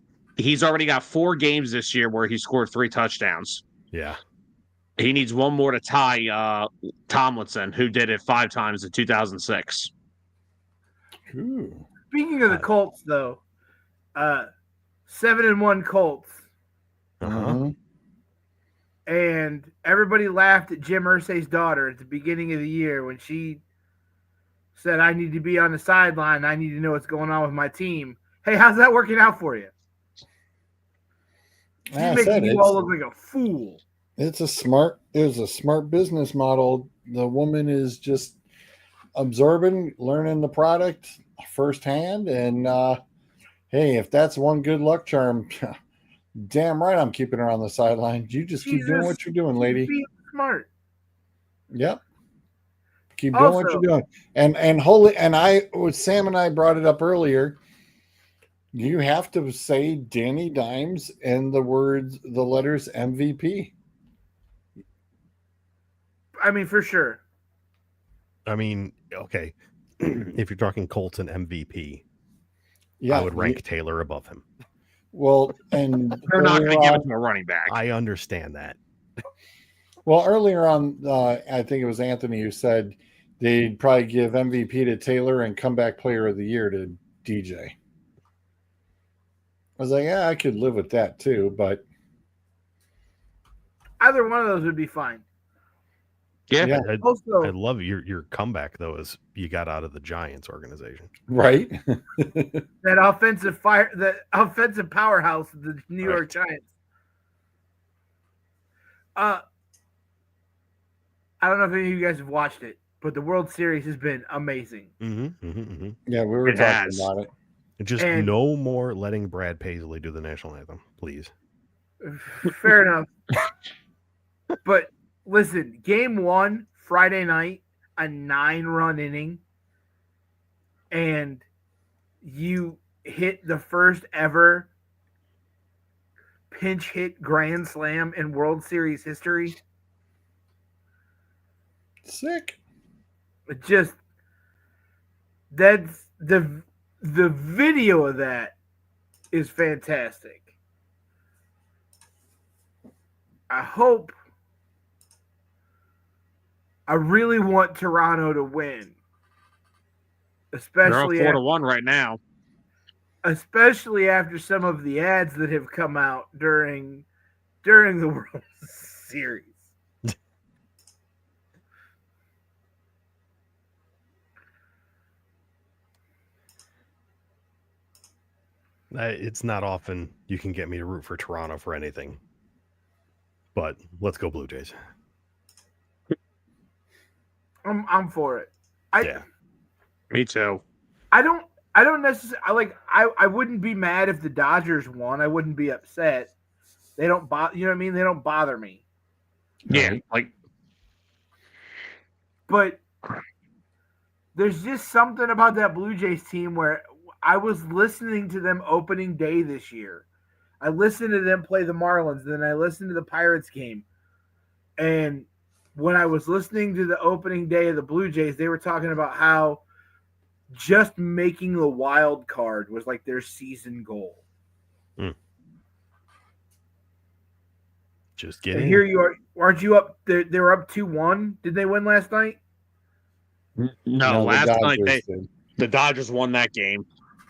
got 4 games this year where he scored 3 touchdowns. Yeah. He needs one more to tie Tomlinson, who did it 5 times in 2006. Ooh. Speaking of the Colts, though, 7-1 Colts, Uh-huh. Mhm. and everybody laughed at Jim Irsay's daughter at the beginning of the year when she said, "I need to be on the sideline. I need to know what's going on with my team." Hey, how's that working out for you? She's I making said you all look like a fool. it was a smart business model. The woman is just absorbing, learning the product firsthand. And hey, if that's one good luck charm, damn right I'm keeping her on the sideline. You just keep doing what you're doing, lady. Be smart. Yep. Keep doing what you're doing. And Sam and I brought it up earlier. You have to say Danny Dimes and the letters MVP. I mean, for sure. I mean, okay. If you're talking Colts and MVP, Yeah, I would rank Taylor above him. Well, and They're not earlier going to give on- it to a running back. I understand that. Well, earlier on, I think it was Anthony who said they'd probably give MVP to Taylor and comeback player of the year to DJ. I was like, yeah, I could live with that too, but Either one of those would be fine. Yeah. I Also, love your comeback though, as you got out of the Giants organization. right. that offensive powerhouse, the New York Giants. I don't know if any of you guys have watched it, but the World Series has been amazing. Yeah, we were It talking has. about it. Just And- no more letting Brad Paisley do the national anthem, please. Fair enough. But listen, game 1, Friday night, a 9-run inning, and you hit the first ever pinch hit grand slam in World Series history. Sick. It just that's the video of that is fantastic. I really want Toronto to win. They're up Especially 4-1 right now. especially after some of the ads that have come out during the World Series. It's not often you can get me to root for Toronto for anything, but let's go Blue Jays. I'm for it. Yeah. Me too. I don't necessarily I wouldn't be mad if the Dodgers won. I wouldn't be upset. They don't bother, you know what I mean? They don't bother me. Yeah. Right. Like, But there's just something about that Blue Jays team where I was listening to them opening day this year. I listened to them play the Marlins, then I listened to the Pirates game. And when I was listening to the opening day of the Blue Jays, they were talking about how just making the wild card was like their season goal. Just get And in. here you are. Aren't you up? They were up 2-1. Did they win last night? no, the last night Dodgers did. the Dodgers won that game.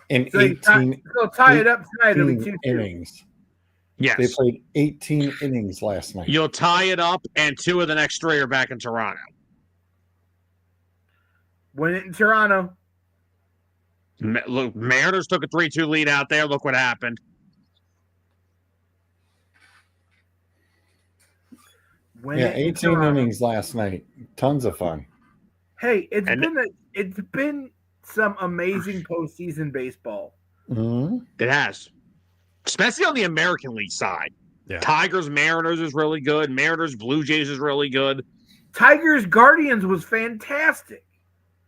in So 18 they'll tie it up tonight. It'll be 2-2. innings. Yes. They played 18 innings last night. You'll tie it up, and 2 of the next 3 are back in Toronto. Win it in Toronto. Look, Mariners took a 3-2 lead out there. Look what happened. Win Yeah, it in 18 Toronto. innings last night. Tons of fun. Hey, it's been some amazing postseason baseball. Mm-hmm. It has. Especially on the American League side. Yeah. Tigers, Mariners is really good. Mariners, Blue Jays is really good. Tigers Guardians was fantastic.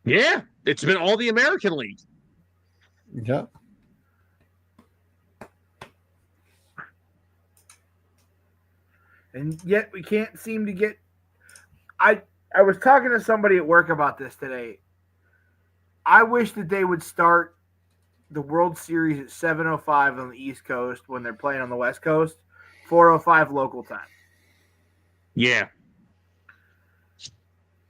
Yeah, it's been all the American League. Yep. And yet we can't seem to get I was talking to somebody at work about this today. I wish that they would start the World Series at 7:05 on the East Coast when they're playing on the West Coast, 4:05 local time. Yeah.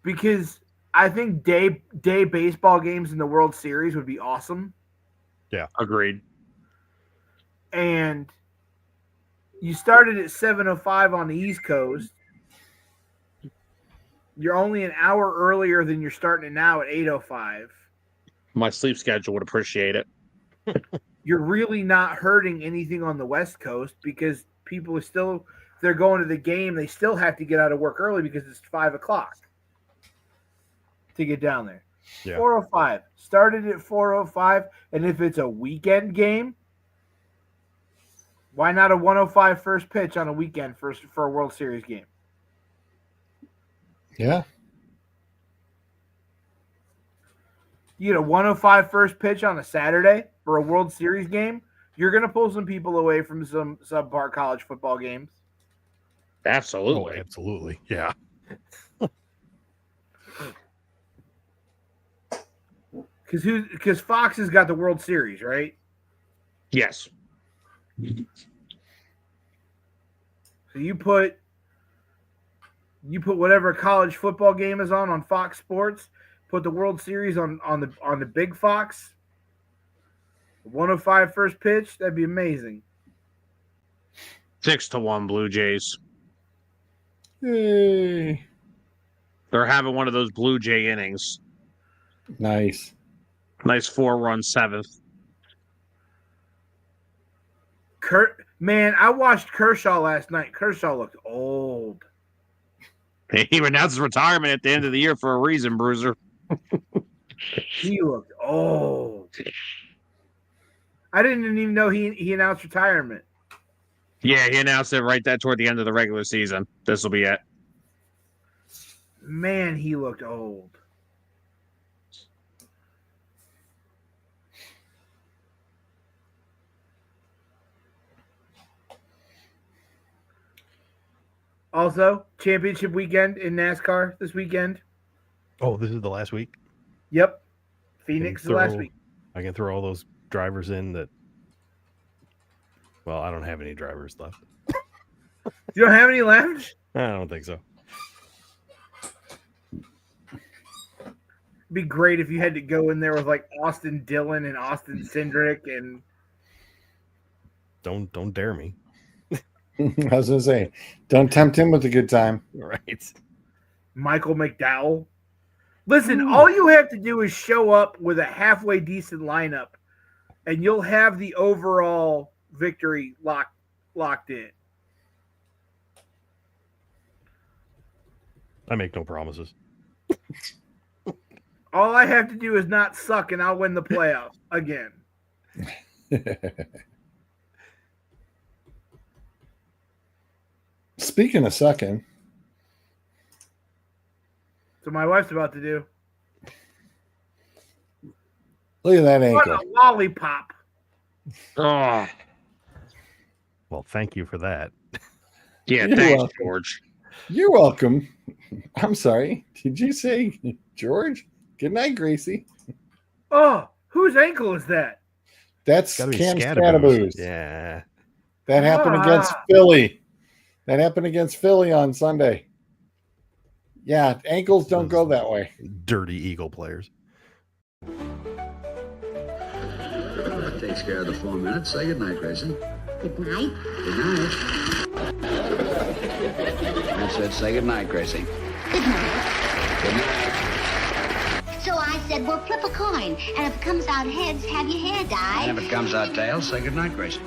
Because I think day baseball games in the World Series would be awesome. Agreed. And you started at 7:05 on the East Coast. You're only an hour earlier than you're starting it now at 8:05. My sleep schedule would appreciate it. You're really not hurting anything on the West Coast because people are still, if they're going to the game, they still have to get out of work early because it's 5 o'clock to get down there. Yeah. 4:05. Started at 4:05, and if it's a weekend game, why not a 1:05 first pitch on a weekend for a World Series game? Yeah. You get a 1:05 first pitch on a Saturday for a World Series game, you're going to pull some people away from some subpar college football games. Absolutely. Oh, absolutely. Yeah. Because Fox has got the World Series, right? Yes. So you put whatever college football game is on Fox Sports, put the World Series on the big Fox. 1:05 first pitch, that'd be amazing. 6-1 Blue Jays. Yay. They're having one of those Blue Jay innings. Nice. Nice 4-run 7th. Man, I watched Kershaw last night. Kershaw looked old. He announced his retirement at the end of the year for a reason, Bruiser. He looked old. I didn't even know he announced retirement. Yeah, he announced it right there toward the end of the regular season. This will be it. Man, he looked old. Also, championship weekend in NASCAR this weekend. Oh, this is the last week? Yep. Phoenix is last week. I can throw all those drivers in that. Well, I don't have any drivers left. You don't have any left? I don't think so. It'd be great if you had to go in there with like Austin Dillon and Austin Cindric and Don't dare me. I was going to say, don't tempt him with a good time. Right. Michael McDowell. Listen, all you have to do is show up with a halfway decent lineup, and you'll have the overall victory locked in. I make no promises. All I have to do is not suck, and I'll win the playoffs again. Speaking of sucking, So my wife's about to do. look at that What ankle. a lollipop. Oh, Well, thank you for that. yeah, You're thanks, welcome. George. You're welcome. I'm sorry. Did you say George? Good night, Gracie. Oh, whose ankle is that? That's Gotta be Cam Scatterboos. Scatterboos. Yeah. That happened against Philly. That happened against Philly on Sunday. Yeah, ankles don't go that way. Dirty Eagle players. takes care of the 4 minutes. Say goodnight, Gracie. Good night. Good night. I said say goodnight, Gracie. Good night. Good night. So I said, well, flip a coin. And if it comes out heads, have your hair dyed. And if it comes out tails, say goodnight, Gracie.